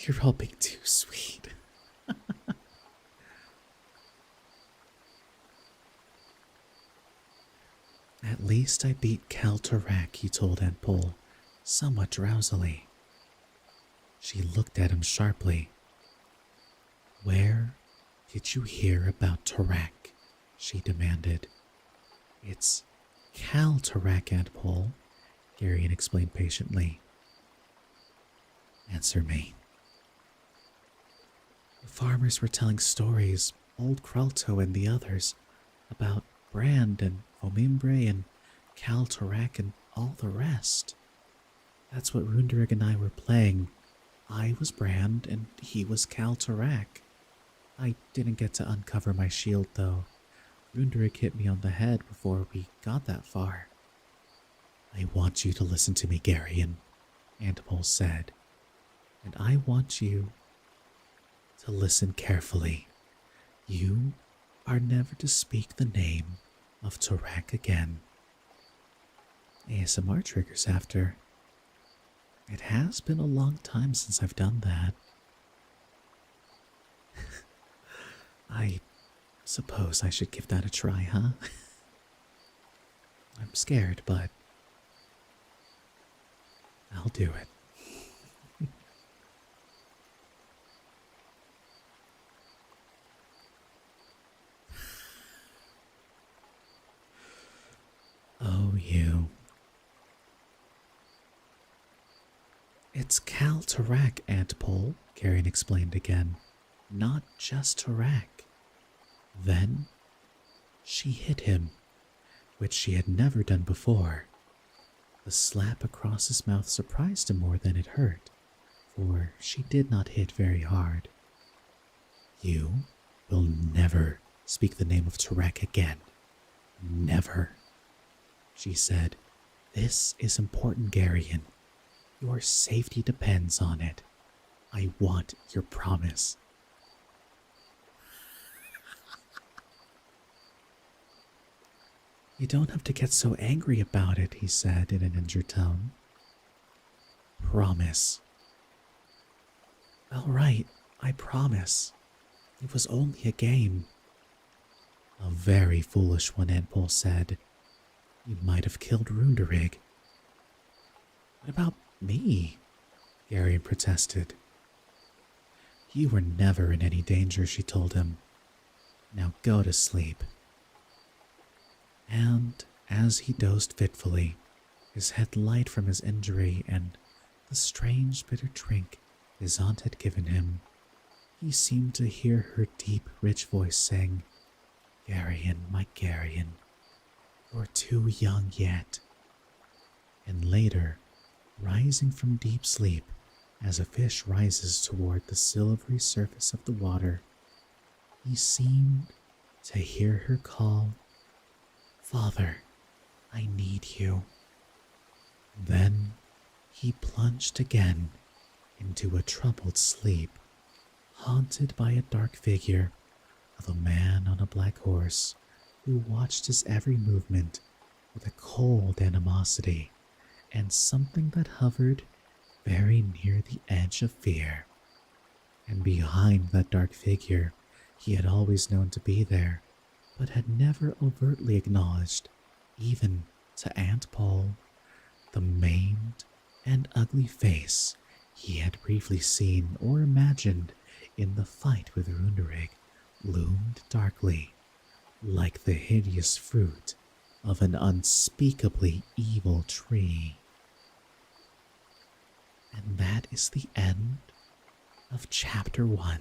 You're all being too sweet. At least I beat Cal Tarak, he told Aunt Pole, somewhat drowsily. She looked at him sharply. Where did you hear about Tarak? She demanded. It's Cal Tarak, Aunt Pole, Garion explained patiently. Answer me. The farmers were telling stories, old Kralto and the others, about Brand and Omimbre and Cal Tarak and all the rest. That's what Runderig and I were playing. I was Brand and he was Cal Tarak. I didn't get to uncover my shield, though. Runderig hit me on the head before we got that far. I want you to listen to me, Garion, Aunt Pole said. And I want you to listen carefully. You are never to speak the name of Tarak again. ASMR triggers after. It has been a long time since I've done that. I suppose I should give that a try, huh? I'm scared, but I'll do it. Oh, you. It's Cal Tarak, Aunt Pole, Garion explained again. Not just Tarak. Then she hit him, which she had never done before. The slap across his mouth surprised him more than it hurt, for she did not hit very hard. You will never speak the name of Tarak again. Never. She said, This is important, Garion. Your safety depends on it. I want your promise. You don't have to get so angry about it, he said in an injured tone. Promise. All right, I promise. It was only a game. A very foolish one, Aunt Pole said. You might have killed Runderig. What about me? Garion protested. You were never in any danger, she told him. Now go to sleep. And as he dozed fitfully, his head light from his injury and the strange bitter drink his aunt had given him, he seemed to hear her deep, rich voice saying, Garion, my Garion, you're too young yet. And later, rising from deep sleep, as a fish rises toward the silvery surface of the water, he seemed to hear her call, "Father, I need you." Then he plunged again into a troubled sleep, haunted by a dark figure of a man on a black horse who watched his every movement with a cold animosity and something that hovered very near the edge of fear. And behind that dark figure he had always known to be there, but had never overtly acknowledged, even to Aunt Paul, the maimed and ugly face he had briefly seen or imagined in the fight with Runderig loomed darkly, like the hideous fruit of an unspeakably evil tree. And that is the end of chapter 1.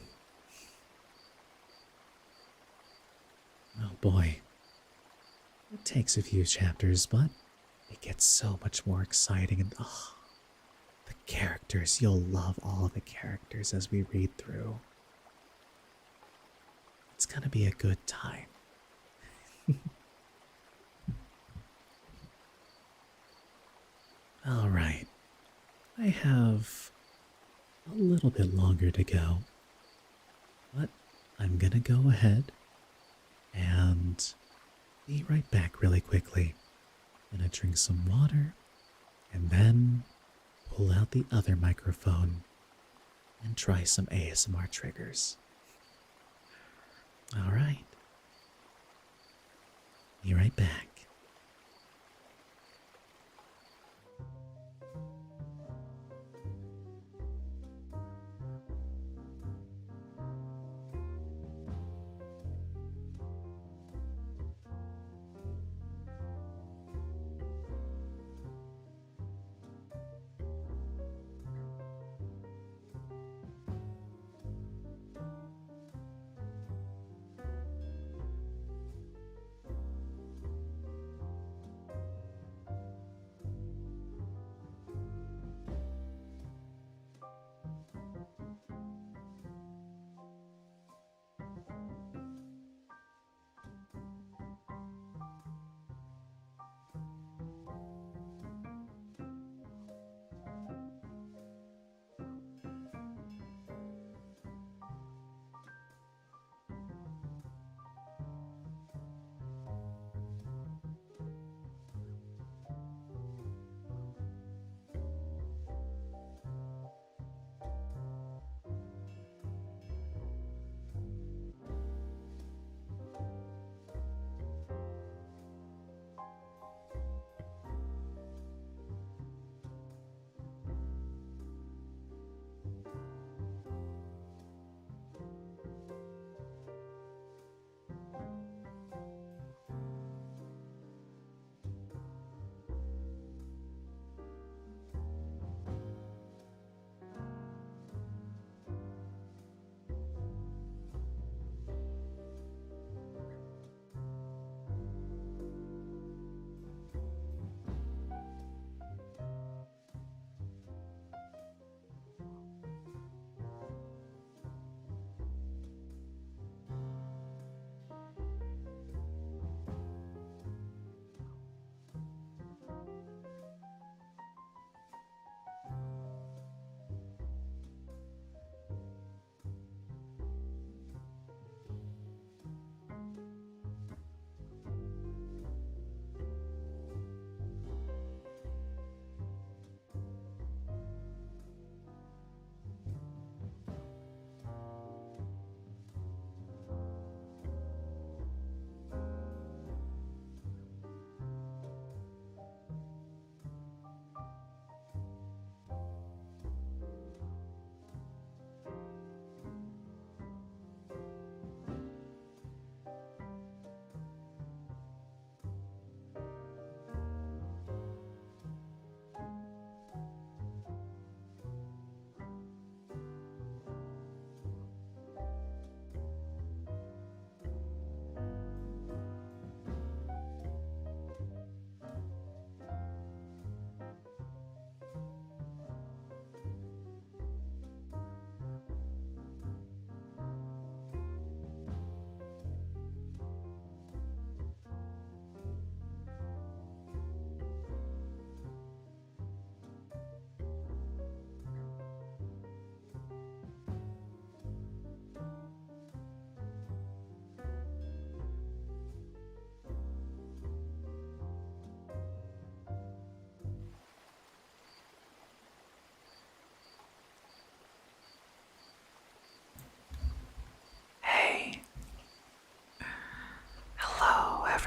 Oh boy. It takes a few chapters, but it gets so much more exciting, and the characters, you'll love all the characters as we read through. It's gonna be a good time. Alright, I have a little bit longer to go, but I'm gonna go ahead and be right back really quickly. I'm gonna drink some water and then pull out the other microphone and try some ASMR triggers. Alright, be right back.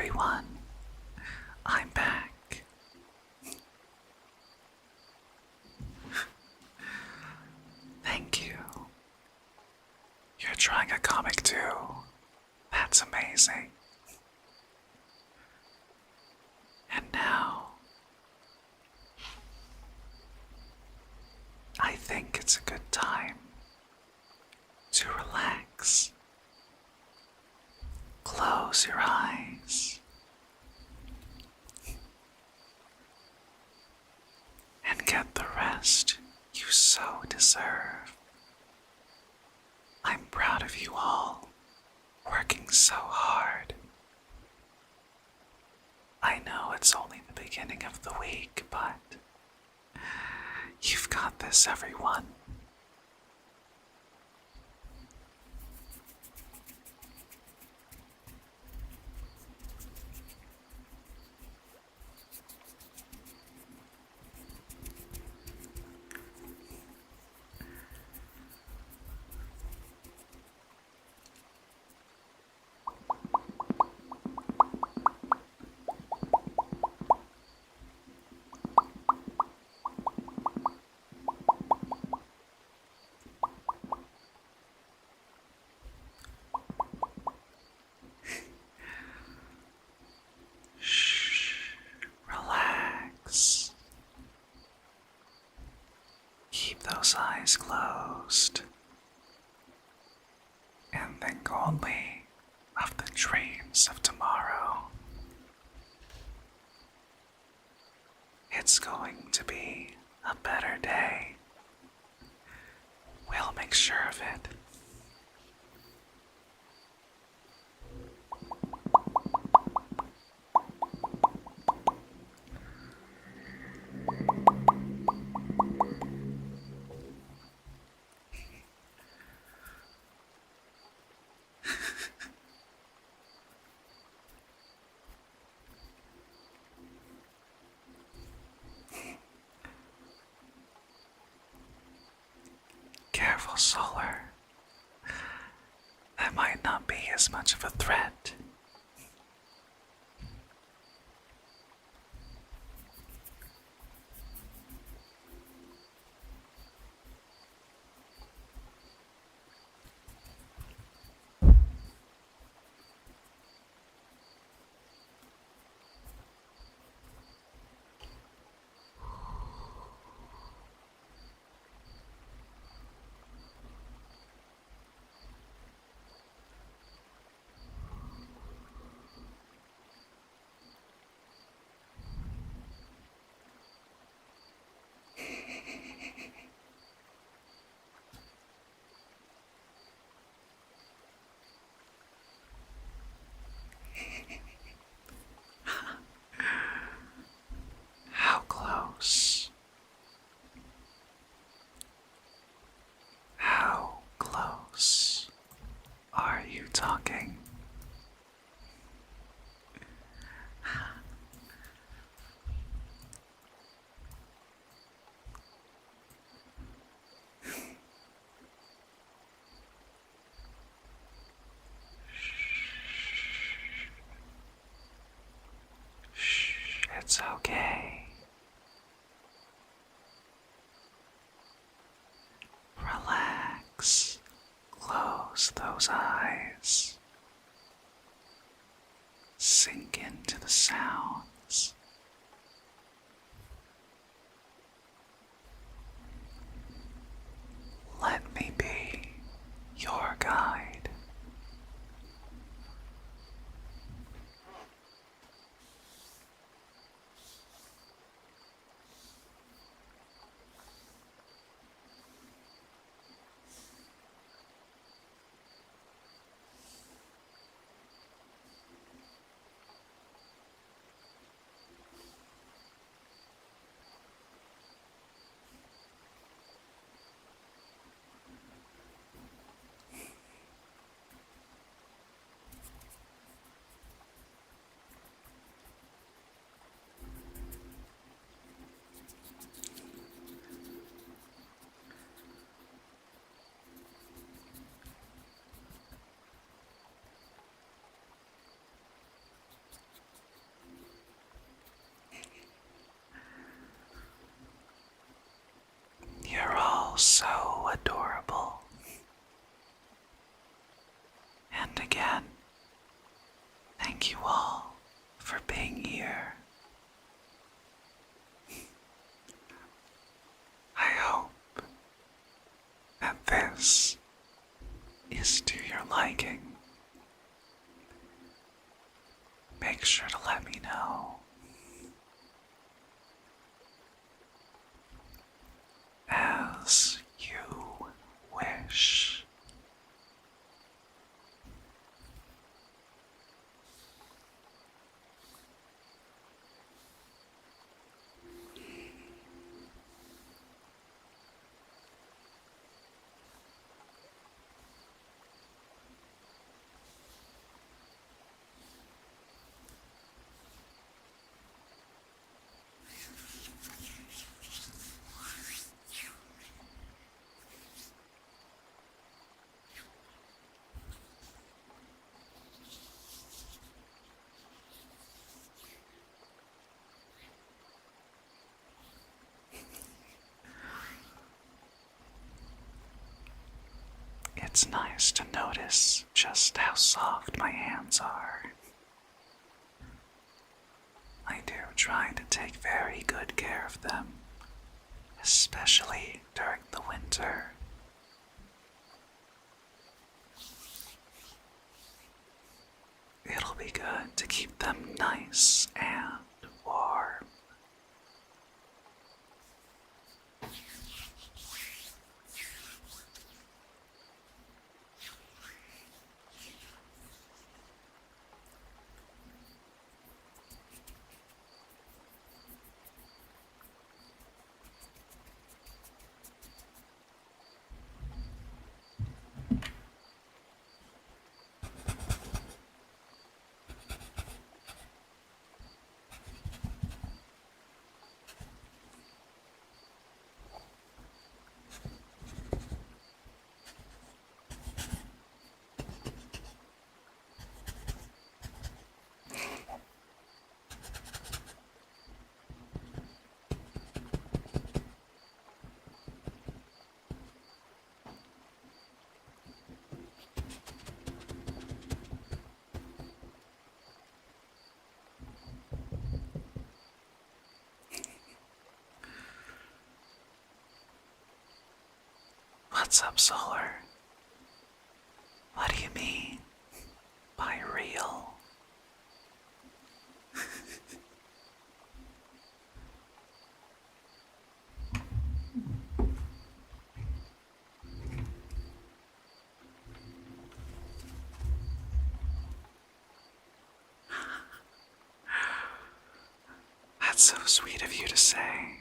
everyone. I'm back. Thank you. You're drawing a comic too. That's amazing. And now, I think it's a good time to relax. Close your eyes and get the rest you so deserve. I'm proud of you all, working so hard. I know it's only the beginning of the week, but you've got this, everyone. Keep those eyes closed and think only of the dreams of tomorrow. It's going to be a better day. We'll make sure of it. Careful, Solar. That might not be as much of a threat. How close? How close are you talking? It's okay. Relax. Close those eyes. Sink into the sounds. Let me be your guide. this is to your liking, make sure to let me know. As you wish. It's nice to notice just how soft my hands are. I do try to take very good care of them, especially during the winter. It'll be good to keep them nice and warm. What's up, Solar? What do you mean by real? That's so sweet of you to say.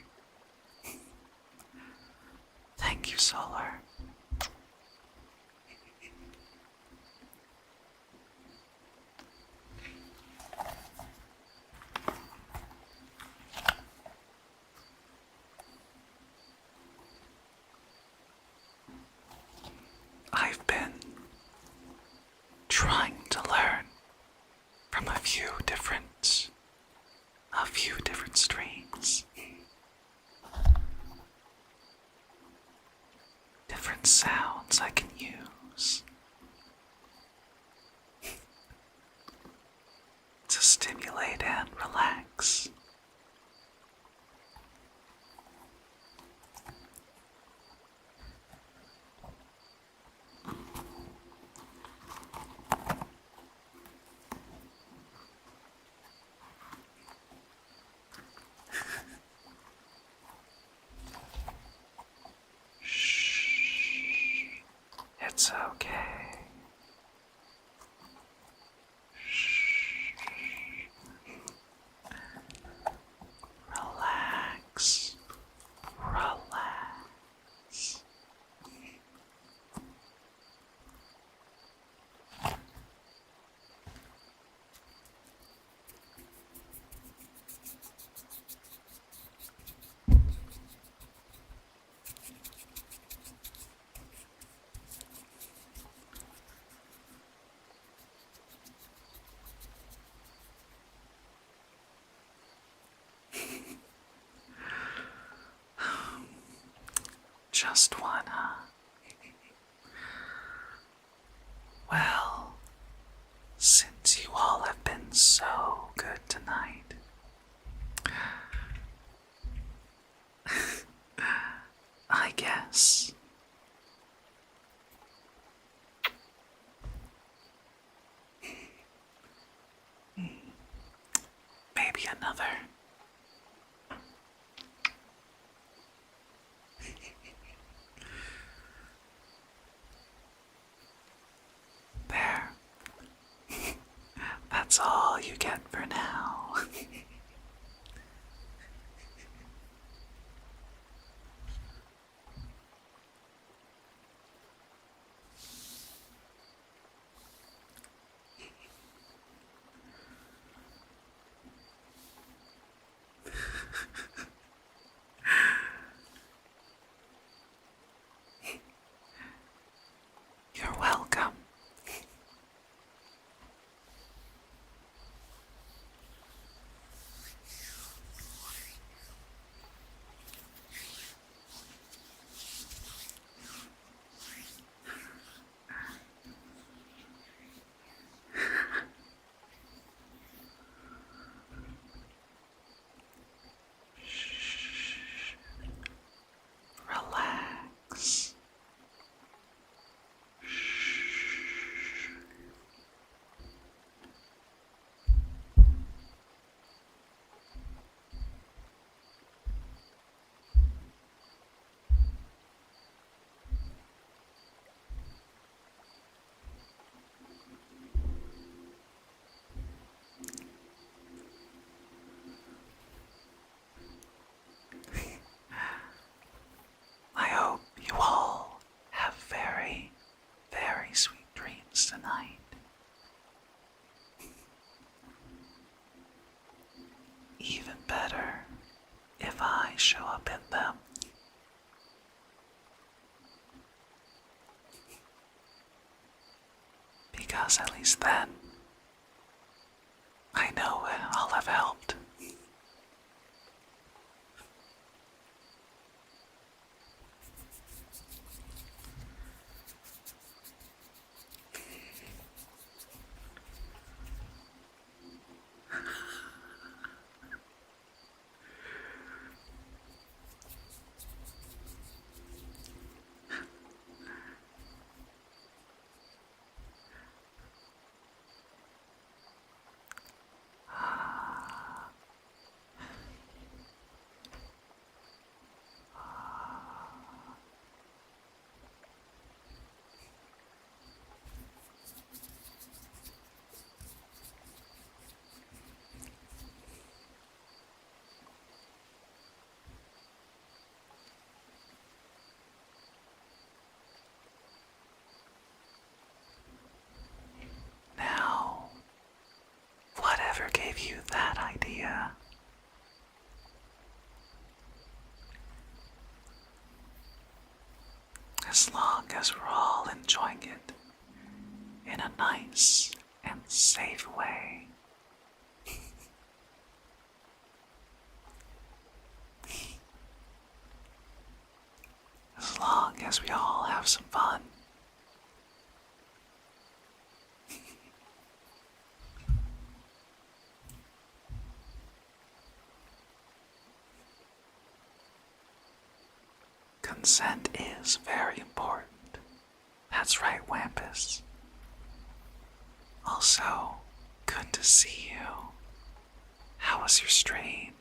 Thank you, Solar. I've been trying to learn from a few different streams. Different sounds I can use to stimulate and relax. It's okay. Relax. Relax. Just one, huh? Well, since you all have been so good tonight, I guess you another. There. That's all you get for now. You're welcome. Relax. I hope you all have very, very sweet dreams tonight. Even better if I show up in them. Because at least then, I know I'll have helped. Now, whatever gave you that idea? As long as we're all enjoying it in a nice and safe way. As long as we all have some fun. Consent is very important. That's right, Wampus. Also, good to see you. How was your stream?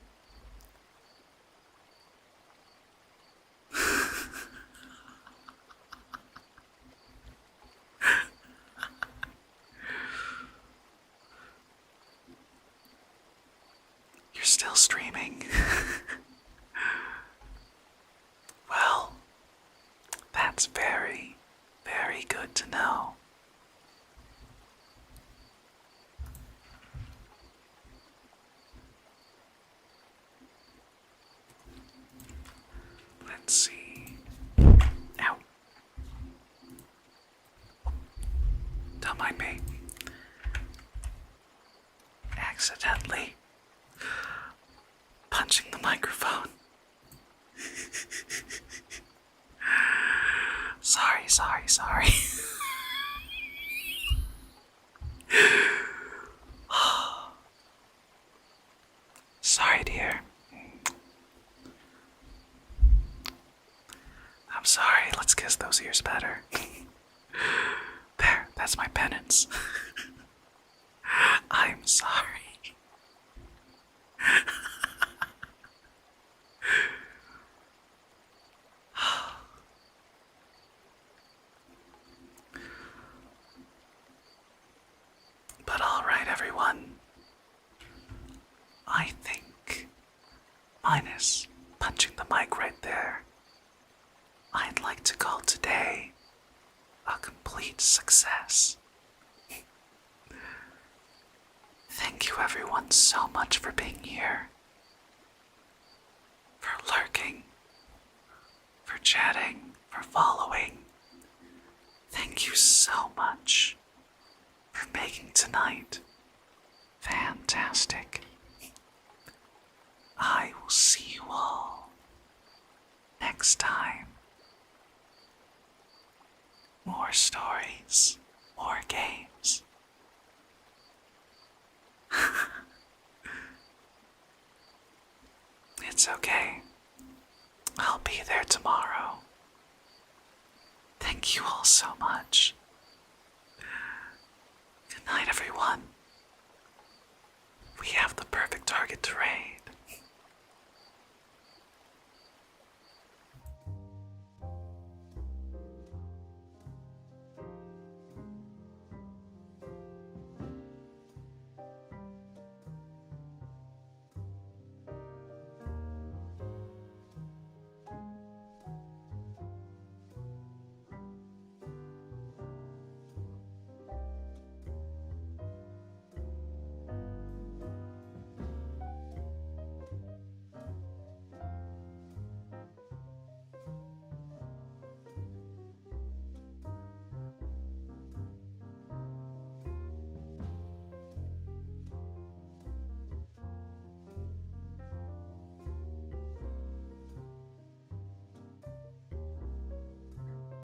You're still streaming. Well, that's very, very good to know. Let's see. Ow. Don't mind me. Accidentally punching the microphone. Sorry. Sorry, dear. I'm sorry. Let's kiss those ears better. There, that's my penance. I'm sorry. everyone. I think, minus punching the mic right there, I'd like to call today a complete success. Thank you everyone so much for being here, for lurking, for chatting, for following. Thank you so much for making tonight fantastic. I will see you all next time. More stories, more games. It's okay. I'll be there tomorrow. Thank you all so much. Good night, everyone. We have the perfect target to raid.